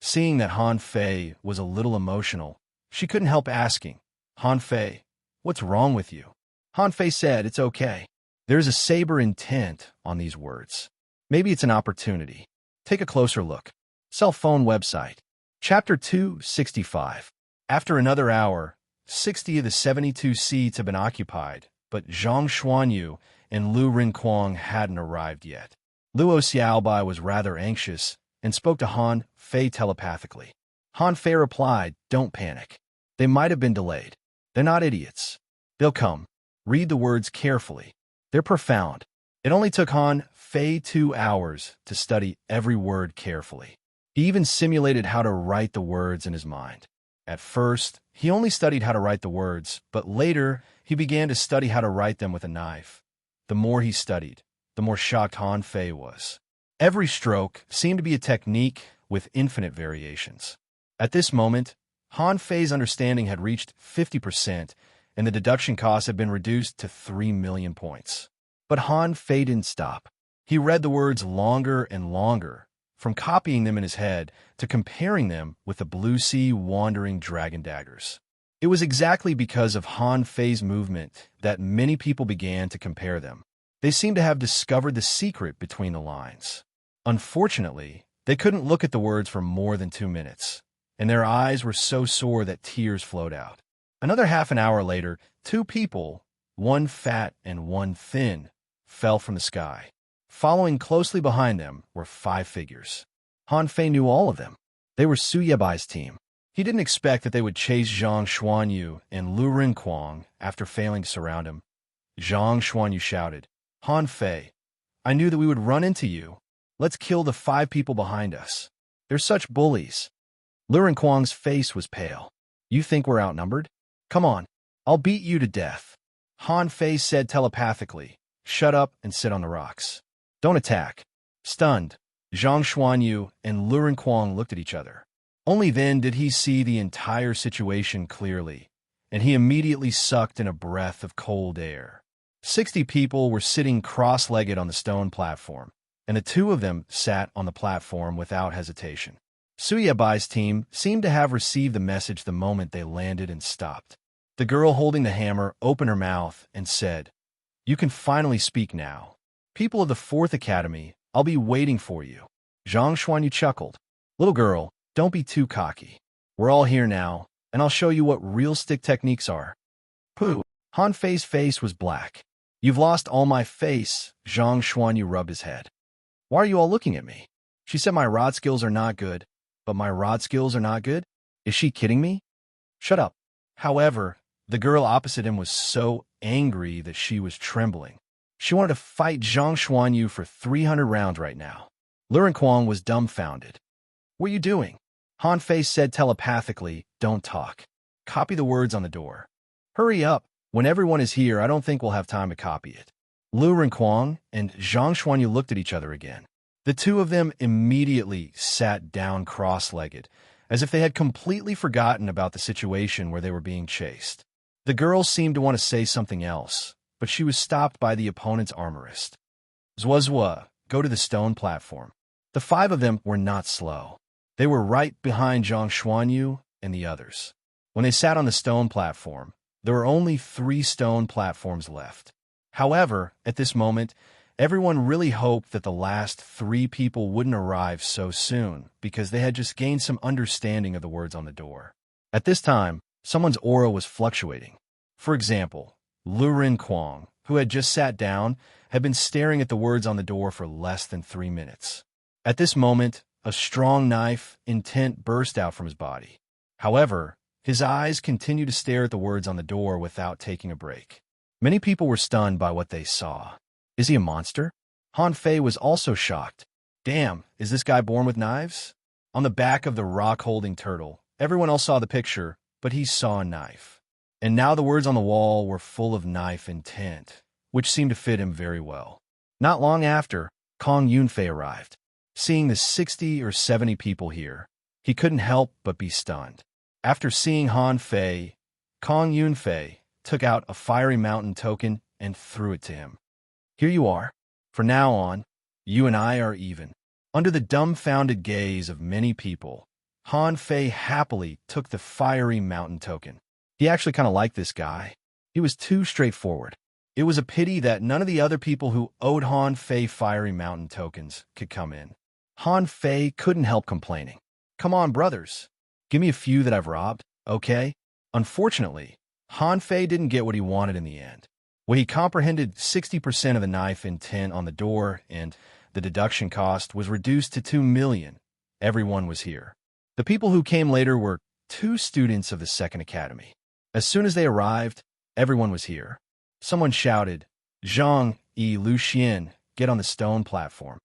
Seeing that Han Fei was a little emotional, she couldn't help asking, Han Fei, what's wrong with you? Han Fei said it's okay. There's a saber intent on these words. Maybe it's an opportunity. Take a closer look. Cell phone website. Chapter 265. After another hour, 60 of the 72 seats have been occupied, but Zhang Xuanyu and Lu Rinquang hadn't arrived yet. Luo Xiaobai was rather anxious and spoke to Han Fei telepathically. Han Fei replied, don't panic. They might have been delayed. They're not idiots. They'll come. Read the words carefully. They're profound. It only took Han Fei 2 hours to study every word carefully. He even simulated how to write the words in his mind. At first, he only studied how to write the words, but later he began to study how to write them with a knife. The more he studied, the more shocked Han Fei was. Every stroke seemed to be a technique with infinite variations. At this moment, Han Fei's understanding had reached 50%, and the deduction cost had been reduced to 3 million points. But Han Fei didn't stop. He read the words longer and longer, from copying them in his head to comparing them with the blue sea wandering dragon daggers. It was exactly because of Han Fei's movement that many people began to compare them. They seemed to have discovered the secret between the lines. Unfortunately, they couldn't look at the words for more than 2 minutes, and their eyes were so sore that tears flowed out. Another half an hour later, 2 people, one fat and one thin, fell from the sky. Following closely behind them were 5 figures. Han Fei knew all of them. They were Su Yebai's team. He didn't expect that they would chase Zhang Xuanyu and Lu Rinquang after failing to surround him. Zhang Xuanyu shouted, Han Fei, I knew that we would run into you. Let's kill the 5 people behind us. They're such bullies. Lu Rinquang's face was pale. You think we're outnumbered? Come on, I'll beat you to death. Han Fei said telepathically, shut up and sit on the rocks. Don't attack. Stunned, Zhang Xuanyu and Lu Rinquang looked at each other. Only then did he see the entire situation clearly, and he immediately sucked in a breath of cold air. 60 people were sitting cross-legged on the stone platform, and the 2 of them sat on the platform without hesitation. Su Yebai's team seemed to have received the message the moment they landed and stopped. The girl holding the hammer opened her mouth and said, You can finally speak now. People of the 4th Academy, I'll be waiting for you. Zhang Xuanyu chuckled. Little girl, don't be too cocky. We're all here now, and I'll show you what real stick techniques are. Pooh. Han Fei's face was black. You've lost all my face, Zhang Xuanyu rubbed his head. Why are you all looking at me? She said my rod skills are not good, but my rod skills are not good? Is she kidding me? Shut up. However, the girl opposite him was so angry that she was trembling. She wanted to fight Zhang Xuanyu for 300 rounds right now. Lu Rinquang was dumbfounded. What are you doing? Han Fei said telepathically, don't talk. Copy the words on the door. Hurry up. When everyone is here, I don't think we'll have time to copy it. Lu Rinquang and Zhang Xuanyu looked at each other again. The 2 of them immediately sat down cross-legged, as if they had completely forgotten about the situation where they were being chased. The girl seemed to want to say something else, but she was stopped by the opponent's armorist. Zwa, go to the stone platform. The 5 of them were not slow. They were right behind Zhang Xuanyu and the others. When they sat on the stone platform, there were only 3 stone platforms left. However, at this moment, everyone really hoped that the last 3 people wouldn't arrive so soon because they had just gained some understanding of the words on the door. At this time, someone's aura was fluctuating. For example, Lu Rinquang, who had just sat down, had been staring at the words on the door for less than 3 minutes. At this moment, a strong knife intent burst out from his body. However, his eyes continued to stare at the words on the door without taking a break. Many people were stunned by what they saw. Is he a monster? Han Fei was also shocked. Damn, is this guy born with knives? On the back of the rock-holding turtle, everyone else saw the picture, but he saw a knife. And now the words on the wall were full of knife intent, which seemed to fit him very well. Not long after, Kong Yunfei arrived. Seeing the 60 or 70 people here, he couldn't help but be stunned. After seeing Han Fei, Kong Yunfei took out a fiery mountain token and threw it to him. Here you are. From now on, you and I are even. Under the dumbfounded gaze of many people, Han Fei happily took the fiery mountain token. He actually kind of liked this guy. He was too straightforward. It was a pity that none of the other people who owed Han Fei fiery mountain tokens could come in. Han Fei couldn't help complaining. Come on, brothers. Give me a few that I've robbed, okay? Unfortunately, Han Fei didn't get what he wanted in the end. Well, he comprehended 60% of the knife intent on the door, and the deduction cost was reduced to 2 million. Everyone was here. The people who came later were 2 students of the Second Academy. As soon as they arrived, everyone was here. Someone shouted, Zhang Yi Luxian, get on the stone platform.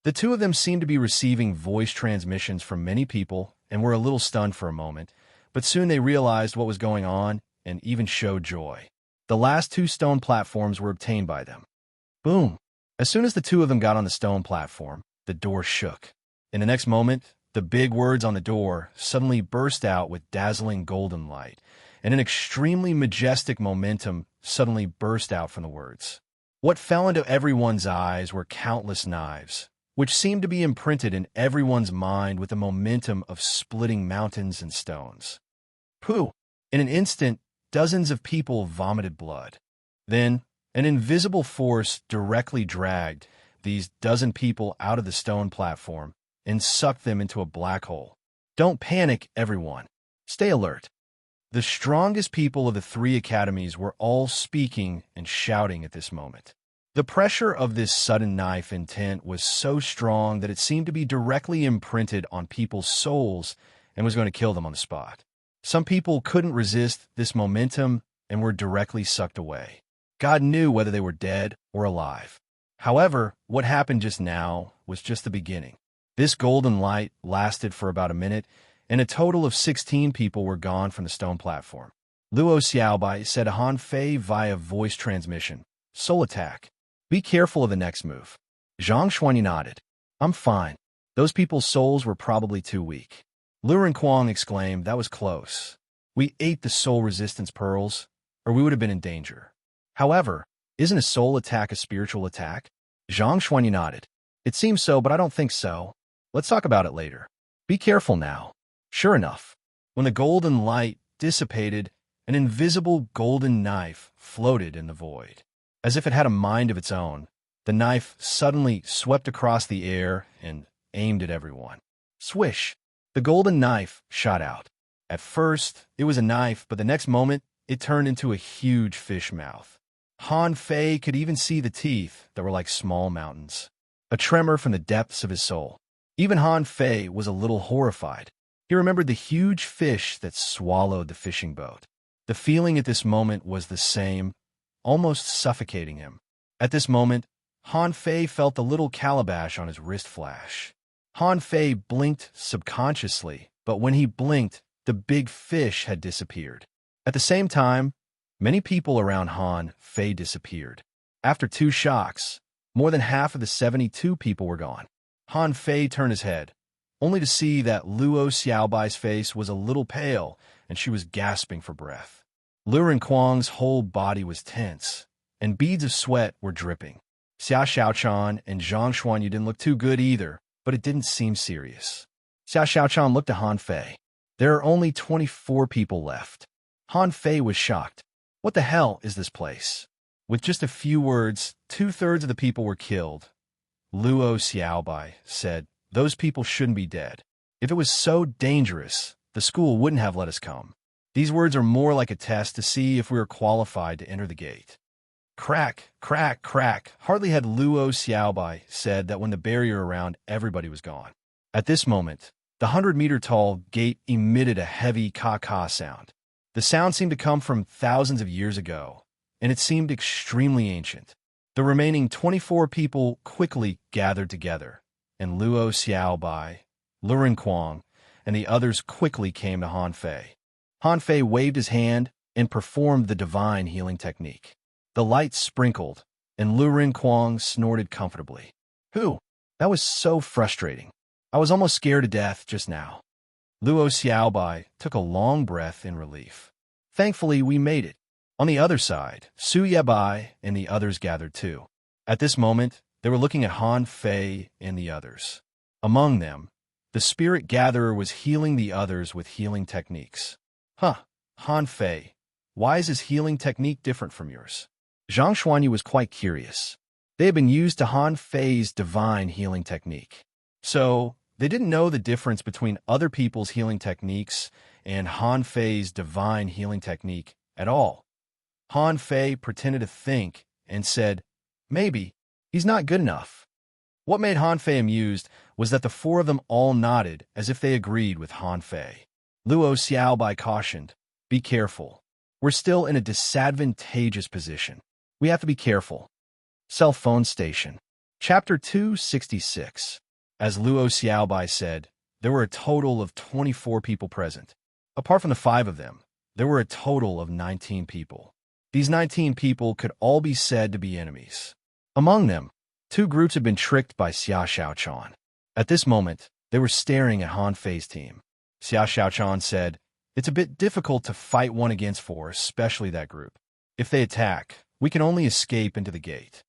The 2 of them seemed to be receiving voice transmissions from many people and were a little stunned for a moment, but soon they realized what was going on and even showed joy. The last 2 stone platforms were obtained by them. Boom! As soon as the 2 of them got on the stone platform, the door shook. In the next moment, the big words on the door suddenly burst out with dazzling golden light, and an extremely majestic momentum suddenly burst out from the words. What fell into everyone's eyes were countless knives, which seemed to be imprinted in everyone's mind with the momentum of splitting mountains and stones. Pooh! In an instant, dozens of people vomited blood. Then, an invisible force directly dragged these dozen people out of the stone platform and sucked them into a black hole. Don't panic, everyone. Stay alert. The strongest people of the 3 academies were all speaking and shouting at this moment. The pressure of this sudden knife intent was so strong that it seemed to be directly imprinted on people's souls and was going to kill them on the spot. Some people couldn't resist this momentum and were directly sucked away. God knew whether they were dead or alive. However, what happened just now was just the beginning. This golden light lasted for about a minute, and a total of 16 people were gone from the stone platform. Luo Xiaobai said to Han Fei via voice transmission, Soul attack. Be careful of the next move. Zhang Xuanyi nodded. I'm fine. Those people's souls were probably too weak. Lu Renquang exclaimed, that was close. We ate the soul resistance pearls, or we would have been in danger. However, isn't a soul attack a spiritual attack? Zhang Xuanyi nodded. It seems so, but I don't think so. Let's talk about it later. Be careful now. Sure enough, when the golden light dissipated, an invisible golden knife floated in the void. As if it had a mind of its own, the knife suddenly swept across the air and aimed at everyone. Swish! The golden knife shot out. At first, it was a knife, but the next moment, it turned into a huge fish mouth. Han Fei could even see the teeth that were like small mountains. A tremor from the depths of his soul. Even Han Fei was a little horrified. He remembered the huge fish that swallowed the fishing boat. The feeling at this moment was the same, almost suffocating him. At this moment, Han Fei felt the little calabash on his wrist flash. Han Fei blinked subconsciously, but when he blinked, the big fish had disappeared. At the same time, many people around Han Fei disappeared. After 2 shocks, more than half of the 72 people were gone. Han Fei turned his head, only to see that Luo Xiaobai's face was a little pale and she was gasping for breath. Lu Renquang's whole body was tense, and beads of sweat were dripping. Xia Xiaochan and Zhang Xuanyu didn't look too good either, but it didn't seem serious. Xia Xiaochan looked at Han Fei. There are only 24 people left. Han Fei was shocked. What the hell is this place? With just a few words, 2/3 of the people were killed. Luo Xiaobai said, those people shouldn't be dead. If it was so dangerous, the school wouldn't have let us come. These words are more like a test to see if we are qualified to enter the gate. Crack, crack, crack. Hardly had Luo Xiaobai said that when the barrier around everybody was gone. At this moment, the 100-meter-tall gate emitted a heavy ka-ka sound. The sound seemed to come from thousands of years ago, and it seemed extremely ancient. The remaining 24 people quickly gathered together, and Luo Xiaobai, Luren Kuang, and the others quickly came to Han Fei. Han Fei waved his hand and performed the divine healing technique. The light sprinkled, and Luren Kuang snorted comfortably. Whew, that was so frustrating. I was almost scared to death just now. Luo Xiaobai took a long breath in relief. Thankfully, we made it. On the other side, Su Yebai and the others gathered too. At this moment, they were looking at Han Fei and the others. Among them, the spirit gatherer was healing the others with healing techniques. Han Fei, why is his healing technique different from yours? Zhang Xuanyu was quite curious. They had been used to Han Fei's divine healing technique. So, they didn't know the difference between other people's healing techniques and Han Fei's divine healing technique at all. Han Fei pretended to think and said, maybe, he's not good enough. What made Han Fei amused was that the four of them all nodded as if they agreed with Han Fei. Luo Xiaobai cautioned, be careful. We're still in a disadvantageous position. We have to be careful. Cell phone station. Chapter 266. As Luo Xiaobai said, there were a total of 24 people present. Apart from the 5 of them, there were a total of 19 people. These 19 people could all be said to be enemies. Among them, 2 groups had been tricked by Xia Xiaochan. At this moment, they were staring at Han Fei's team. Xia Xiaochan said, it's a bit difficult to fight 1 against 4, especially that group. If they attack, we can only escape into the gate.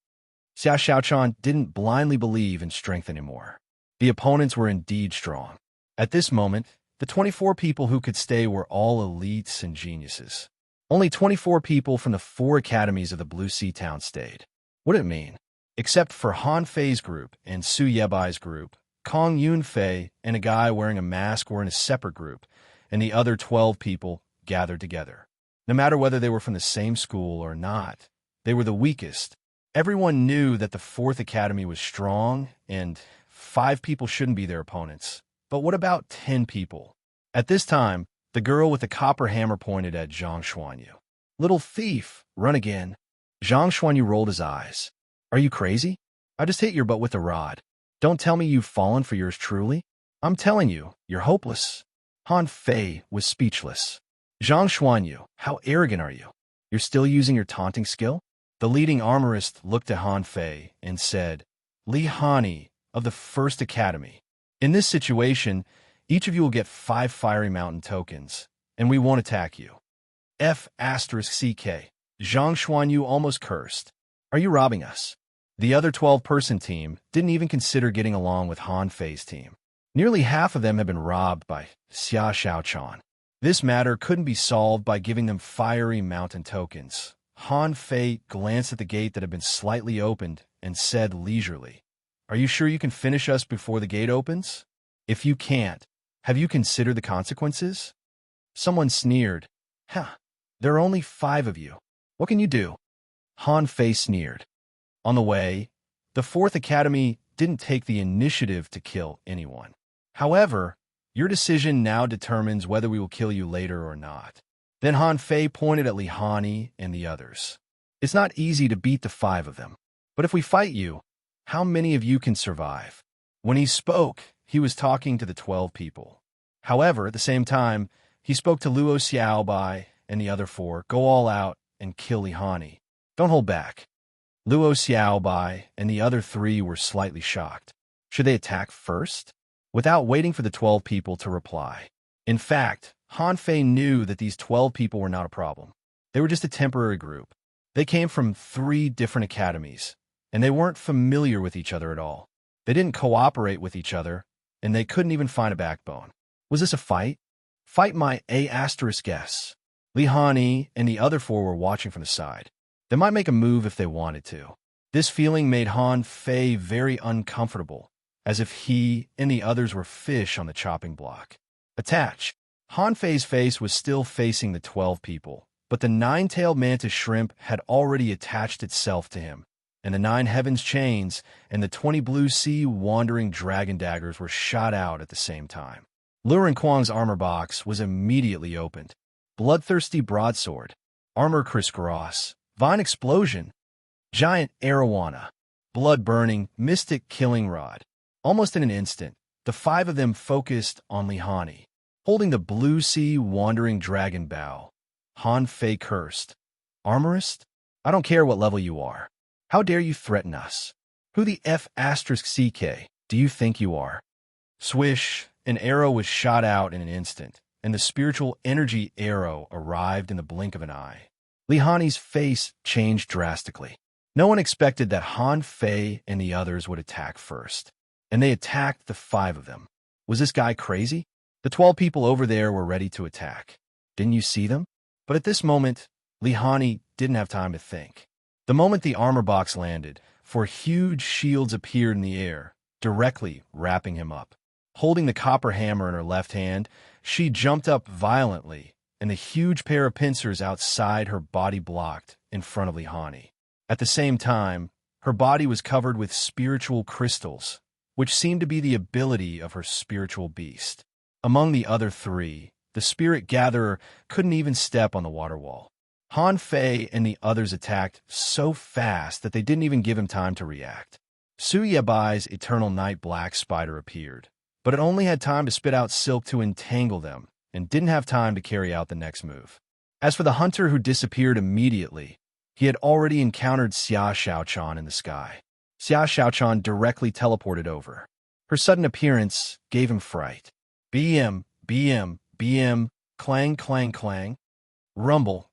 Xia Xiaochan didn't blindly believe in strength anymore. The opponents were indeed strong. At this moment, the 24 people who could stay were all elites and geniuses. Only 24 people from the 4 academies of the Blue Sea Town stayed. What did it mean? Except for Han Fei's group and Su Yebai's group, Kong Yunfei and a guy wearing a mask were in a separate group, and the other 12 people gathered together. No matter whether they were from the same school or not, they were the weakest. Everyone knew that the 4th academy was strong, and 5 people shouldn't be their opponents. But what about 10 people? At this time, the girl with the copper hammer pointed at Zhang Xuanyu. Little thief, run again. Zhang Xuanyu rolled his eyes. Are you crazy? I just hit your butt with a rod. Don't tell me you've fallen for yours truly. I'm telling you, you're hopeless. Han Fei was speechless. Zhang Xuanyu, how arrogant are you? You're still using your taunting skill? The leading armorist looked at Han Fei and said, Li Hani of the 1st Academy. In this situation, each of you will get 5 Fiery Mountain tokens, and we won't attack you. F***CK. Zhang Xuanyu almost cursed. Are you robbing us? The other 12-person team didn't even consider getting along with Han Fei's team. Nearly half of them had been robbed by Xia Xiaochan. This matter couldn't be solved by giving them Fiery Mountain tokens. Han Fei glanced at the gate that had been slightly opened and said leisurely, Are you sure you can finish us before the gate opens? If you can't, have you considered the consequences? Someone sneered. There are only 5 of you. What can you do? Han Fei sneered. On the way, the 4th Academy didn't take the initiative to kill anyone. However, your decision now determines whether we will kill you later or not. Then Han Fei pointed at Li Hani and the others. It's not easy to beat the 5 of them. But if we fight you, how many of you can survive? When he spoke, he was talking to the 12 people. However, at the same time, he spoke to Luo Xiaobai and the other 4, go all out and kill Li Hani. Don't hold back. Luo Xiaobai and the other 3 were slightly shocked. Should they attack first? Without waiting for the 12 people to reply. In fact, Han Fei knew that these 12 people were not a problem. They were just a temporary group. They came from 3 different academies, and they weren't familiar with each other at all. They didn't cooperate with each other, and they couldn't even find a backbone. Was this a fight? Fight my A***S. Li Hani and the other 4 were watching from the side. They might make a move if they wanted to. This feeling made Han Fei very uncomfortable, as if he and the others were fish on the chopping block. Attach. Han Fei's face was still facing the 12 people, but the 9-tailed mantis shrimp had already attached itself to him, and the 9 heavens chains and the 20 blue sea wandering dragon daggers were shot out at the same time. Luren Kuang's armor box was immediately opened. Bloodthirsty broadsword, armor crisscross, Vine explosion, giant arowana, blood-burning, mystic killing rod. Almost in an instant, the five of them focused on Lihani, holding the blue sea wandering dragon bow. Han Fei cursed. Armorist? I don't care what level you are. How dare you threaten us? Who the F***CK do you think you are? Swish, an arrow was shot out in an instant, and the spiritual energy arrow arrived in the blink of an eye. Lihani's face changed drastically. No one expected that Han Fei and the others would attack first, and they attacked the five of them. Was this guy crazy? The 12 people over there were ready to attack. Didn't you see them? But at this moment, Lihani didn't have time to think. The moment the armor box landed, four huge shields appeared in the air, directly wrapping him up. Holding the copper hammer in her left hand, she jumped up violently, and the huge pair of pincers outside her body blocked in front of Lihani. At the same time, her body was covered with spiritual crystals, which seemed to be the ability of her spiritual beast. Among the other three, the spirit gatherer couldn't even step on the water wall. Han Fei and the others attacked so fast that they didn't even give him time to react. Su Yebai's eternal night black spider appeared, but it only had time to spit out silk to entangle them and didn't have time to carry out the next move. As for the hunter who disappeared immediately, he had already encountered Xia Xiaochan in the sky. Xia Xiaochan directly teleported over. Her sudden appearance gave him fright. BM, BM, BM, clang, clang, clang. Rumble.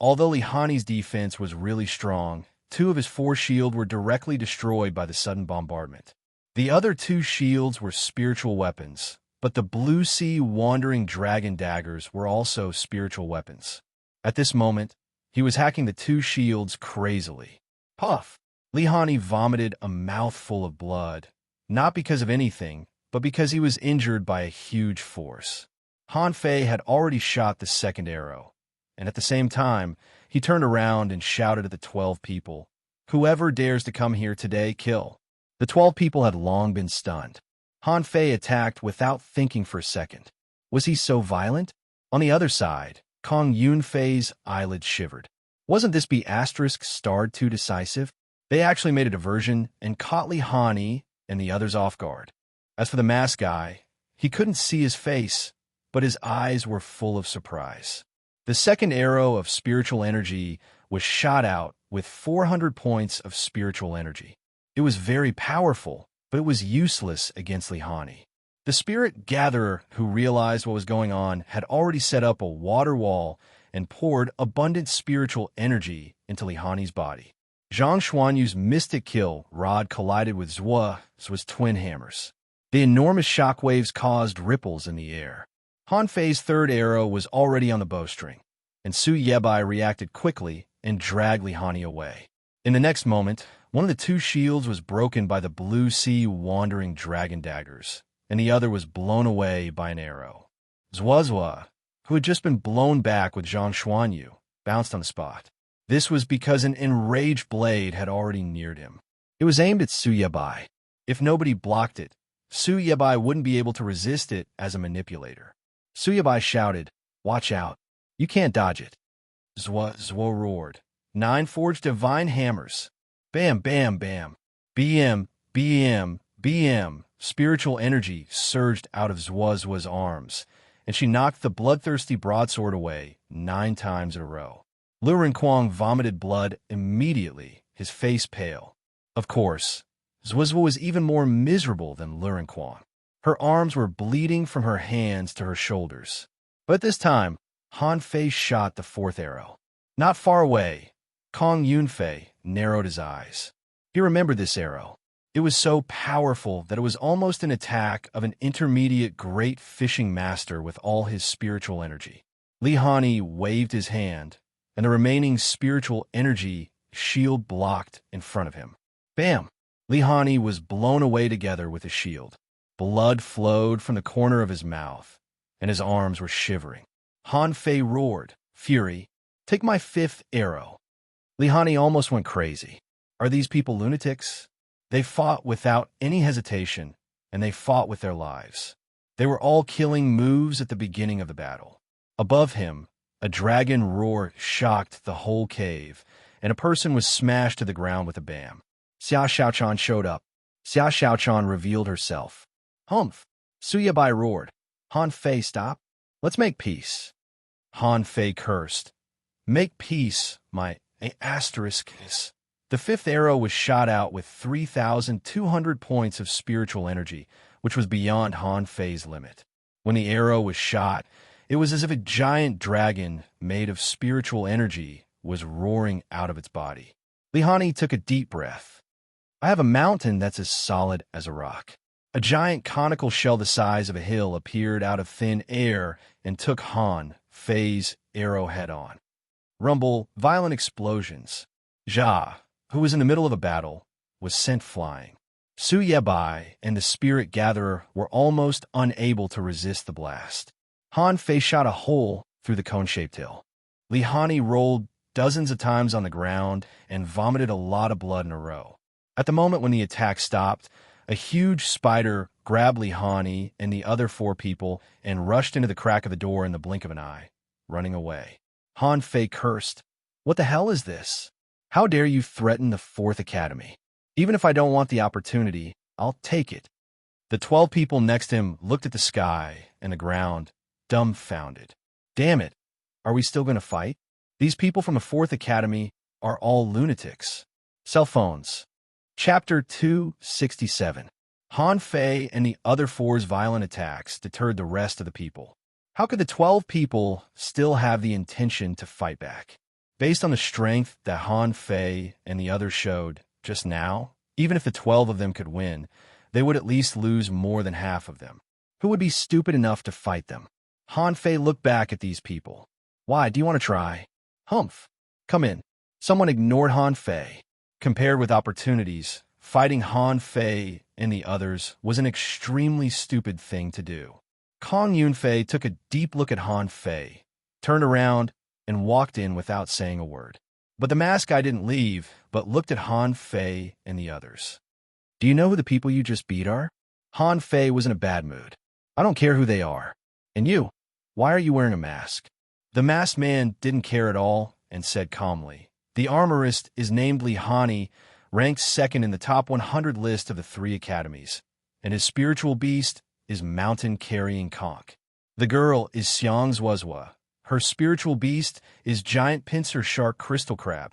Although Lihani's defense was really strong, 2 of his 4 shields were directly destroyed by the sudden bombardment. The other 2 shields were spiritual weapons, but the blue sea wandering dragon daggers were also spiritual weapons. At this moment, he was hacking the 2 shields crazily. Puff! Lihani vomited a mouthful of blood, not because of anything, but because he was injured by a huge force. Han Fei had already shot the second arrow, and at the same time, he turned around and shouted at the 12 people, "Whoever dares to come here today, kill." The 12 people had long been stunned. Han Fei attacked without thinking for a second. Was he so violent? On the other side, Kong Yunfei's eyelids shivered. Wasn't this B** starred too decisive? They actually made a diversion and caught Lihani and the others off guard. As for the masked guy, he couldn't see his face, but his eyes were full of surprise. The second arrow of spiritual energy was shot out with 400 points of spiritual energy. It was very powerful, but it was useless against Lihani. The spirit gatherer who realized what was going on had already set up a water wall and poured abundant spiritual energy into Lihani's body. Zhang Xuanyu's mystic kill rod collided with Zhuo's twin hammers. The enormous shockwaves caused ripples in the air. Han Fei's third arrow was already on the bowstring, and Su Yebai reacted quickly and dragged Lihani away. In the next moment, one of the 2 shields was broken by the blue sea wandering dragon daggers, and the other was blown away by an arrow. Zhuo, who had just been blown back with Zhang Xuanyu, bounced on the spot. This was because an enraged blade had already neared him. It was aimed at Su Yebai. If nobody blocked it, Su Yebai wouldn't be able to resist it as a manipulator. Su Yebai shouted, "Watch out. You can't dodge it." Zhuo roared. 9 forged divine hammers. Bam, bam, bam. BM, BM, BM. Spiritual energy surged out of Zhuo's arms, and she knocked the bloodthirsty broadsword away 9 times in a row. Lu Renquang vomited blood immediately, his face pale. Of course, Zhuo was even more miserable than Lu Renquang. Her arms were bleeding from her hands to her shoulders. But at this time, Han Fei shot the 4th arrow. Not far away, Kong Yunfei narrowed his eyes. He remembered this arrow. It was so powerful that it was almost an attack of an intermediate great fishing master with all his spiritual energy. Lihani waved his hand, and the remaining spiritual energy shield blocked in front of him. Bam! Lihani was blown away together with his shield. Blood flowed from the corner of his mouth, and his arms were shivering. Han Fei roared, "Fury, take my 5th arrow." Lihani almost went crazy. Are these people lunatics? They fought without any hesitation, and they fought with their lives. They were all killing moves at the beginning of the battle. Above him, a dragon roar shocked the whole cave, and a person was smashed to the ground with a bam. Xia Xiaochan showed up. Xia Xiaochan revealed herself. Humph! Suyabai roared. Han Fei, stop. Let's make peace. Han Fei cursed. Make peace, my asterisk. The fifth arrow was shot out with 3,200 points of spiritual energy, which was beyond Han Fei's limit. When the arrow was shot, it was as if a giant dragon made of spiritual energy was roaring out of its body. Lihani took a deep breath. I have a mountain that's as solid as a rock. A giant conical shell the size of a hill appeared out of thin air and took Han Fei's arrow head-on. Rumble, violent explosions. Jia, who was in the middle of a battle, was sent flying. Su Yebai and the Spirit Gatherer were almost unable to resist the blast. Han Fei shot a hole through the cone-shaped hill. Lihani rolled dozens of times on the ground and vomited a lot of blood in a row. At the moment when the attack stopped, a huge spider grabbed Lihani and the other 4 people and rushed into the crack of the door in the blink of an eye, running away. Han Fei cursed. What the hell is this? How dare you threaten the 4th Academy? Even if I don't want the opportunity, I'll take it. The 12 people next to him looked at the sky and the ground, dumbfounded. Damn it, are we still going to fight? These people from the 4th Academy are all lunatics. Cell phones. Chapter 267. Han Fei and the other 4's violent attacks deterred the rest of the people. How could the 12 people still have the intention to fight back? Based on the strength that Han Fei and the others showed just now, even if the 12 of them could win, they would at least lose more than half of them. Who would be stupid enough to fight them? Han Fei looked back at these people. Why, do you want to try? Humph. Come in. Someone ignored Han Fei. Compared with opportunities, fighting Han Fei and the others was an extremely stupid thing to do. Kong Yunfei took a deep look at Han Fei, turned around, and walked in without saying a word. But the masked guy didn't leave, but looked at Han Fei and the others. Do you know who the people you just beat are? Han Fei was in a bad mood. I don't care who they are. And you? Why are you wearing a mask? The masked man didn't care at all and said calmly, the armorist is named Lihani, ranked 2nd in the top 100 list of the 3 academies, and his spiritual beast is mountain-carrying conch. The girl is Xiang Zuozhua. Her spiritual beast is giant pincer shark crystal crab,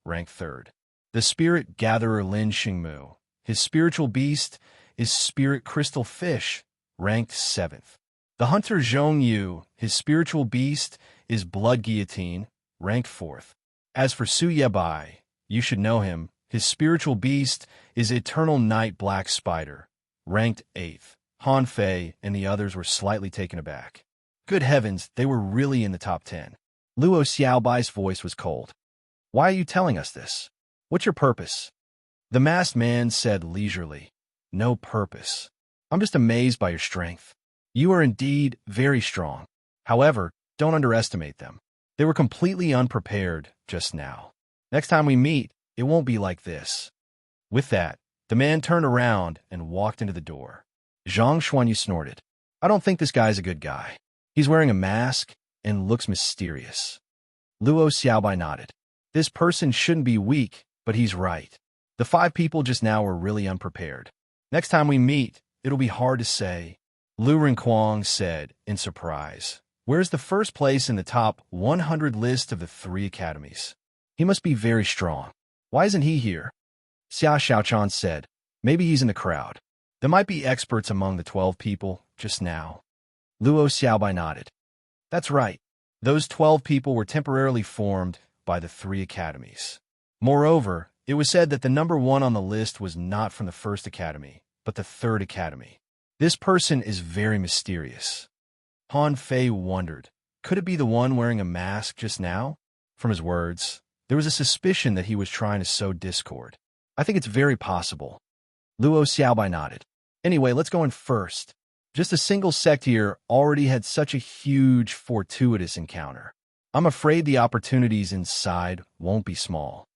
ranked 3rd. The spirit gatherer Lin Xingmu. His spiritual beast is spirit crystal fish, ranked 7th. The hunter Zhong Yu, his spiritual beast is blood guillotine, ranked 4th. As for Su Yebai, you should know him. His spiritual beast is eternal night black spider, ranked 8th. Han Fei and the others were slightly taken aback. Good heavens, they were really in the top 10. Luo Xiaobai's voice was cold. Why are you telling us this? What's your purpose? The masked man said leisurely. No purpose. I'm just amazed by your strength. You are indeed very strong. However, don't underestimate them. They were completely unprepared just now. Next time we meet, it won't be like this. With that, the man turned around and walked into the door. Zhang Xuanyu snorted. I don't think this guy's a good guy. He's wearing a mask and looks mysterious. Luo Xiaobai nodded. This person shouldn't be weak, but he's right. The 5 people just now were really unprepared. Next time we meet, it'll be hard to say. Lu Renquang said in surprise. Where's the first place in the top 100 list of the 3 academies? He must be very strong. Why isn't he here? Xia Xiaochan said. Maybe he's in the crowd. There might be experts among the 12 people just now. Luo Xiaobai nodded. That's right. Those 12 people were temporarily formed by the 3 academies. Moreover, it was said that the number 1 on the list was not from the 1st academy, but the 3rd academy. This person is very mysterious. Han Fei wondered, could it be the one wearing a mask just now? From his words, there was a suspicion that he was trying to sow discord. I think it's very possible. Luo Xiaobai nodded. Anyway, let's go in first. Just a single sect here already had such a huge, fortuitous encounter. I'm afraid the opportunities inside won't be small.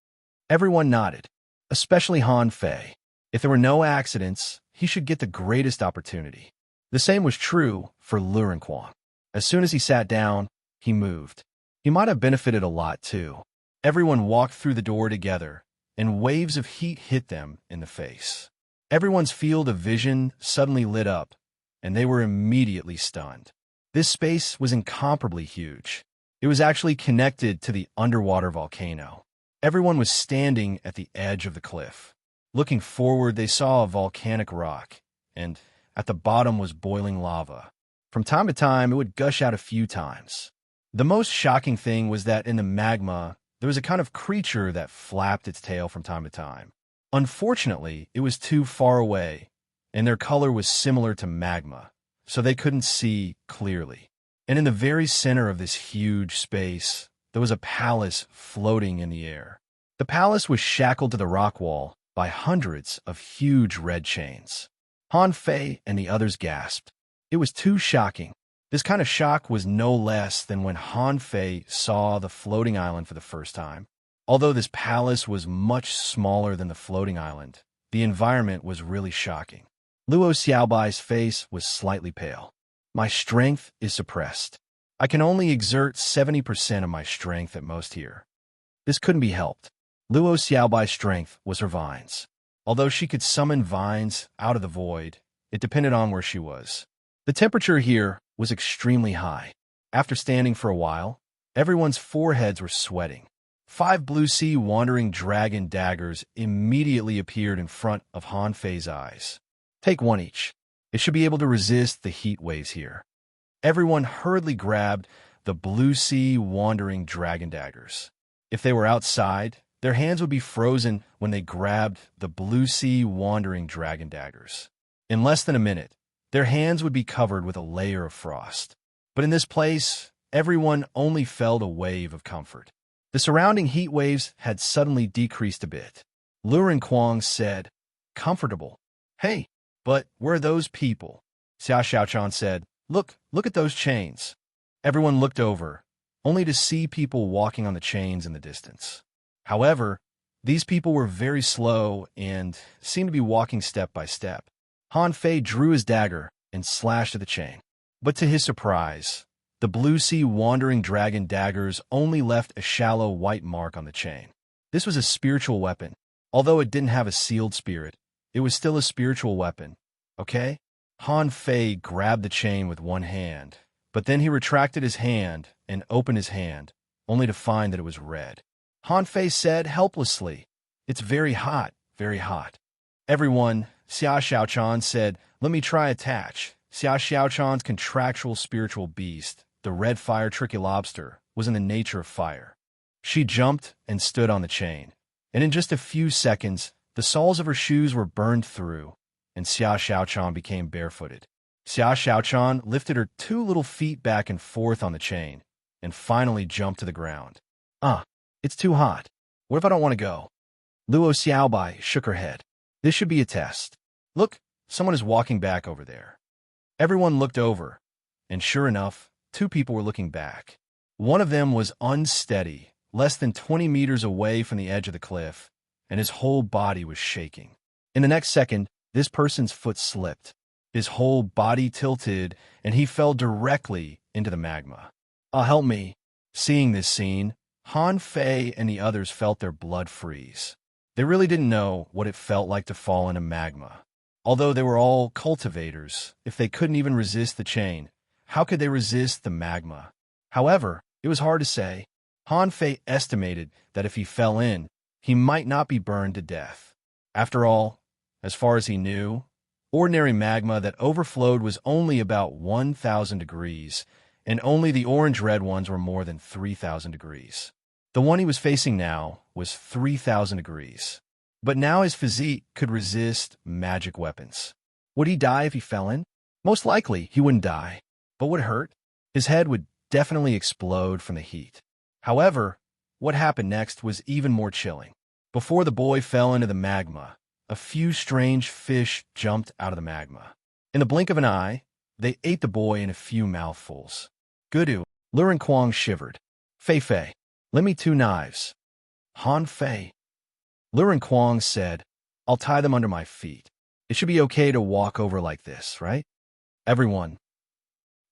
Everyone nodded, especially Han Fei. If there were no accidents, he should get the greatest opportunity. The same was true for Lu Renquang. As soon as he sat down, he moved. He might have benefited a lot, too. Everyone walked through the door together, and waves of heat hit them in the face. Everyone's field of vision suddenly lit up, and they were immediately stunned. This space was incomparably huge. It was actually connected to the underwater volcano. Everyone was standing at the edge of the cliff. Looking forward, they saw a volcanic rock, and at the bottom was boiling lava. From time to time, it would gush out a few times. The most shocking thing was that in the magma, there was a kind of creature that flapped its tail from time to time. Unfortunately, it was too far away, and their color was similar to magma, so they couldn't see clearly. And in the very center of this huge space, there was a palace floating in the air. The palace was shackled to the rock wall by hundreds of huge red chains. Han Fei and the others gasped. It was too shocking. This kind of shock was no less than when Han Fei saw the floating island for the first time. Although this palace was much smaller than the floating island, the environment was really shocking. Luo Xiaobai's face was slightly pale. My strength is suppressed. I can only exert 70% of my strength at most here. This couldn't be helped. Luo Xiaobai's strength was her vines. Although she could summon vines out of the void, it depended on where she was. The temperature here was extremely high. After standing for a while, everyone's foreheads were sweating. 5 blue sea wandering dragon daggers immediately appeared in front of Han Fei's eyes. Take one each. It should be able to resist the heat waves here. Everyone hurriedly grabbed the blue sea wandering dragon daggers. If they were outside, their hands would be frozen when they grabbed the blue sea wandering dragon daggers. In less than a minute, their hands would be covered with a layer of frost. But in this place, everyone only felt a wave of comfort. The surrounding heat waves had suddenly decreased a bit. Luren Kuang said, "Comfortable. Hey, but where are those people?" Xia Xiaochan said, Look at those chains." Everyone looked over, only to see people walking on the chains in the distance. However, these people were very slow and seemed to be walking step by step. Han Fei drew his dagger and slashed at the chain. But to his surprise, the blue sea wandering dragon daggers only left a shallow white mark on the chain. This was a spiritual weapon. Although it didn't have a sealed spirit, it was still a spiritual weapon. Okay? Han Fei grabbed the chain with one hand, but then he retracted his hand and opened his hand, only to find that it was red. Han Fei said helplessly, "It's very hot, very hot." Everyone, Xia Xiaochan said, "Let me try attach." Xia Xiaochan's contractual spiritual beast, the red fire tricky lobster, was in the nature of fire. She jumped and stood on the chain, and in just a few seconds, the soles of her shoes were burned through, and Xia Xiaochan became barefooted. Xia Xiaochan lifted her 2 little feet back and forth on the chain, and finally jumped to the ground. It's too hot. What if I don't want to go?" Luo Xiaobai shook her head. "This should be a test. Look, someone is walking back over there." Everyone looked over, and sure enough, 2 people were looking back. One of them was unsteady, less than 20 meters away from the edge of the cliff, and his whole body was shaking. In the next second, this person's foot slipped. His whole body tilted, and he fell directly into the magma. Help me." Seeing this scene, Han Fei and the others felt their blood freeze. They really didn't know what it felt like to fall into magma. Although they were all cultivators, if they couldn't even resist the chain, how could they resist the magma? However, it was hard to say. Han Fei estimated that if he fell in, he might not be burned to death. After all, as far as he knew, ordinary magma that overflowed was only about 1,000 degrees, and only the orange-red ones were more than 3,000 degrees. The one he was facing now was 3,000 degrees. But now his physique could resist magic weapons. Would he die if he fell in? Most likely, he wouldn't die. But would it hurt? His head would definitely explode from the heat. However, what happened next was even more chilling. Before the boy fell into the magma, a few strange fish jumped out of the magma. In the blink of an eye, they ate the boy in a few mouthfuls. Gudu, Luren Kuang shivered. Fei, lend me 2 knives. Han Fei. Luren Kuang said, "I'll tie them under my feet. It should be okay to walk over like this, right?" Everyone.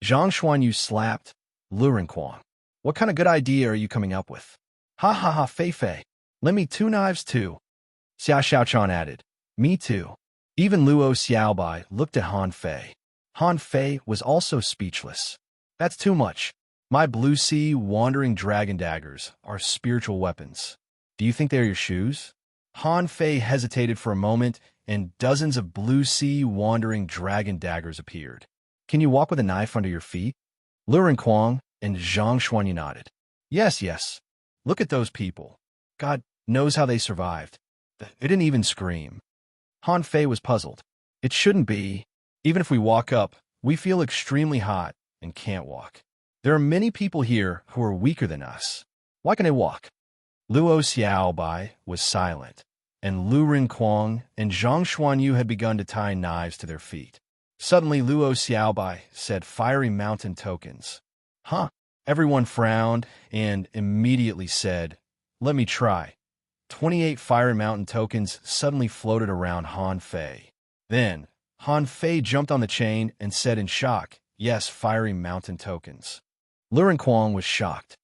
Zhang Xuanyu slapped Luren Kuang. "What kind of good idea are you coming up with?" Ha ha ha, Fei Fei. Lend me 2 knives too. Xiao Xiaochan added. Me too. Even Luo Xiaobai looked at Han Fei. Han Fei was also speechless. That's too much. My blue sea wandering dragon daggers are spiritual weapons. Do you think they're your shoes? Han Fei hesitated for a moment, and dozens of blue sea wandering dragon daggers appeared. Can you walk with a knife under your feet? Lu Kwang and Zhang Xuanyu nodded. Yes, yes. Look at those people. God knows how they survived. They didn't even scream. Han Fei was puzzled. It shouldn't be. Even if we walk up, we feel extremely hot and can't walk. There are many people here who are weaker than us. Why can they walk? Luo Xiaobai was silent, and Lu Rinquang and Zhang Xuanyu had begun to tie knives to their feet. Suddenly, Luo Xiaobai said fiery mountain tokens. Huh? Everyone frowned and immediately said, let me try. 28 fiery mountain tokens suddenly floated around Han Fei. Then, Han Fei jumped on the chain and said in shock, yes, fiery mountain tokens. Lu Rinquang was shocked.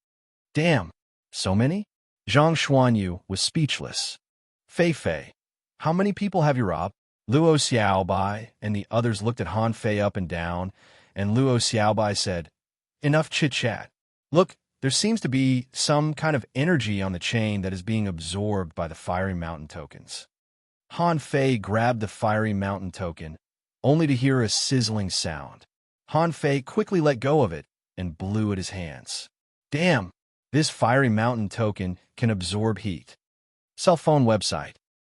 Damn, so many? Zhang Xuanyu was speechless. Fei Fei, how many people have you robbed? Luo Xiaobai and the others looked at Han Fei up and down, and Luo Xiaobai said, enough chit-chat. Look, there seems to be some kind of energy on the chain that is being absorbed by the fiery mountain tokens. Han Fei grabbed the fiery mountain token, only to hear a sizzling sound. Han Fei quickly let go of it and blew at his hands. Damn, this fiery mountain token can absorb heat. Cell phone website.